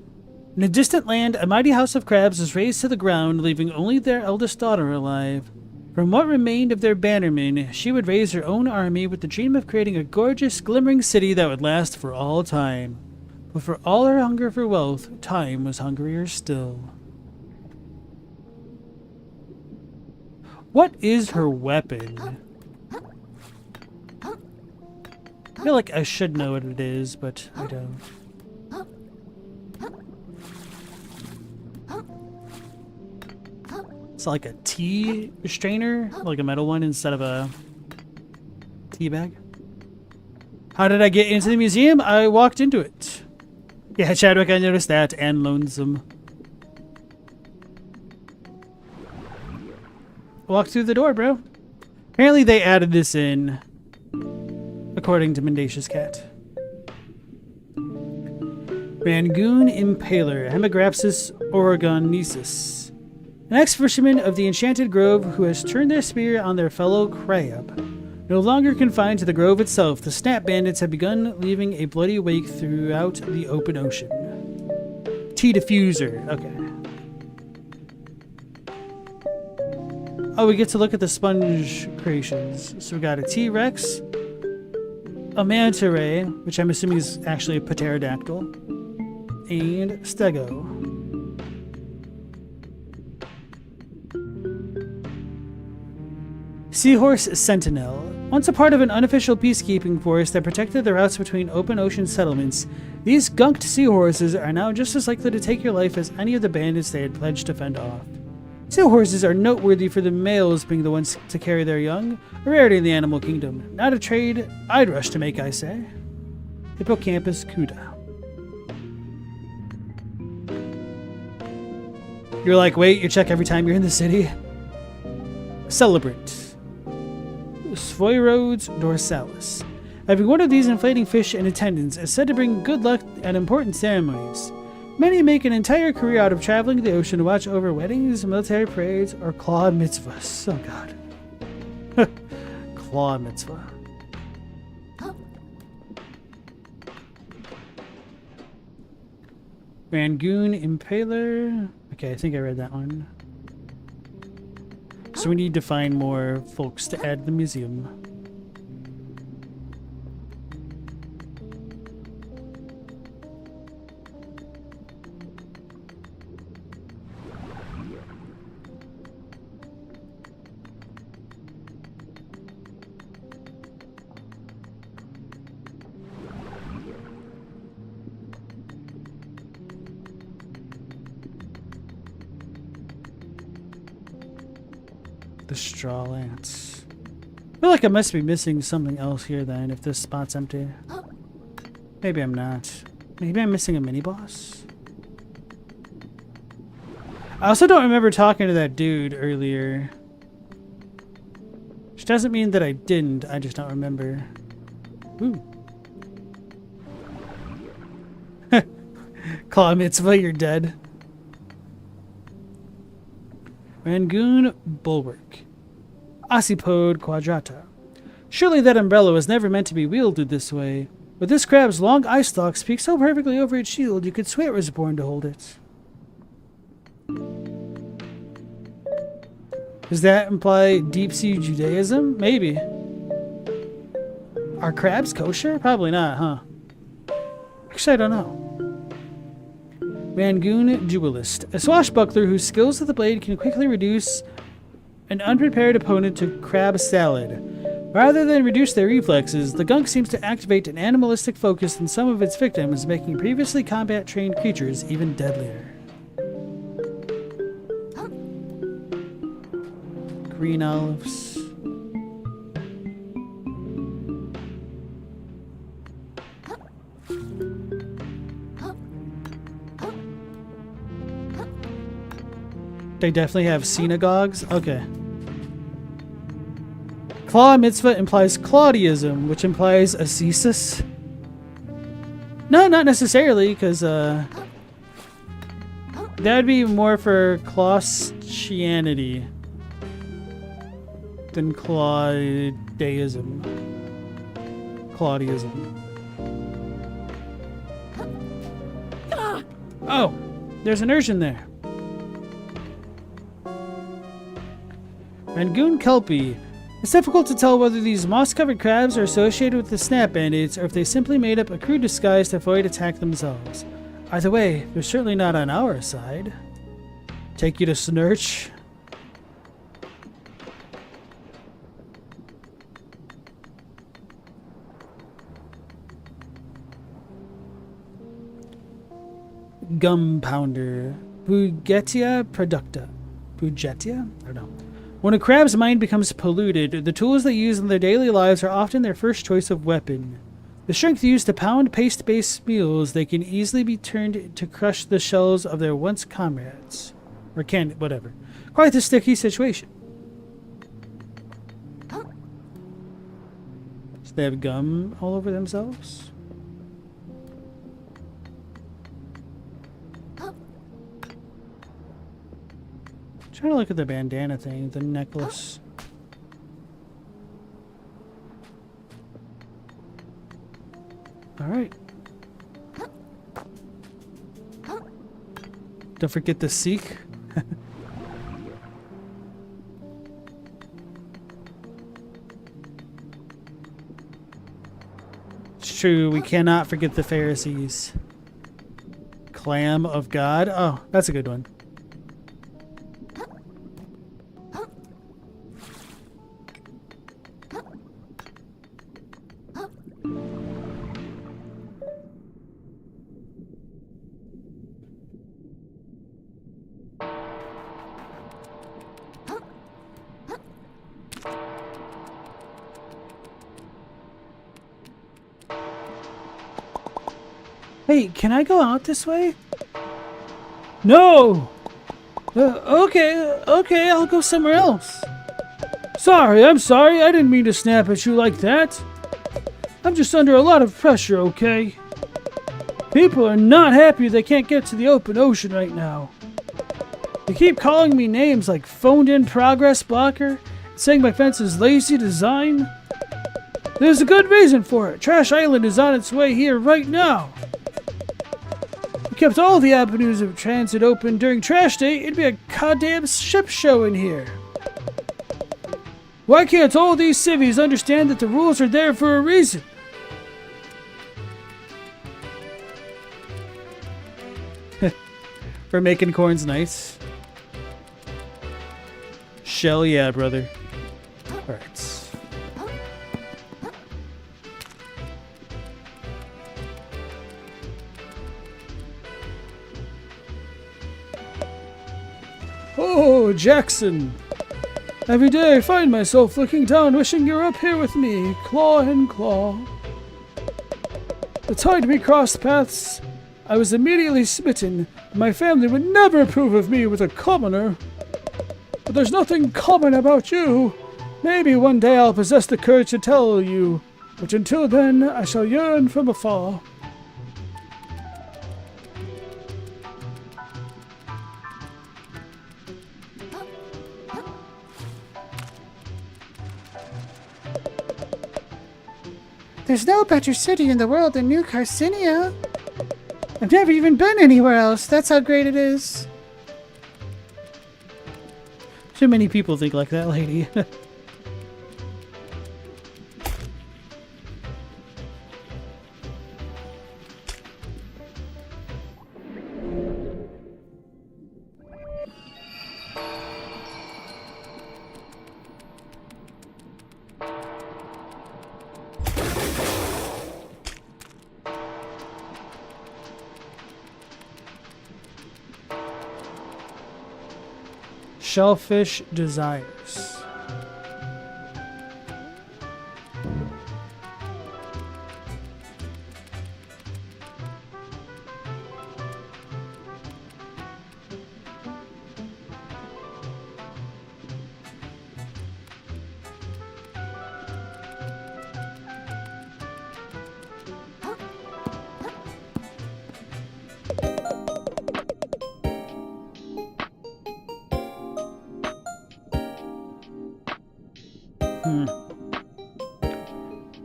In a distant land, a mighty house of crabs is razed to the ground, leaving only their eldest daughter alive. From what remained of their bannermen, she would raise her own army with the dream of creating a gorgeous, glimmering city that would last for all time. But for all her hunger for wealth, time was hungrier still. What is her weapon? I feel like I should know what it is, but I don't. It's like a tea strainer, like a metal one instead of a tea bag. How did I get into the museum? I walked into it. Yeah, Chadwick, I noticed that, and Lonesome. Walk through the door, bro. Apparently they added this in, according to Mendacious Cat. Rangoon Impaler, Hemagrapsis Oregonesis. An ex-fisherman of the Enchanted Grove who has turned their spear on their fellow crab. No longer confined to the grove itself, the Snap Bandits have begun leaving a bloody wake throughout the open ocean. T-Diffuser, okay. Oh, we get to look at the sponge creations. So we got a T-Rex, a manta ray, which I'm assuming is actually a pterodactyl, and Stego. Seahorse Sentinel. Once a part of an unofficial peacekeeping force that protected the routes between open ocean settlements, these gunked seahorses are now just as likely to take your life as any of the bandits they had pledged to fend off. Seahorses are noteworthy for the males being the ones to carry their young, a rarity in the animal kingdom. Not a trade I'd rush to make, I say. Hippocampus Cuda. You're like, wait, you check every time you're in the city? Celebrant. Sphoirodes dorsalis. Having one of these inflating fish in attendance is said to bring good luck at important ceremonies. Many make an entire career out of traveling the ocean to watch over weddings, military parades, or claw mitzvahs. Oh god. Claw mitzvah. Rangoon Impaler. Okay, I think I read that one. So we need to find more folks to add to the museum. The straw lance. I feel like I must be missing something else here then if this spot's empty. Maybe I'm not. Maybe I'm missing a mini-boss? I also don't remember talking to that dude earlier. Which doesn't mean that I didn't, I just don't remember. Ooh. Claw Mitzvah, you're dead. Rangoon Bulwark. Occipode Quadrata. Surely that umbrella was never meant to be wielded this way. With this crab's long eye stalks peeked so perfectly over its shield, you could swear it was born to hold it. Does that imply deep-sea Judaism? Maybe. Are crabs kosher? Probably not, huh? Actually, I don't know. Rangoon Duelist. A swashbuckler whose skills with the blade can quickly reduce an unprepared opponent to crab salad. Rather than reduce their reflexes, the gunk seems to activate an animalistic focus in some of its victims, making previously combat-trained creatures even deadlier. Green olives. They definitely have synagogues? Okay. Claw Mitzvah implies Claudiism, which implies ascesis. No, not necessarily, because that would be more for Claustianity than Claudeism. Claudiism. Oh, there's an urchin there. Rangoon Kelpie. It's difficult to tell whether these moss-covered crabs are associated with the snap bandits or if they simply made up a crude disguise to avoid attack themselves. Either way, they're certainly not on our side. Take you to Snurch. Gumpounder. Bugetia producta. Bugetia? I don't know. When a crab's mind becomes polluted, the tools they use in their daily lives are often their first choice of weapon. The strength used to pound paste-based meals, they can easily be turned to crush the shells of their once comrades. Or whatever. Quite a sticky situation. So they have gum all over themselves? Trying to look at the bandana thing, the necklace. Alright. Don't forget the seek. It's true, we cannot forget the Pharisees. Clam of God. Oh, that's a good one. Hey, can I go out this way? No! Okay, I'll go somewhere else. I'm sorry, I didn't mean to snap at you like that. I'm just under a lot of pressure, okay? People are not happy they can't get to the open ocean right now. They keep calling me names like phoned-in progress blocker, saying my fence is lazy design. There's a good reason for it. Trash Island is on its way here right now. We kept all the avenues of transit open during trash day. It'd be a goddamn ship show in here. Why can't all these civvies understand that the rules are there for a reason? For making corns nice. Shell, yeah, brother. Alright. Oh, Jackson. Every day I find myself looking down, wishing you were up here with me, claw in claw. The time we crossed paths, I was immediately smitten. My family would never approve of me with a commoner. But there's nothing common about you. Maybe one day I'll possess the courage to tell you, but until then I shall yearn from afar. There's no better city in the world than New Carcinia. I've never even been anywhere else. That's how great it is. Too many people think like that lady. Shellfish desires.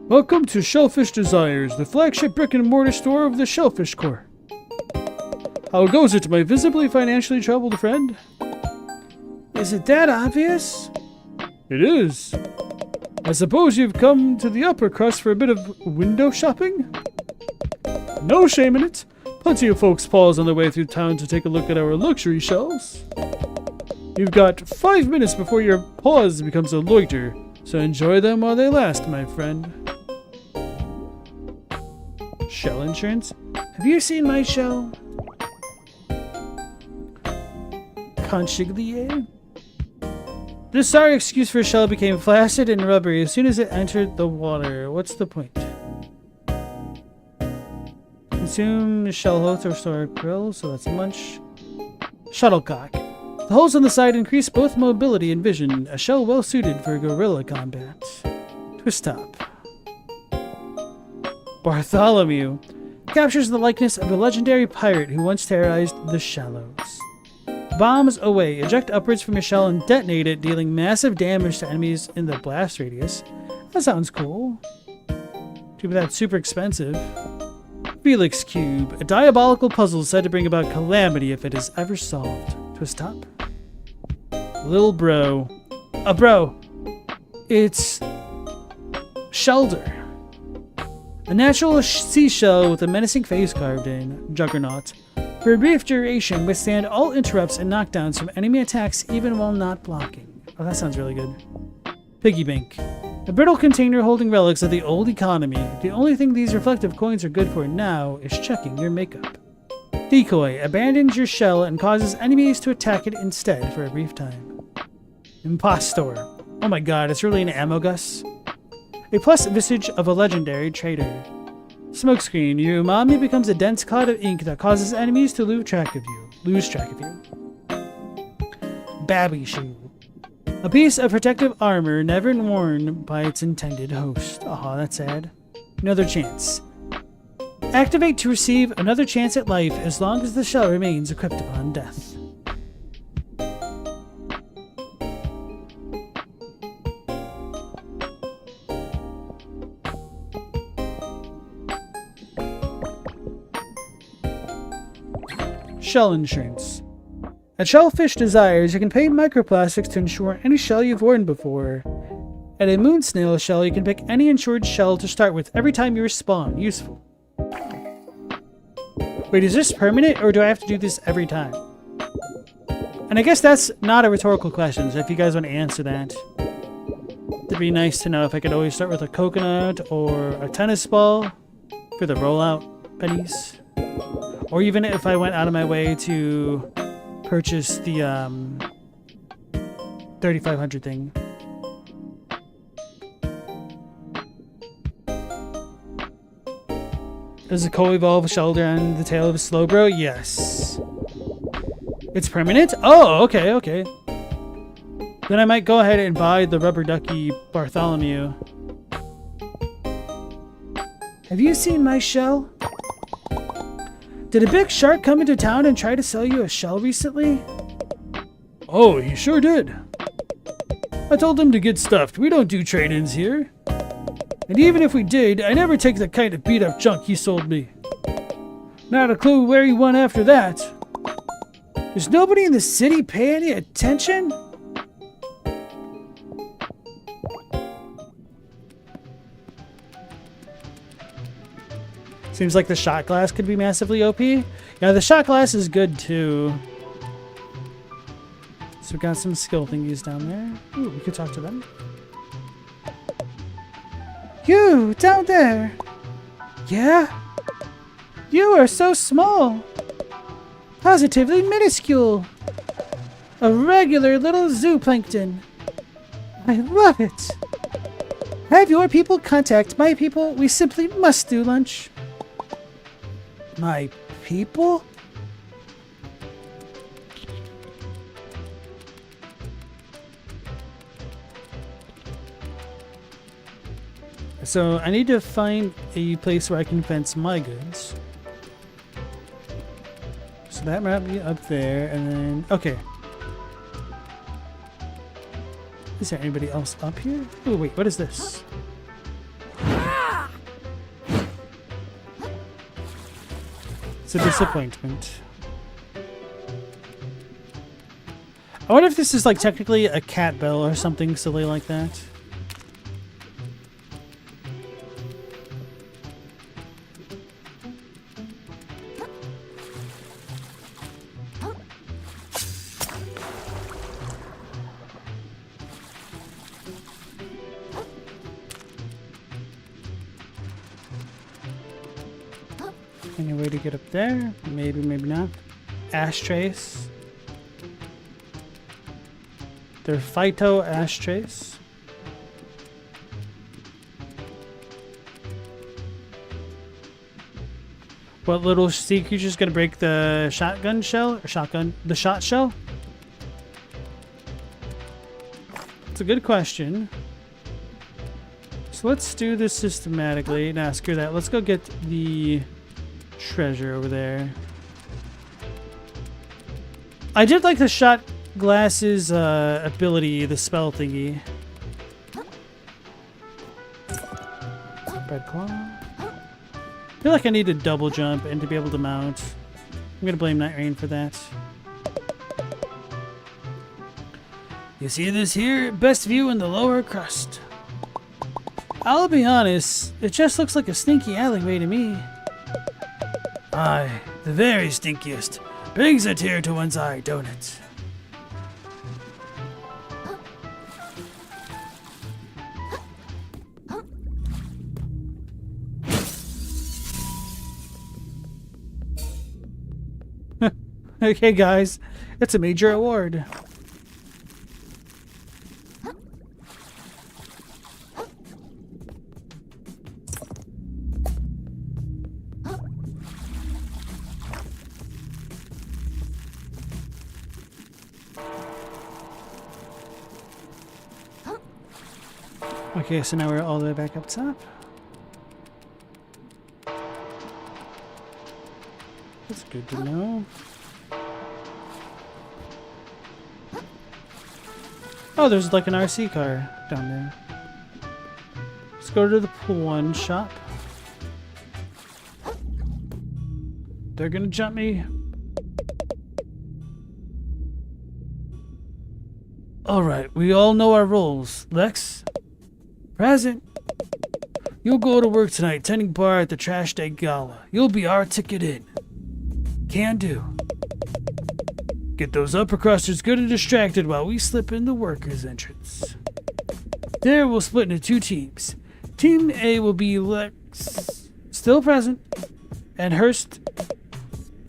Welcome to Shellfish Desires, the flagship brick-and-mortar store of the Shellfish Corps. How goes it, my visibly financially troubled friend? Is it that obvious? It is. I suppose you've come to the upper crust for a bit of window shopping? No shame in it. Plenty of folks pause on their way through town to take a look at our luxury shelves. You've got 5 minutes before your pause becomes a loiter, so enjoy them while they last, my friend. Shell insurance? Have you seen my shell? Conchiglier? This sorry excuse for a shell became flaccid and rubbery as soon as it entered the water. What's the point? Consume shell host or store krill, so that's munch. Shuttlecock. The holes on the side increase both mobility and vision. A shell well suited for guerrilla combat. Twist top. Bartholomew. Captures the likeness of a legendary pirate who once terrorized the shallows. Bombs away. Eject upwards from your shell and detonate it, dealing massive damage to enemies in the blast radius. That sounds cool. Too bad that's super expensive. Felix Cube. A diabolical puzzle said to bring about calamity if it is ever solved. Twist top. Lil Bro. A bro. It's Shelder. A natural seashell with a menacing face carved in. Juggernaut. For a brief duration, withstand all interrupts and knockdowns from enemy attacks even while not blocking. Oh, that sounds really good. Piggy Bank. A brittle container holding relics of the old economy. The only thing these reflective coins are good for now is checking your makeup. Decoy. Abandons your shell and causes enemies to attack it instead for a brief time. Impostor. Oh my god, it's really an ammo gus. A plus visage of a legendary traitor. Smokescreen. Your umami becomes a dense cloud of ink that causes enemies to lose track of you. Babby Shoe. A piece of protective armor never worn by its intended host. Aw, that's sad. Another chance. Activate to receive another chance at life as long as the shell remains equipped upon death. Shell insurance. At Shellfish Desires, you can pay microplastics to insure any shell you've worn before. At a moon snail shell, you can pick any insured shell to start with every time you respawn. Useful. Wait, is this permanent, or do I have to do this every time? And I guess that's not a rhetorical question, so if you guys want to answer that, it'd be nice to know if I could always start with a coconut or a tennis ball for the rollout pennies. Or even if I went out of my way to purchase the 3500 thing. Does the co-evolve shoulder on the tail of a Slowbro? Yes. It's permanent? Oh, okay, okay. Then I might go ahead and buy the rubber ducky Bartholomew. Have you seen my shell? Did a big shark come into town and try to sell you a shell recently? Oh, he sure did. I told him to get stuffed. We don't do trade-ins here. And even if we did, I never take the kind of beat-up junk he sold me. Not a clue where he went after that. Does nobody in the city pay any attention? Seems like the shot glass could be massively OP. Yeah, the shot glass is good too. So we've got some skill thingies down there. Ooh, we could talk to them. You, down there. Yeah? You are so small. Positively minuscule. A regular little zooplankton. I love it. Have your people contact my people. We simply must do lunch. My people? So I need to find a place where I can fence my goods. So that might be up there, and then okay. Is there anybody else up here? Oh wait, what is this? It's a disappointment. I wonder if this is like technically a cat bell or something silly like that. Any way to get up there? Maybe, maybe not. Ashtrays. They're phyto ashtrays. What little sea creature's gonna break the shotgun shell? Or the shot shell? It's a good question. So let's do this systematically. Nah, screw that. Let's go get the treasure over there. I did like the shot glass's ability, the spell thingy. Red claw. I feel like I need to double jump and to be able to mount. I'm gonna blame Nightreign for that. You see this here? Best view in the lower crust. I'll be honest, it just looks like a stinky alleyway to me. Aye, the very stinkiest. Brings a tear to one's eye, don't it? Okay, guys, it's a major award. Okay, so now we're all the way back up top. That's good to know. Oh, there's like an RC car down there. Let's go to the pawn shop. They're gonna jump me. Alright, we all know our roles. Lex? Present. You'll go to work tonight, tending bar at the Trash Day Gala. You'll be our ticket in. Can do. Get those uppercrusters good and distracted while we slip in the workers' entrance. There, we'll split into two teams. Team A will be Lex, still present, and Hurst.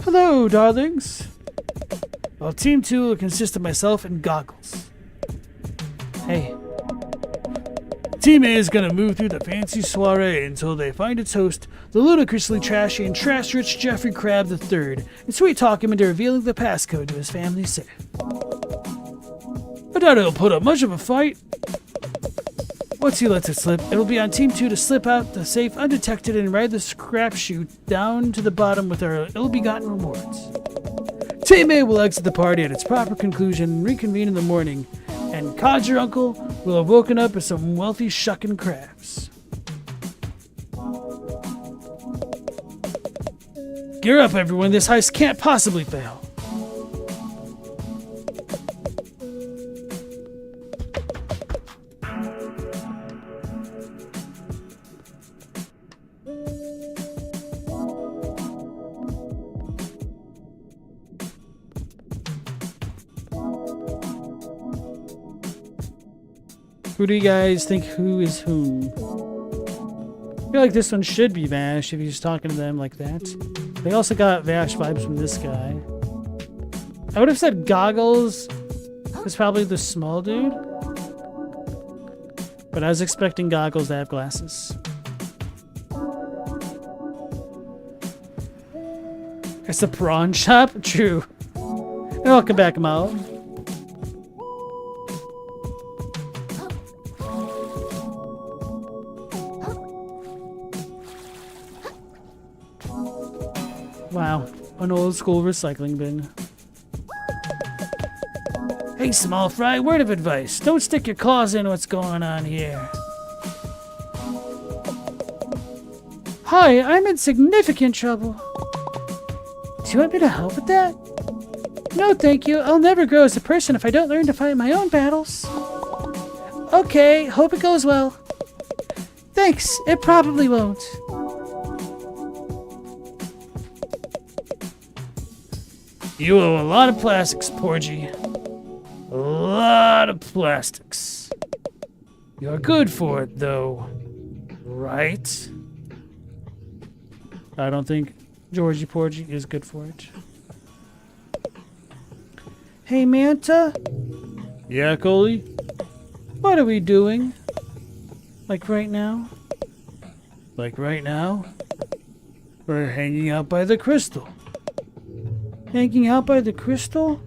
Hello, darlings. While Team 2 will consist of myself and Goggles. Hey. Team A is gonna move through the fancy soiree until they find its host, the ludicrously trashy and trash-rich Jeffrey Crab III, and sweet-talk him into revealing the passcode to his family's safe. I doubt it'll put up much of a fight. Once he lets it slip, it'll be on Team 2 to slip out the safe undetected and ride the scrap chute down to the bottom with our ill-begotten rewards. Team A will exit the party at its proper conclusion and reconvene in the morning, and Codger Uncle will have woken up with some wealthy shucking crabs. Gear up, everyone. This heist can't possibly fail. Who do you guys think who is whom? I feel like this one should be Vash if he's talking to them like that. They also got Vash vibes from this guy. I would have said Goggles is probably the small dude. But I was expecting Goggles to have glasses. It's a prawn shop? True. And welcome back, Mo. Wow, an old school recycling bin. Hey, small fry, word of advice. Don't stick your claws in what's going on here. Hi, I'm in significant trouble. Do you want me to help with that? No, thank you. I'll never grow as a person if I don't learn to fight my own battles. Okay, hope it goes well. Thanks, it probably won't. You owe a lot of plastics, Porgy. A lot of plastics. You're good for it, though. Right? I don't think Georgie Porgy is good for it. Hey, Manta? Yeah, Coley? What are we doing? Like right now? Like right now? We're hanging out by the crystal. Hanging out by the crystal?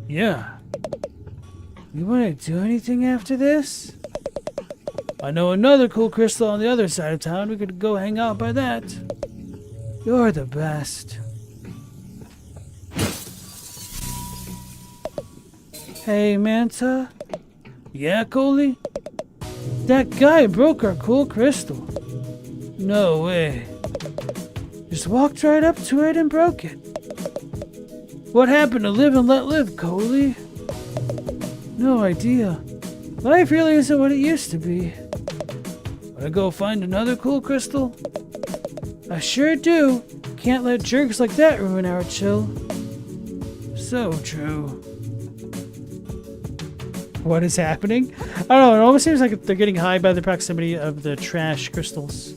Yeah. You want to do anything after this? I know another cool crystal on the other side of town. We could go hang out by that. You're the best. Hey, Manta? Yeah, Coley? That guy broke our cool crystal. No way. Just walked right up to it and broke it. What happened to live and let live, Coley? No idea. Life really isn't what it used to be. Wanna go find another cool crystal? I sure do. Can't let jerks like that ruin our chill. So true. What is happening? I don't know, it almost seems like they're getting high by the proximity of the trash crystals.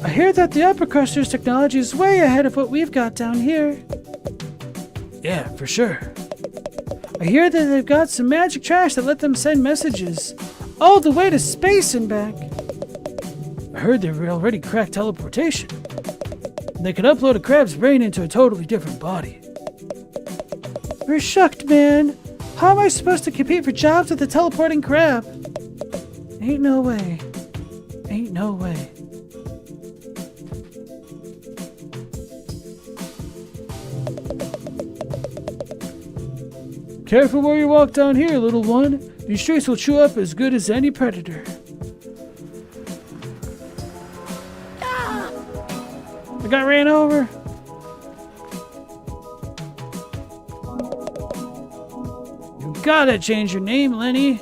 I hear that the Upper Crusters technology is way ahead of what we've got down here. Yeah, for sure. I hear that they've got some magic trash that let them send messages all the way to space and back. I heard they already cracked teleportation. And they can upload a crab's brain into a totally different body. We're shucked, man. How am I supposed to compete for jobs with a teleporting crab? Ain't no way. Ain't no way. Careful where you walk down here, little one. These streets will chew up as good as any predator. Ah! I got ran over. You gotta change your name, Lenny.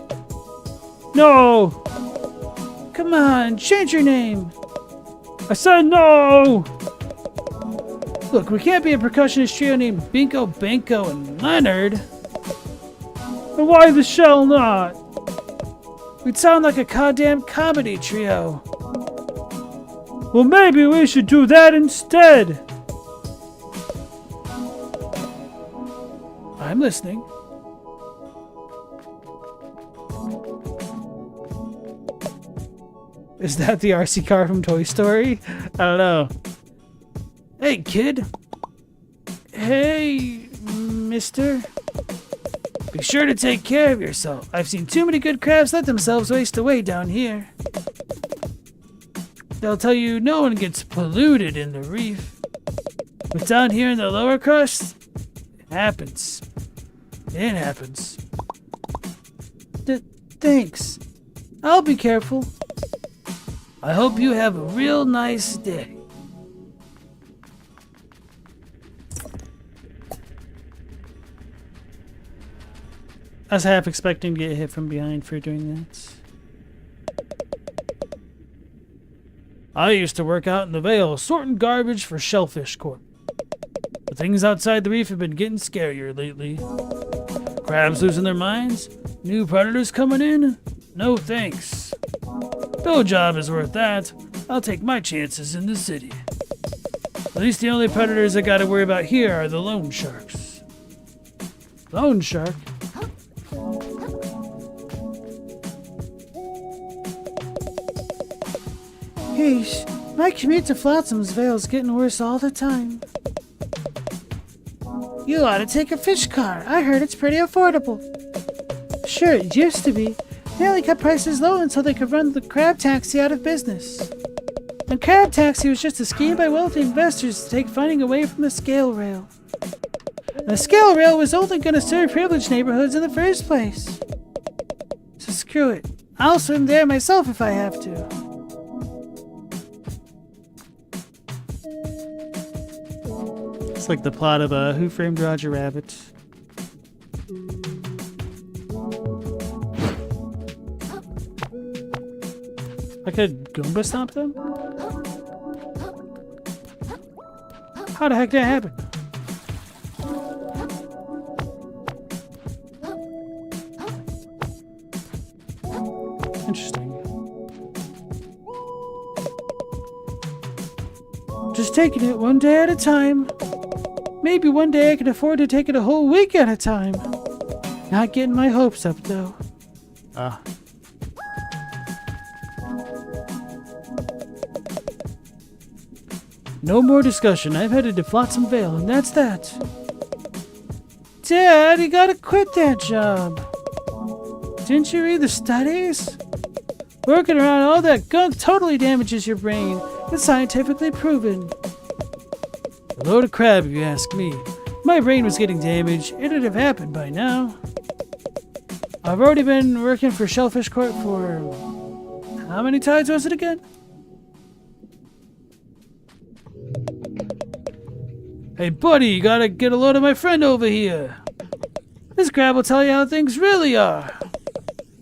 No! Come on, change your name. I said no! Look, we can't be a percussionist trio named Binko, Banko, and Leonard. And why the shell not? We'd sound like a goddamn comedy trio. Well, maybe we should do that instead. I'm listening. Is that the RC car from Toy Story? I don't know. Hey, kid. Hey, mister. Be sure to take care of yourself. I've seen too many good crabs let themselves waste away down here. They'll tell you no one gets polluted in the reef. But down here in the lower crust, it happens. It happens. Thanks. I'll be careful. I hope you have a real nice day. I was half expecting to get hit from behind for doing that. I used to work out in the Vale sorting garbage for Shellfish Corp. But things outside the reef have been getting scarier lately. Crabs losing their minds? New predators coming in? No thanks. No job is worth that. I'll take my chances in the city. At least the only predators I gotta worry about here are the loan sharks. Loan shark? Yeesh, my commute to Flotsam's Vale's getting worse all the time. You ought to take a fish car. I heard it's pretty affordable. Sure, it used to be. They only kept prices low until they could run the crab taxi out of business. And crab taxi was just a scheme by wealthy investors to take funding away from the scale rail. And the scale rail was only going to serve privileged neighborhoods in the first place. Screw it. I'll swim there myself if I have to. It's like the plot of Who Framed Roger Rabbit. I could Goomba stomp them? How the heck did that happen? Interesting. Just taking it one day at a time. Maybe one day I can afford to take it a whole week at a time. Not getting my hopes up, though. No more discussion. I've headed to Flotsam Vale, and that's that. Dad, you gotta quit that job. Didn't you read the studies? Working around all that gunk totally damages your brain. It's scientifically proven. A load of crap, if you ask me. If my brain was getting damaged, it'd have happened by now. I've already been working for Shellfish Court for... how many tides was it again? Hey buddy, you gotta get a load of my friend over here. This crab will tell you how things really are.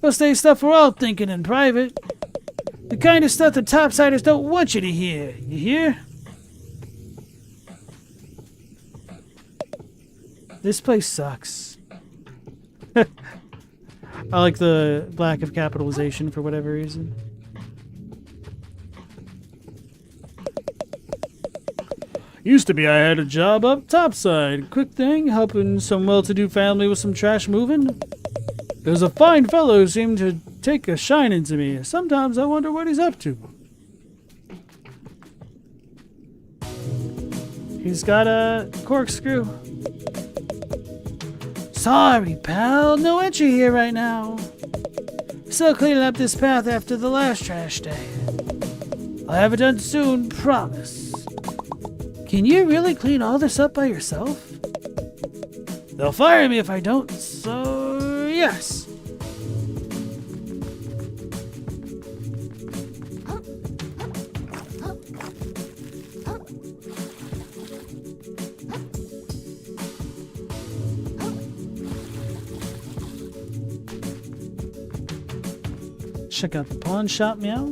He'll say stuff we're all thinking in private. The kind of stuff the topsiders don't want you to hear. You hear? This place sucks. I like the lack of capitalization for whatever reason. Used to be I had a job up topside. Quick thing, helping some well-to-do family with some trash moving. There's a fine fellow who seemed to take a shine into me. Sometimes I wonder what he's up to. He's got a corkscrew. Sorry, pal. No entry here right now. Still cleaning up this path after the last trash day. I'll have it done soon, promise. Can you really clean all this up by yourself? They'll fire me if I don't, so yes. Check out the pawn shop, meow.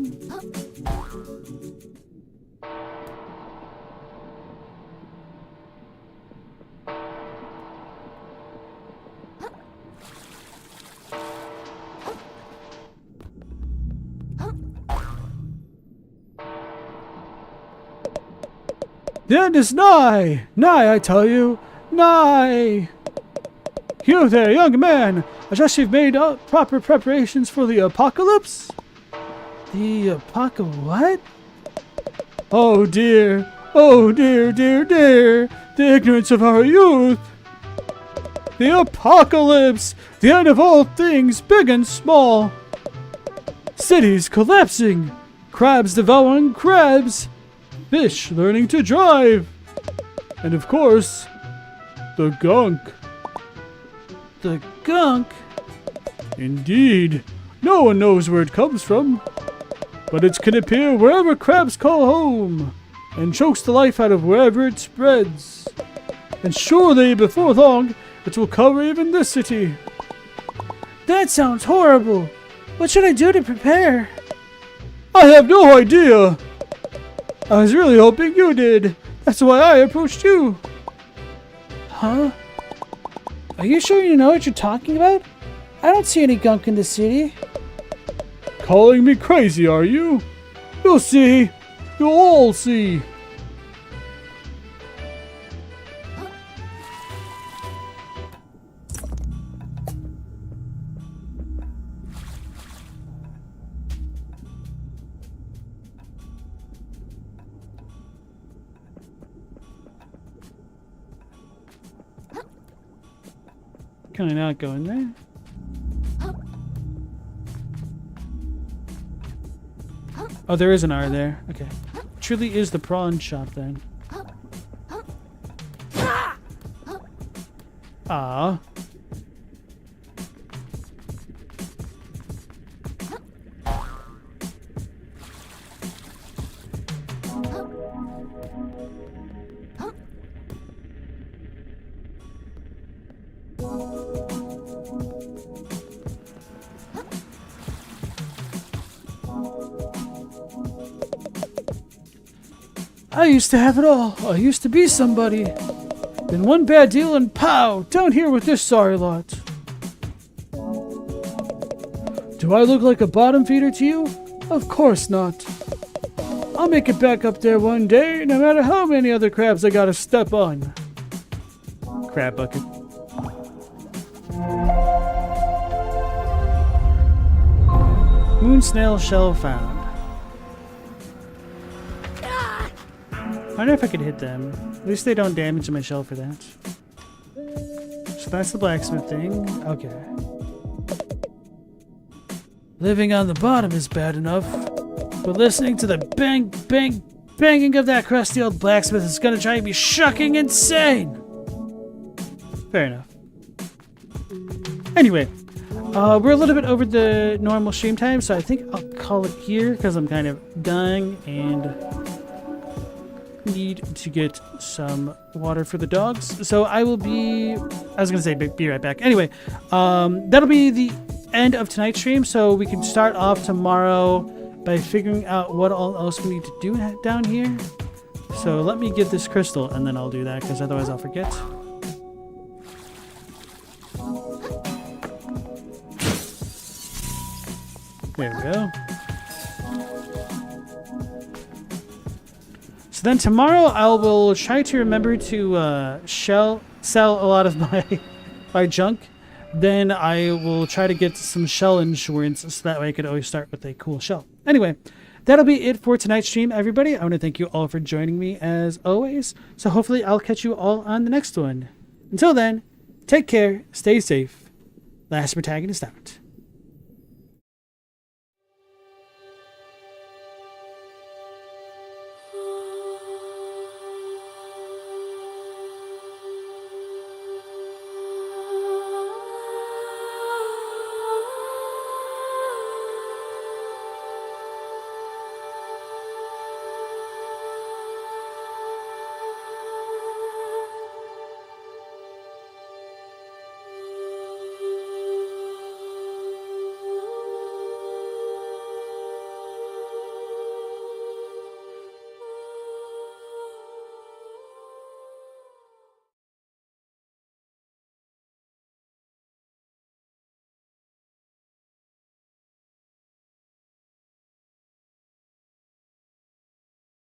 The end is nigh! Nigh, I tell you! Nigh! You there, young man! I trust you've made proper preparations for the apocalypse? The what? Oh dear! Oh dear, dear, dear! The ignorance of our youth! The apocalypse! The end of all things, big and small! Cities collapsing! Crabs devouring crabs! Fish learning to drive! And of course, the gunk. The gunk? Indeed. No one knows where it comes from. But it can appear wherever crabs call home, and chokes the life out of wherever it spreads. And surely, before long, it will cover even this city. That sounds horrible. What should I do to prepare? I have no idea. I was really hoping you did. That's why I approached you. Huh? Are you sure you know what you're talking about? I don't see any gunk in the city. Calling me crazy, are you? You'll see. You'll all see. Can I not go in there? Oh, there is an R there. Okay. Truly is the prawn shop then. Ah. I used to have it all. I used to be somebody. Then one bad deal and pow! Down here with this sorry lot. Do I look like a bottom feeder to you? Of course not. I'll make it back up there one day, no matter how many other crabs I gotta step on. Crab bucket. Moon snail shell found. I wonder if I could hit them. At least they don't damage my shell for that. So that's the blacksmith thing. Okay. Living on the bottom is bad enough, but listening to the bang, bang, banging of that crusty old blacksmith is gonna drive me shocking insane! Fair enough. Anyway, we're a little bit over the normal stream time, so I think I'll call it here because I'm kind of dying and need to get some water for the dogs. So I will be, I was gonna say be right back. Anyway, that'll be the end of tonight's stream, so we can start off tomorrow by figuring out what all else we need to do down here. So let me get this crystal and then I'll do that because otherwise I'll forget. There we go. So then tomorrow I will try to remember to sell a lot of my junk. Then I will try to get some shell insurance so that way I could always start with a cool shell. Anyway, that'll be it for tonight's stream, everybody. I want to thank you all for joining me as always. So hopefully I'll catch you all on the next one. Until then, take care, stay safe. Last Protagonist out.